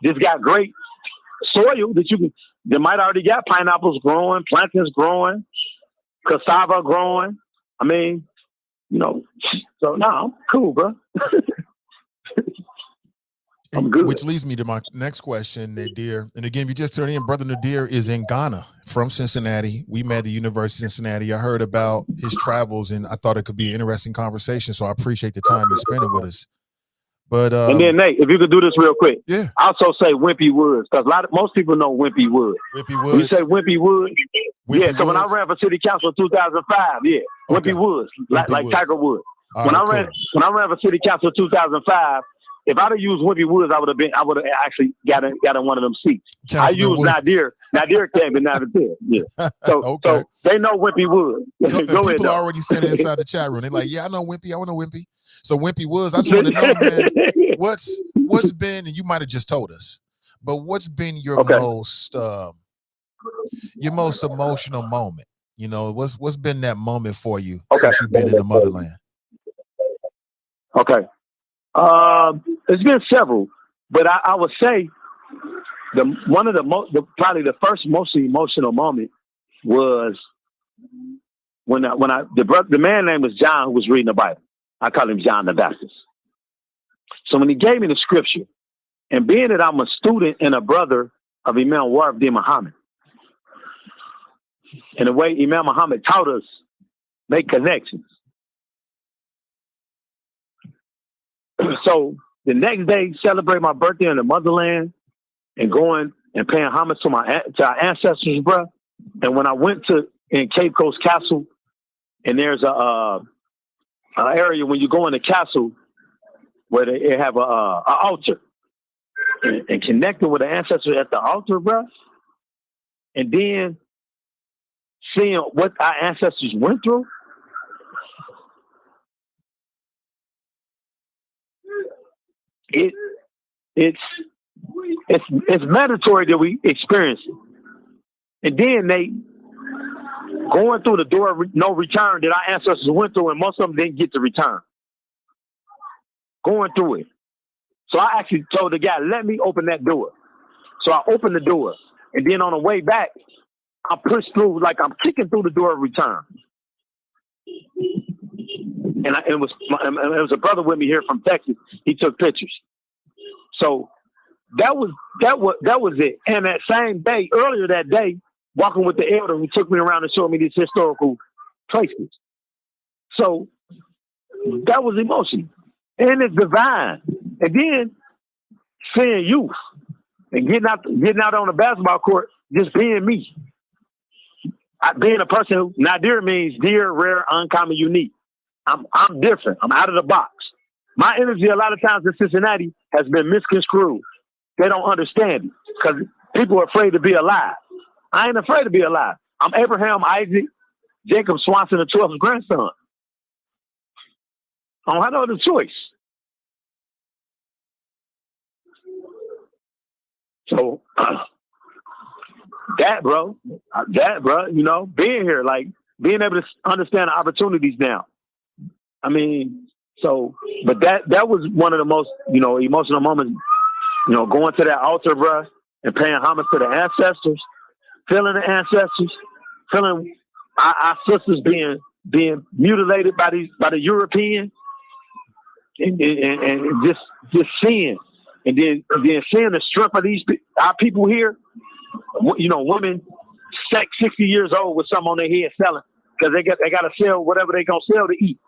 G: Just got great soil that might already got pineapples growing, plantains growing, cassava growing. you know. So I'm cool, bro. I'm good.
B: Which leads me to my next question, Nadir. And again, if you just turned in, Brother Nadir is in Ghana from Cincinnati. We met at the University of Cincinnati. I heard about his travels, and I thought it could be an interesting conversation. So I appreciate the time you're spending with us. But
G: and then Nate, if you could do this real quick,
B: yeah.
G: I also say Wimpy Woods, because most people know Wimpy Woods.
B: Wimpy Woods.
G: We say Wimpy Woods.
B: Wimpy
G: So when I ran for city council in 2005, Wimpy Woods, like Tiger Woods. When I ran for city council in 2005, if I'd have used Wimpy Woods, I would have actually got in one of them seats. I used Nadir. Nadir came in Nadir. Yeah. So they know Wimpy Woods.
B: People are already saying it inside the chat room. They're like, yeah, I know Wimpy. I want to know Wimpy. So Wimpy Woods, I just want to know, man, what's been, and you might have just told us, but what's been your most emotional moment? You know, what's been that moment for you since you've been in the motherland?
G: Okay. It's been several, but I would say probably the first most emotional moment was when the man name was John, who was reading the Bible. I call him John the Baptist. So when he gave me the scripture, and being that I'm a student and a brother of Imam Warif bin Muhammad, and the way Imam Muhammad taught us, make connections. So the next day, celebrate my birthday in the motherland and going and paying homage to our ancestors, bro. And when I went in Cape Coast Castle, and there's an area when you go in the castle where they have a altar, and connecting with the ancestors at the altar, bro. And then seeing what our ancestors went through. It's mandatory that we experience it. And then they going through the door of no return that our ancestors went through, and most of them didn't get to return. Going through it. So I actually told the guy, let me open that door. So I opened the door. And then on the way back, I pushed through like I'm kicking through the door of return. And it was a brother with me here from Texas. He took pictures. So that was it. And that same day, earlier that day, walking with the elder who took me around and showed me these historical places. So that was emotional. And it's divine. And then seeing youth and getting out on the basketball court, just being me. Being a person who Nadir means dear, rare, uncommon, unique. I'm different. I'm out of the box. My energy a lot of times in Cincinnati has been misconstrued. They don't understand it because people are afraid to be alive. I ain't afraid to be alive. I'm Abraham, Isaac, Jacob Swanson, the 12th grandson. I don't have no other choice. So that, bro, you know, being here, like being able to understand the opportunities now. I mean, so, but that was one of the most, you know, emotional moments, you know, going to that altar, bro, and paying homage to the ancestors, feeling the ancestors, feeling our sisters being mutilated by the European, and just seeing, and then seeing the strength of our people here, you know, women 60 years old with something on their head selling because they got to sell whatever they gonna sell to eat.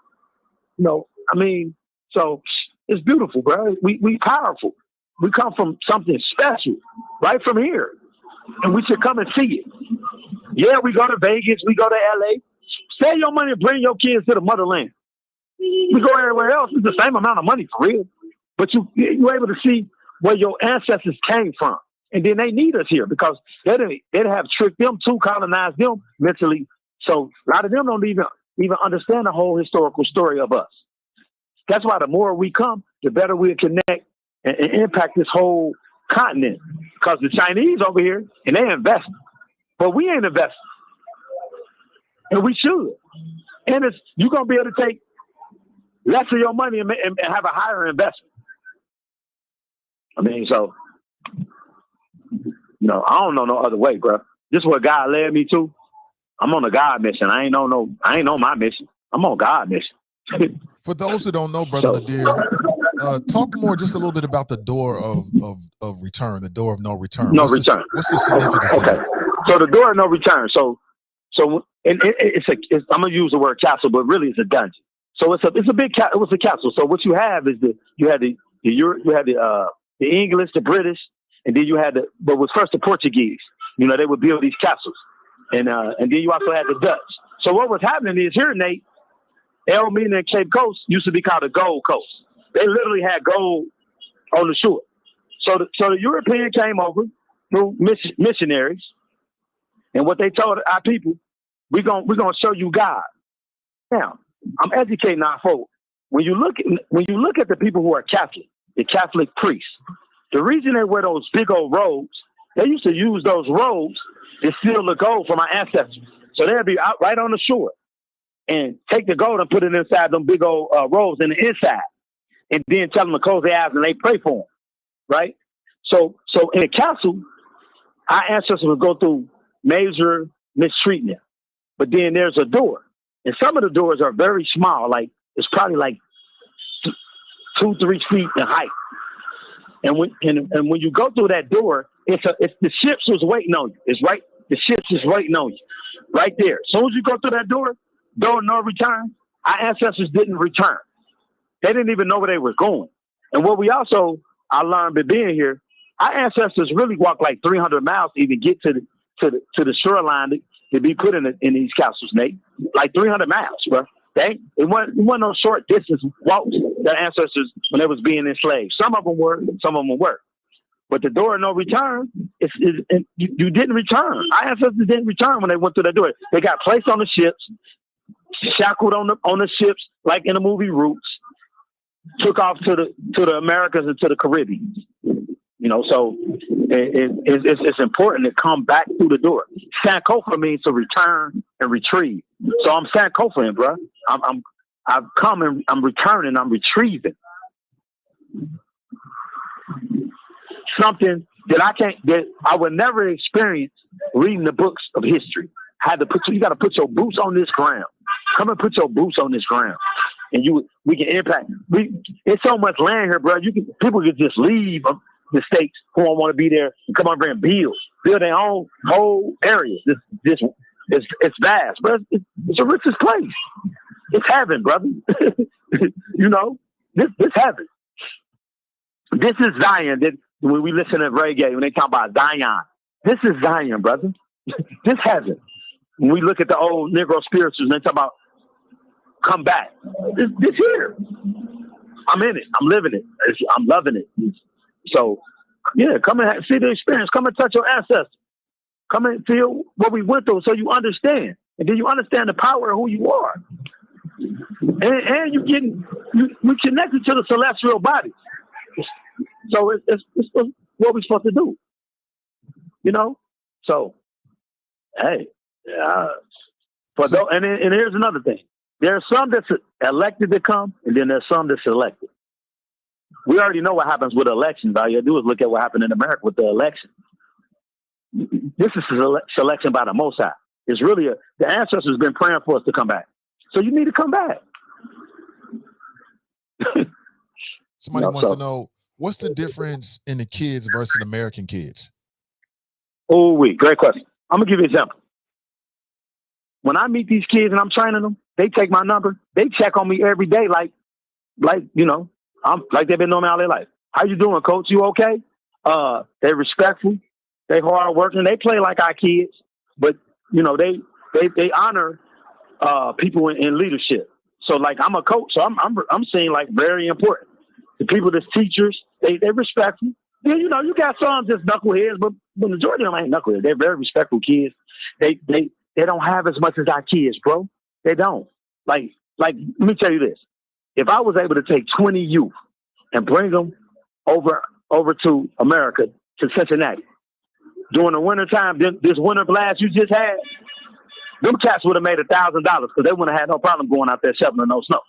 G: You know, I mean, so it's beautiful, bro. We powerful. We come from something special, right from here, and we should come and see it. Yeah, we go to Vegas, we go to LA. Save your money and bring your kids to the motherland. We go everywhere else. It's the same amount of money for real, but you're able to see where your ancestors came from, and then they need us here because they'd have tricked them to colonize them mentally. So a lot of them don't even understand the whole historical story of us. That's why the more we come, the better we'll connect and impact this whole continent. Because the Chinese over here, and they invest, but we ain't investing. And we should. And you're going to be able to take less of your money and have a higher investment. I mean, so, you know, I don't know no other way, bro. This is what God led me to. I'm on a God mission. I ain't on my mission. I'm on God mission.
B: For those who don't know, Brother Nadir, talk more just a little bit about the door of return, the door of no return.
G: No return.
B: What's the significance of that?
G: So the door of no return. So and I'm gonna use the word castle, but really it's a dungeon. So it was a castle. So what you have is you had the English, the British, and then you had what was first the Portuguese. You know, they would build these castles, and then you also had the Dutch. So what was happening is here, Nate, Elmina and Cape Coast used to be called the Gold Coast. They literally had gold on the shore. So the European came over through missionaries, and what they told our people, we're gonna show you God. Now, I'm educating our folk. When you look at the people who are Catholic, the Catholic priests, the reason they wear those big old robes, they used to use those robes to steal the gold from our ancestors. So they'd be out right on the shore and take the gold and put it inside them big old robes in the inside, and then tell them to close their eyes and they pray for them, right? So in a castle, our ancestors would go through major mistreatment, but then there's a door, and some of the doors are very small, like it's probably like 2-3 feet in height. And when you go through that door, it's the ships was waiting on you. It's right. The ships is waiting on you, right there. As soon as you go through that door no return. Our ancestors didn't return. They didn't even know where they were going. And what I learned by being here, our ancestors really walked like 300 miles to even get to the shoreline to be put in these castles, Nate. Like 300 miles, bro. It wasn't no short distance walks. Their ancestors when they was being enslaved. Some of them were, some of them weren't. But the door of no return, you didn't return. Our ancestors didn't return when they went through that door. They got placed on the ships, shackled on the ships, like in the movie Roots, took off to the Americas and to the Caribbean. You know, so it's important to come back through the door. Sankofa means to return and retrieve. So I'm Sankofaing, bro. I've come and I'm returning. I'm retrieving something that I would never experience reading the books of history. You got to put your boots on this ground. Come and put your boots on this ground, and we can impact. It's so much land here, bro. People can just leave the states who don't want to be there and come over and build their own whole area. It's vast, bro. It's the richest place. It's heaven, brother. You know, this heaven. This is Zion. When we listen to reggae, when they talk about Zion, this is Zion, brother. This heaven. When we look at the old Negro spirituals and they talk about come back, this here. I'm in it. I'm living it. I'm loving it. So, yeah, come and see the experience. Come and touch your ancestors. Come and feel what we went through so you understand. And then you understand the power of who you are. And we connected to the celestial body. So it's what we're supposed to do. You know? So, hey. And here's another thing. There are some that's elected to come, and then there's some that's elected. We already know what happens with elections. All you do is look at what happened in America with the election. This is a selection by the Most High. It's really the ancestors have been praying for us to come back. So you need to come back.
B: Somebody wants to know, what's the difference in the kids versus American kids?
G: Oh, great question. I'm going to give you an example. When I meet these kids and I'm training them, they take my number. They check on me every day like you know, I'm like they've been knowing me all their life. How you doing, coach? You okay? They're respectful. They hard working. They play like our kids, but you know they honor people in leadership. So like I'm a coach, so I'm seeing like very important. The people that's teachers, they respectful. Yeah, you know, you got some just knuckleheads, but the majority of them ain't knuckleheads. They're very respectful kids. They don't have as much as our kids, bro. They don't. Like let me tell you this. If I was able to take 20 youth and bring them over to America, to Cincinnati, during the wintertime, this winter blast you just had, them cats would have made $1,000 because they wouldn't have had no problem going out there shoveling no snow.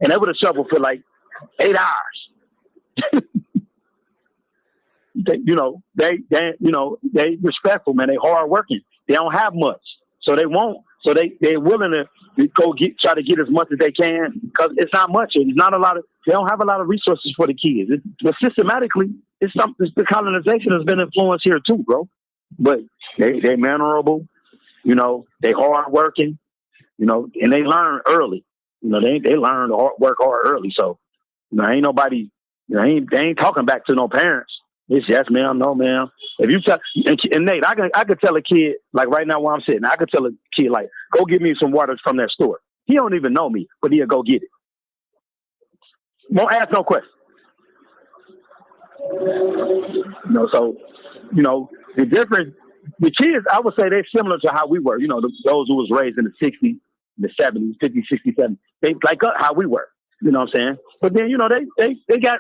G: And they would have shoveled for like 8 hours. They respectful, man. They hard working. They don't have much. So they won't. So they're willing to go try to get as much as they can because it's not much. It's not a lot of. They don't have a lot of resources for the kids. But systematically, it's the colonization has been influenced here too, bro. But they're mannerable, you know. They hard working, you know, and they learn early. You know, they learn to work hard early. So, you know, ain't nobody, you know, they ain't talking back to no parents. It's yes, ma'am, no, ma'am. If you tell, and Nate, I could tell a kid, like right now where I'm sitting, I could tell a kid, like, go get me some water from that store. He don't even know me, but he'll go get it. Won't ask no question. You know, so, you know, the difference, the kids, I would say they're similar to how we were. You know, those who was raised in the 60s, the 70s, 50s, 60s, 70s. They like how we were. You know what I'm saying? But then, you know, they got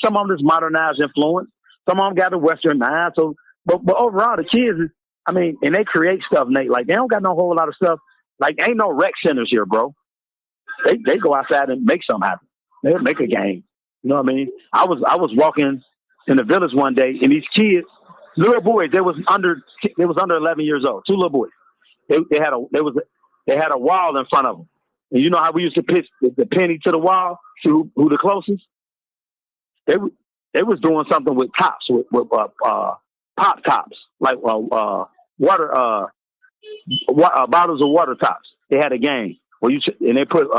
G: some of them this modernized influence. Some of them got the westernized. So, but overall, the kids, I mean, and they create stuff, Nate. Like, they don't got no whole lot of stuff. Like, ain't no rec centers here, bro. They go outside and make something happen. They make a game. You know what I mean? I was walking in the village one day, and these kids, little boys, they was under 11 years old. Two little boys. They had a wall in front of them. And you know how we used to pitch the penny to the wall, to who the closest? They was doing something with tops, with pop tops, like water bottles of water tops. They had a game where and they put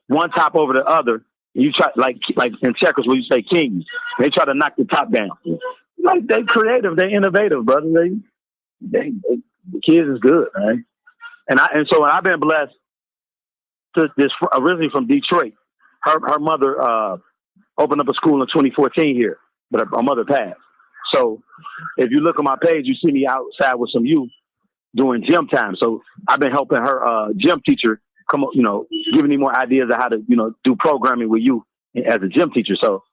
G: one top over the other. And you try like in checkers where you say kings. They try to knock the top down. Like, they creative, they innovative, brother. The kids is good, man. And so I've been blessed. This originally from Detroit. Her mother opened up a school in 2014 here, but her mother passed. So if you look on my page, you see me outside with some youth doing gym time. So I've been helping her gym teacher come up, you know, giving me more ideas of how to, you know, do programming with you as a gym teacher. So,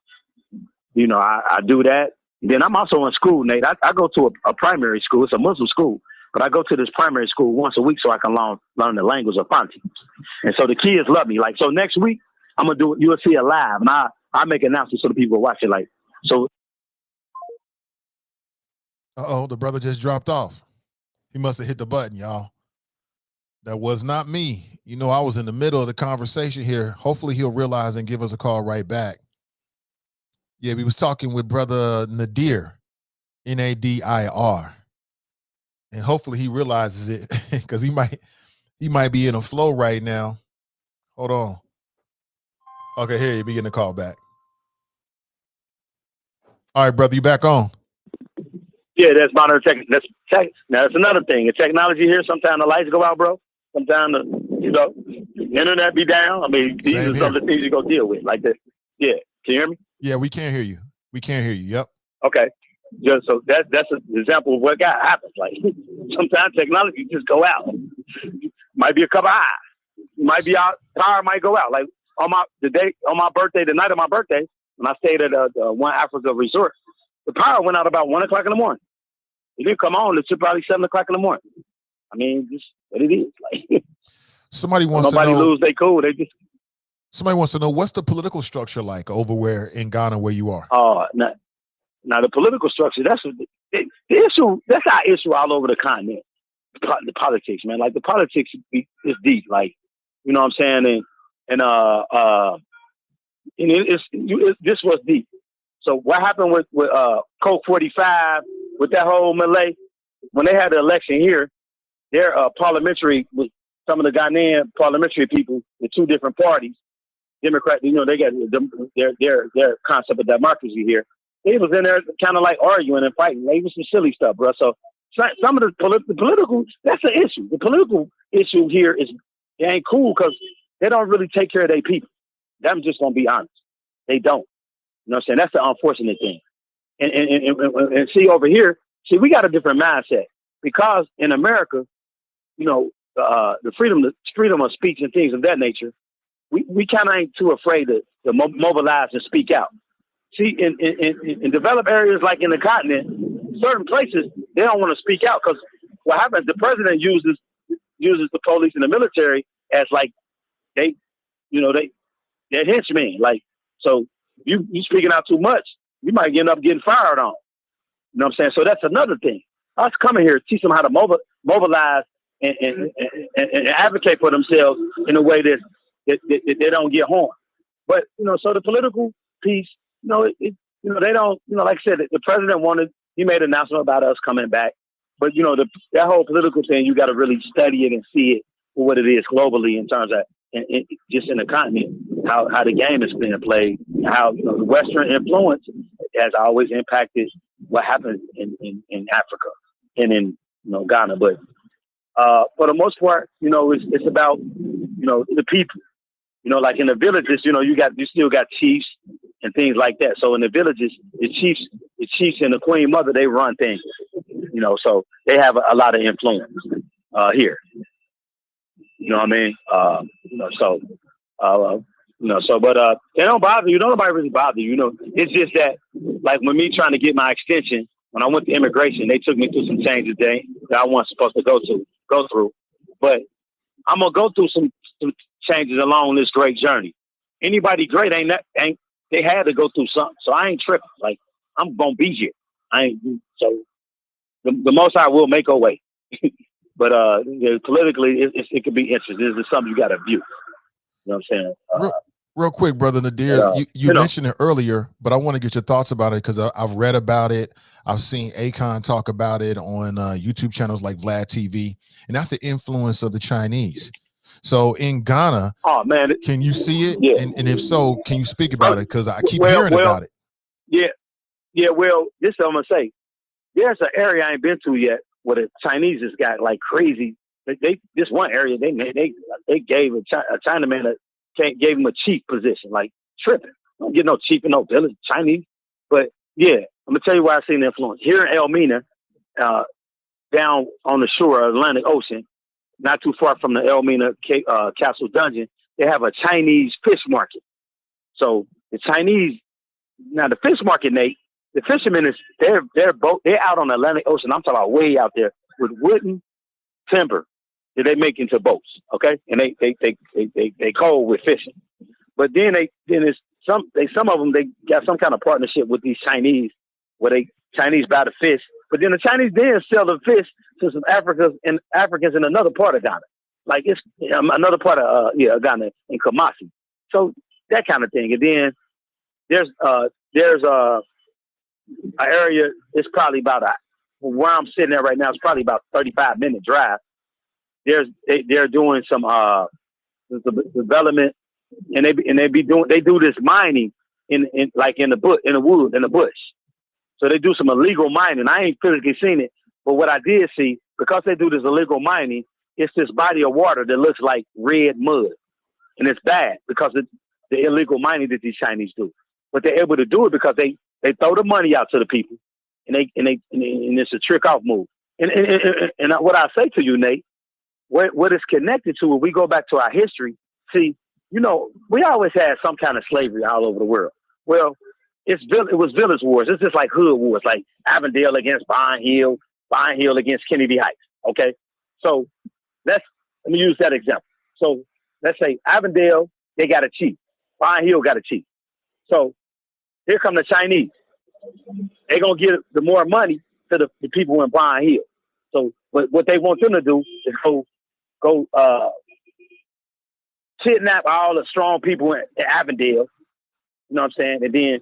G: you know, I do that. And then I'm also in school, Nate. I go to a primary school. It's a Muslim school. But I go to this primary school once a week so I can learn the language of Fanti. And so the kids love me. Like, so next week, I'm going to do, you'll see it live. And I make announcements so the people watch it. Like, so.
B: Uh-oh, the brother just dropped off. He must have hit the button, y'all. That was not me. You know, I was in the middle of the conversation here. Hopefully he'll realize and give us a call right back. Yeah, we was talking with brother Nadir, Nadir. And hopefully he realizes it because he might be in a flow right now. Hold on. Okay, here you be getting a call back. All right, brother, you back on.
G: Yeah, that's modern tech. Now that's another thing. The technology here, sometimes the lights go out, bro. Sometimes the internet be down. I mean, these are some of the things you go deal with. Like this. Yeah. Can you hear me?
B: Yeah, we can't hear you. We can't hear you. Yep.
G: Okay. Just so that's an example of what happens. Like, sometimes technology just go out. Might be a couple hours. Might be out. Power might go out. Like on my birthday, the night of my birthday, when I stayed at One Africa resort, the power went out about 1 o'clock in the morning. It didn't come on until probably 7 o'clock in the morning. I mean, just what it is. Like,
B: somebody wants to know.
G: Nobody lose. They cool. They just.
B: Somebody wants to know, what's the political structure like over where in Ghana where you are?
G: Now the political structure, that's the issue. That's our issue all over the continent. The politics, man. Like, the politics is deep. Like, you know what I'm saying? And this was deep. So what happened with Coke 45 with that whole melee? When they had the election here, their parliamentary, with some of the Ghanaian parliamentary people, the two different parties, Democrat, you know, they got their concept of democracy here. They was in there kind of like arguing and fighting. Like, it was some silly stuff, bro. So some of the political, that's the issue. The political issue here is, it ain't cool because they don't really take care of their people. I'm just gonna be honest. They don't. You know what I'm saying? That's the unfortunate thing. And see over here, we got a different mindset because in America, you know, the freedom of speech and things of that nature, we kind of ain't too afraid to mobilize and speak out. See, in developed areas like in the continent, certain places, they don't want to speak out because what happens, the president uses the police and the military as like, they're henchmen. Like, so you speaking out too much, you might end up getting fired on. You know what I'm saying? So that's another thing. Us coming here, teach them how to mobilize and advocate for themselves in a way that they don't get harmed. But so the political piece, they don't, like I said, the president he made an announcement about us coming back, but that whole political thing, you got to really study it and see it for what it is globally in terms of just in the continent, how the game is being played, how the Western influence has always impacted what happens in Africa and in Ghana. But for the most part, it's about the people. Like in the villages, you still got chiefs and things like that. So in the villages, the chiefs and the Queen Mother, they run things. So they have a lot of influence here. You know what I mean? But they don't bother you. Nobody really bother you. It's just that, like when me trying to get my extension, when I went to immigration, they took me through some changes that I wasn't supposed to go through. But I'm gonna go through some changes along this great journey. Anybody great they had to go through something. So I ain't tripping. Like I'm gonna be here. So the most I will make a way. But politically, it could be interesting. This is something you got to view. You know what I'm saying?
B: Real quick, Brother Nadir, you mentioned it earlier, but I want to get your thoughts about it because I've read about it. I've seen Akon talk about it on YouTube channels like Vlad TV, and that's the influence of the Chinese. So in Ghana, can you see it? Yeah. And if so, can you speak about it? Because I keep hearing about it.
G: Yeah. Well, this is what I'm gonna say. There's an area I ain't been to yet where the Chinese has got like crazy. This one area they gave a Chinaman gave him a chief position, like tripping. Don't get no chief in no village, Chinese. But yeah, I'm gonna tell you why I seen the influence here in Elmina, down on the shore of the Atlantic Ocean, not too far from the Elmina Castle Dungeon. They have a Chinese fish market. So the Chinese, now the fish market, Nate, the fishermen they're out on the Atlantic Ocean. I'm talking about way out there with wooden timber that they make into boats. Okay, and they cold with fishing. But then some of them they got some kind of partnership with these Chinese where Chinese buy the fish. But then the Chinese then sell the fish to some Africans in another part of Ghana, like it's another part of Ghana in Kumasi. So that kind of thing. And then there's an area. It's probably about where I'm sitting at right now. It's probably about 35-minute drive. They're doing some development, and they do this mining in the bush. So they do some illegal mining. I ain't physically seen it, but what I did see, because they do this illegal mining, it's this body of water that looks like red mud, and it's bad because of the illegal mining that these Chinese do. But they're able to do it because they throw the money out to the people, and it's a trick off move. And what I say to you, Nate, what it's connected to, if we go back to our history, see, we always had some kind of slavery all over the world. Well, it was village wars. It's just like hood wars, like Avondale against Pine Hill against Kennedy Heights. Okay, so let me use that example. So let's say Avondale, they got a chief. Pine Hill got a chief. So here come the Chinese. They're gonna give the more money to the people in Pine Hill. So what they want them to do is go kidnap all the strong people in Avondale. You know what I'm saying? And then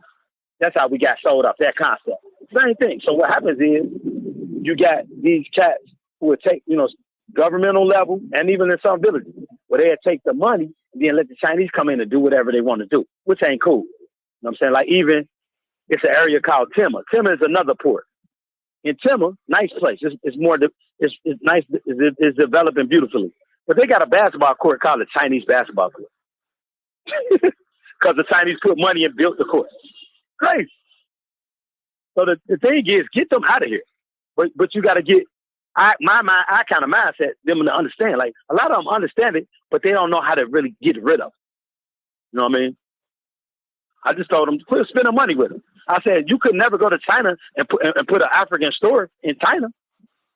G: that's how we got sold off that concept. Same thing. So what happens is you got these cats who would take, governmental level and even in some villages where they'd take the money and then let the Chinese come in and do whatever they want to do, which ain't cool. You know what I'm saying? Like even it's an area called Timor. Timor is another port. In Timor, nice place. It's nice. It's developing beautifully. But they got a basketball court called the Chinese basketball court. Because the Chinese put money and built the court. Crazy. So the thing is, get them out of here. But you got to get I kind of mindset them to understand. Like a lot of them understand it, but they don't know how to really get rid of it. You know what I mean? I just told them to quit spending money with them. I said you could never go to China and put an African store in China.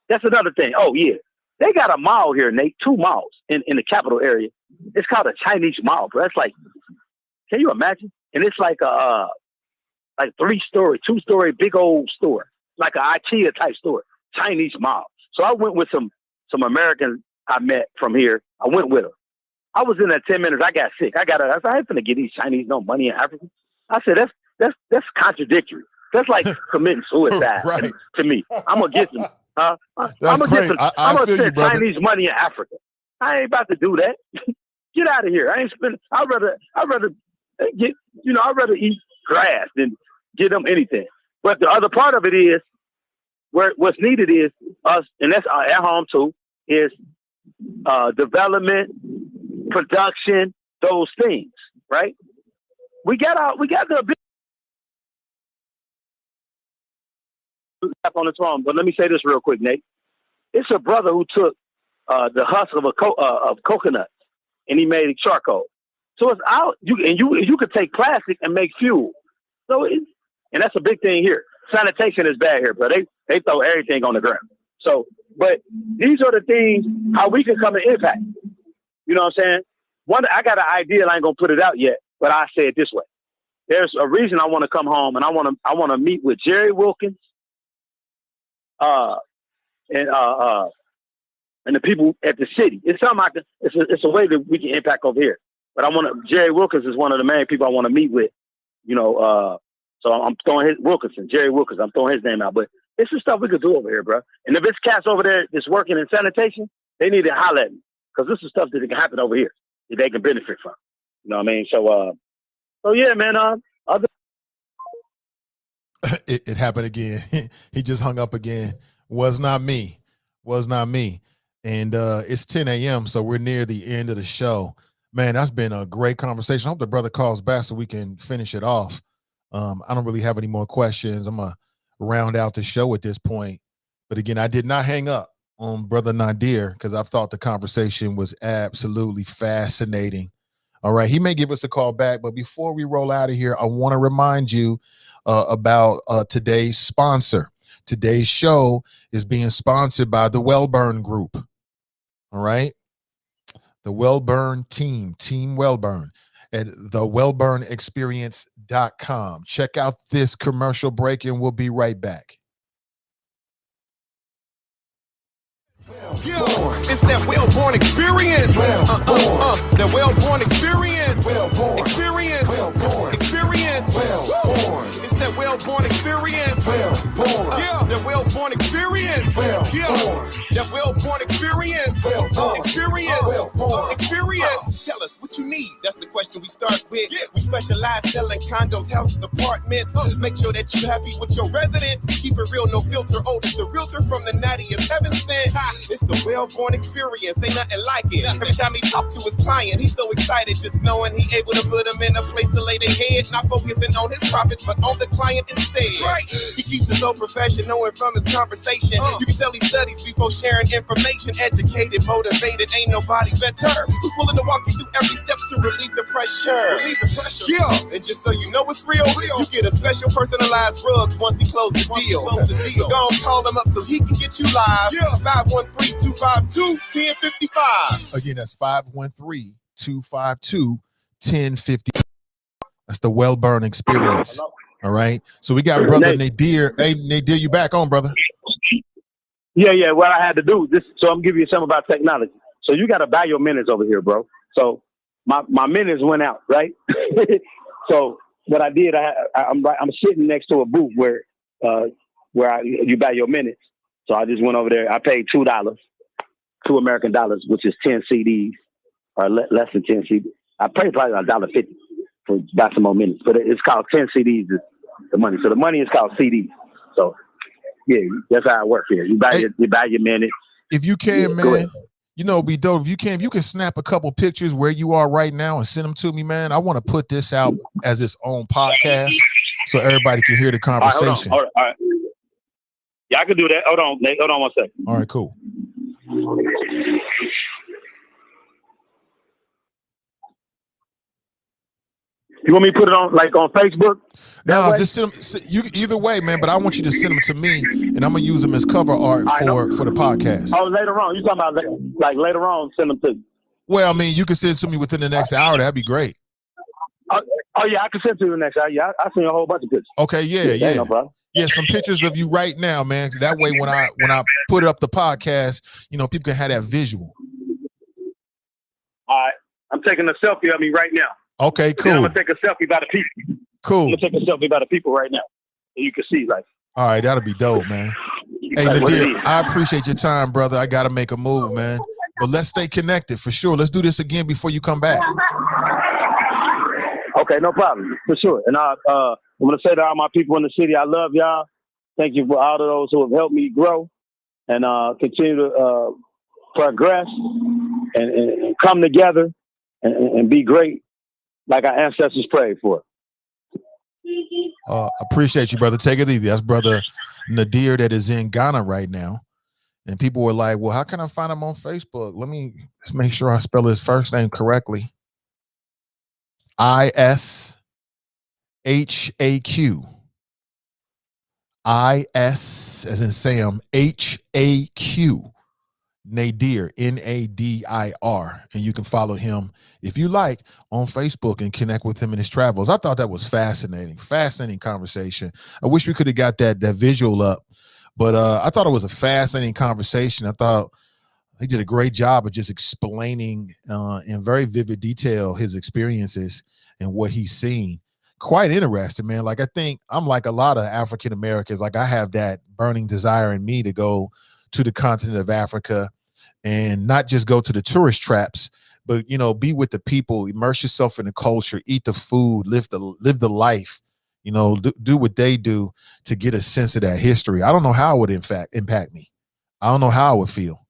G: That's another thing. Oh yeah, they got a mall here, Nate. 2 malls in the capital area. It's called a Chinese mall, bro. That's like, can you imagine? And it's like a 3-story, 2-story, big old store, like an IKEA type store, Chinese mall. So I went with some American I met from here. I went with her. I was in that 10 minutes. I got sick. I said, I ain't finna give these Chinese no money in Africa. I said, that's contradictory. That's like committing suicide
B: Right.
G: to me. I'm gonna get them. I'm
B: That's
G: gonna
B: crazy.
G: get some.
B: I
G: I'm gonna
B: feel you,
G: send
B: brother.
G: Chinese money in Africa. I ain't about to do that. Get out of here. I ain't spending. I'd rather get. I'd rather eat grass than get them anything. But the other part of it is what's needed is us, and that's at home too. Is development, production, those things, right? We got the ability on the phone, but let me say this real quick, Nate. It's a brother who took the husk of coconuts and he made charcoal. So it's out. You could take plastic and make fuel. So and that's a big thing here. Sanitation is bad here, but they throw everything on the ground. So, but these are the things how we can come and impact. You know what I'm saying? I got an idea. I ain't gonna put it out yet, but I say it this way. There's a reason I want to come home, and I want to meet with Jerry Wilkins, and the people at the city. It's something it's a way that we can impact over here. But Jerry Wilkins is one of the main people I want to meet with. So I'm throwing Jerry Wilkins. I'm throwing his name out. But it's the stuff we could do over here, bro. And if it's cats over there that's working in sanitation, they need to holler at me because this is stuff that can happen over here that they can benefit from. You know what I mean? So yeah, man.
B: It happened again. He just hung up again. Was not me. And it's 10 a.m. So we're near the end of the show. Man, that's been a great conversation. I hope the brother calls back so we can finish it off. I don't really have any more questions. I'm going to round out the show at this point. But again, I did not hang up on Brother Nadir because I thought the conversation was absolutely fascinating. All right. He may give us a call back. But before we roll out of here, I want to remind you about today's sponsor. Today's show is being sponsored by the Wellburn Group. All right. The Wellburn Team Wellburn at thewellburnexperience.com. Check out this commercial break and we'll be right back.
C: It's that Wellborn experience. The Wellborn experience. Experience. It's that Wellborn experience. Yeah, the Wellborn experience. That Wellborn experience. Experience. Tell us what you need. That's the question we start with. We specialize selling condos, houses, apartments. Make sure that you're happy with your residence. Keep it real, no filter. Otis, the realtor from the nattiest heaven sent. It's the Wellborn experience. Ain't nothing like it. Every time he talk to his client, he's so excited just knowing he able to put them in a place to lay their head. Not focusing on his profits, but on the client instead. Right. He keeps it so professional and from his conversation. You can tell he studies before sharing information. Educated, motivated, ain't nobody better. Who's willing to walk you through every step to relieve the pressure? Yeah, and just so you know it's real, you get a special personalized rug once he closes the deal. So go and call him up so he can get you live. 513-252-1055.
B: Again, that's 513-252-1055. That's the Wellburn experience. All right. So we got brother Nadir. Hey, Nadir, you back on, brother?
G: Yeah. What I had to do this, so I'm giving you something about technology. So you got to buy your minutes over here, bro. So my minutes went out, right? So what I did, I'm sitting next to a booth where you buy your minutes. So I just went over there. I paid $2, $2 American dollars, which is 10 CDs or less than 10 CDs. I paid probably $1.50 for buy some more minutes, but it's called 10 CDs is the money. So the money is called CDs. So yeah, that's how it works here. You buy your minutes.
B: If you can, man, be dope. If you can snap a couple pictures where you are right now and send them to me, man. I want to put this out as its own podcast so everybody can hear the conversation.
G: All right. Yeah, I can do that. Hold on, Nate. Hold on one second.
B: All right, cool.
G: You want me to put it on Facebook?
B: No, just send them. You either way, man. But I want you to send them to me, and I'm gonna use them as cover art for the podcast.
G: Oh, later on. You talking about later on? Send them to you.
B: Well, I mean, you can send it to me within the next hour. That'd be great.
G: Oh yeah, I can send it to you the next hour. Yeah, I seen a whole bunch of pictures.
B: Okay, yeah.
G: No problem.
B: Yeah, some pictures of you right now, man. That way, when I put up the podcast, people can have that visual.
G: All right. I'm taking a selfie of me right now.
B: Okay,
G: And then I'm
B: cool.
G: gonna take a selfie by the people. I'm
B: Cool.
G: gonna take a selfie by the people right now. So you can see, like,
B: All right, that'll be dope, man. Hey,
G: like what it
B: Nadir,
G: is.
B: I appreciate your time, brother. I got to make a move, man. But let's stay connected for sure. Let's do this again before you come back.
G: Okay, no problem, for sure. And I'm gonna say to all my people in the city, I love y'all. Thank you for all of those who have helped me grow and continue to progress and come together and be great like our ancestors prayed for.
B: Appreciate you, brother. Take it easy. That's brother Nadir that is in Ghana right now. And people were like, well, how can I find him on Facebook? Let's make sure I spell his first name correctly. ISHAQ. IS as in Sam, HAQ. Nadir, Nadir. And you can follow him if you like on Facebook and connect with him in his travels. I thought that was fascinating conversation. I wish we could have got that visual up, but I thought it was a fascinating conversation. I thought he did a great job of just explaining in very vivid detail his experiences and what he's seen. Quite interesting, man. Like, I think I'm like a lot of African Americans. Like, I have that burning desire in me to go to the continent of Africa and not just go to the tourist traps, but, you know, be with the people, immerse yourself in the culture, eat the food, live the life, you know, do what they do to get a sense of that history. I don't know how it would in fact impact me. I don't know how I would feel.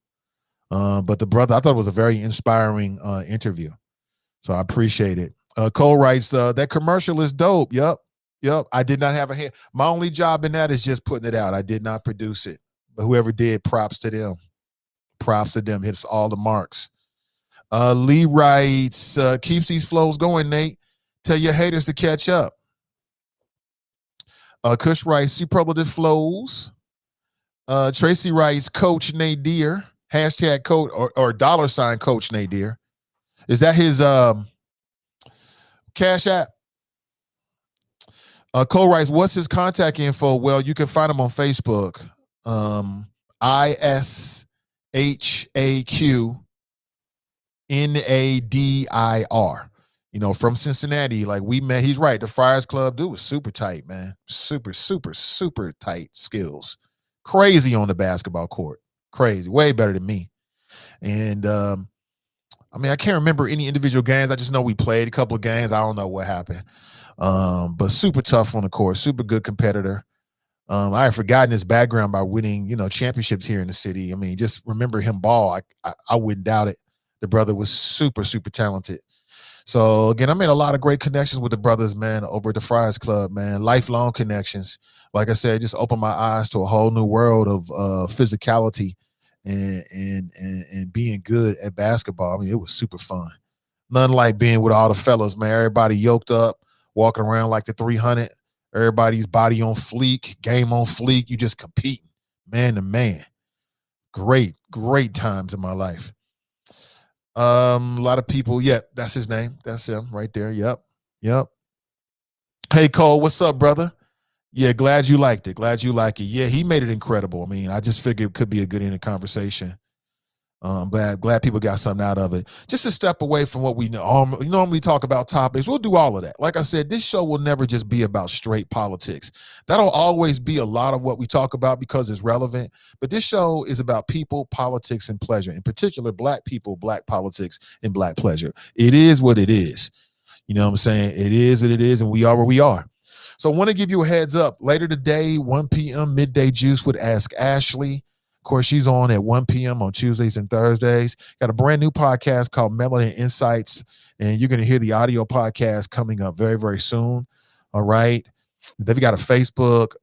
B: But the brother, I thought it was a very inspiring interview. So I appreciate it. Cole writes, that commercial is dope. Yep. I did not have a hand. My only job in that is just putting it out. I did not produce it. But whoever did, props to them. Props to them. Hits all the marks. Lee writes, keeps these flows going, Nate. Tell your haters to catch up. Kush writes, superlative flows. Tracy writes, Coach Nadir. Hashtag coach or $ Coach Nadir. Is that his Cash App? Cole writes, what's his contact info? Well, you can find him on Facebook. ISHAQ NADIR. You know, from Cincinnati. Like, we met. He's right. The Friars Club dude was super tight, man. Super tight skills. Crazy on the basketball court. Crazy. Way better than me. And I mean, I can't remember any individual games. I just know we played a couple of games. I don't know what happened. But super tough on the court. Super good competitor. I had forgotten his background by winning, you know, championships here in the city. I mean, just remember him ball. I wouldn't doubt it. The brother was super talented. So again, I made a lot of great connections with the brothers, man, over at the Friars Club, man. Lifelong connections. Like I said, just opened my eyes to a whole new world of physicality and being good at basketball. I mean, it was super fun. Nothing like being with all the fellas, man. Everybody yoked up, walking around like the 300. Everybody's body on fleek, game on fleek. You just competing, man to man. Great times in my life. A lot of people. Yep, that's his name. That's him right there. Yep. Hey, Cole, what's up, brother? Yeah, glad you liked it. Yeah, he made it incredible. I mean, I just figured it could be a good end of conversation. Glad people got something out of it. Just a step away from what we normally talk about topics. We'll do all of that. Like I said, this show will never just be about straight politics. That'll always be a lot of what we talk about because it's relevant. But this show is about people, politics, and pleasure. In particular, Black people, Black politics, and Black pleasure. It is what it is. You know what I'm saying? It is what it is, and we are where we are. So I want to give you a heads up. Later today, 1 p.m., Midday Juice with Ask Ashley. Of course, she's on at 1 p.m. on Tuesdays and Thursdays. Got a brand new podcast called Melanin Insights, and you're going to hear the audio podcast coming up very, very soon. All right. They've got a Facebook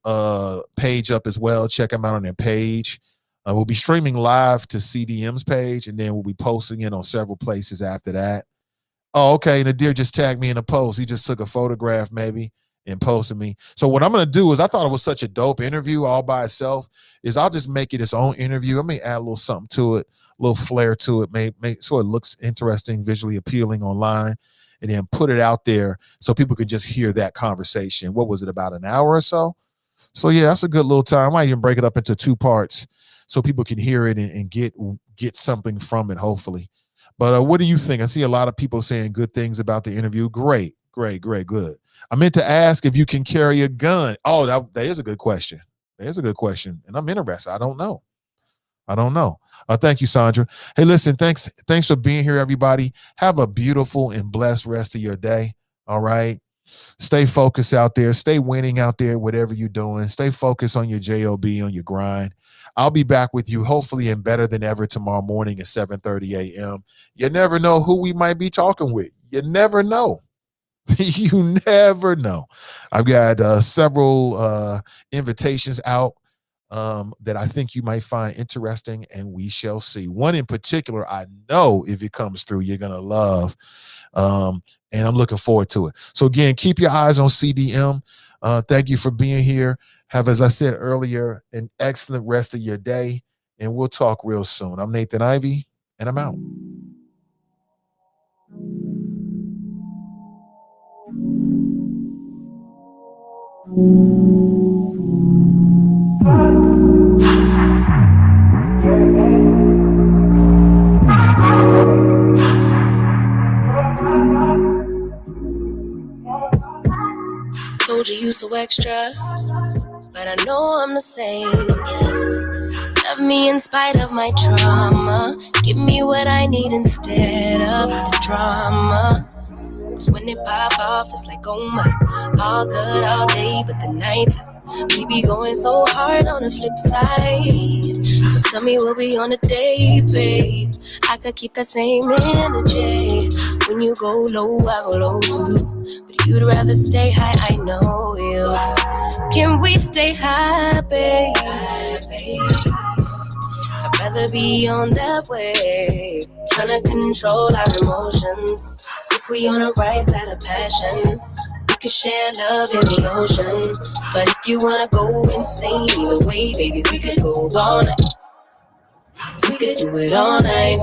B: page up as well. Check them out on their page. We'll be streaming live to CDM's page, and then we'll be posting it on several places after that. Oh, okay. Nadir just tagged me in a post. He just took a photograph maybe and posted me. So what I'm going to do is, I thought it was such a dope interview all by itself, is I'll just make it its own interview. I may add a little something to it, a little flair to it, make so it looks interesting, visually appealing online, and then put it out there so people could just hear that conversation. What was it, about an hour or so? So yeah, that's a good little time. I might even break it up into 2 parts so people can hear it and get something from it, hopefully. But what do you think? I see a lot of people saying good things about the interview. Great, good. I meant to ask if you can carry a gun. Oh, that is a good question. There's a good question. And I'm interested. I don't know. Thank you, Sandra. Hey, listen, thanks for being here, everybody. Have a beautiful and blessed rest of your day. All right. Stay focused out there. Stay winning out there, whatever you're doing. Stay focused on your job, on your grind. I'll be back with you hopefully and better than ever tomorrow morning at 7:30 a.m. You never know who we might be talking with. You never know. You never know. I've got several invitations out that I think you might find interesting, and we shall see. One in particular, I know if it comes through, you're going to love, and I'm looking forward to it. So again, keep your eyes on CDM. Thank you for being here. Have, as I said earlier, an excellent rest of your day, and we'll talk real soon. I'm Nathan Ivy, and I'm out.
D: Told you so extra, but I know I'm the same. Yeah. Love me in spite of my trauma. Give me what I need instead of the drama. Cause when it pop off, it's like, oh my, all good all day, but the night we be going so hard on the flip side. So tell me what we on a day, babe. I could keep that same energy. When you go low, I go low too. But you'd rather stay high, I know you. Can we stay high, babe? I'd rather be on that way. Tryna control our emotions. If we on a right side of passion, we could share love in the ocean. But if you wanna go insane either way, baby, we could go all night. We could do it all night.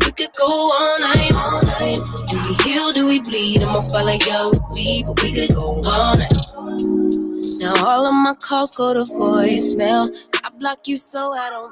D: We could go all night, all night. Do we heal, do we bleed? I'ma follow your lead, but we could go all night. Now all of my calls go to voicemail. I block you so I don't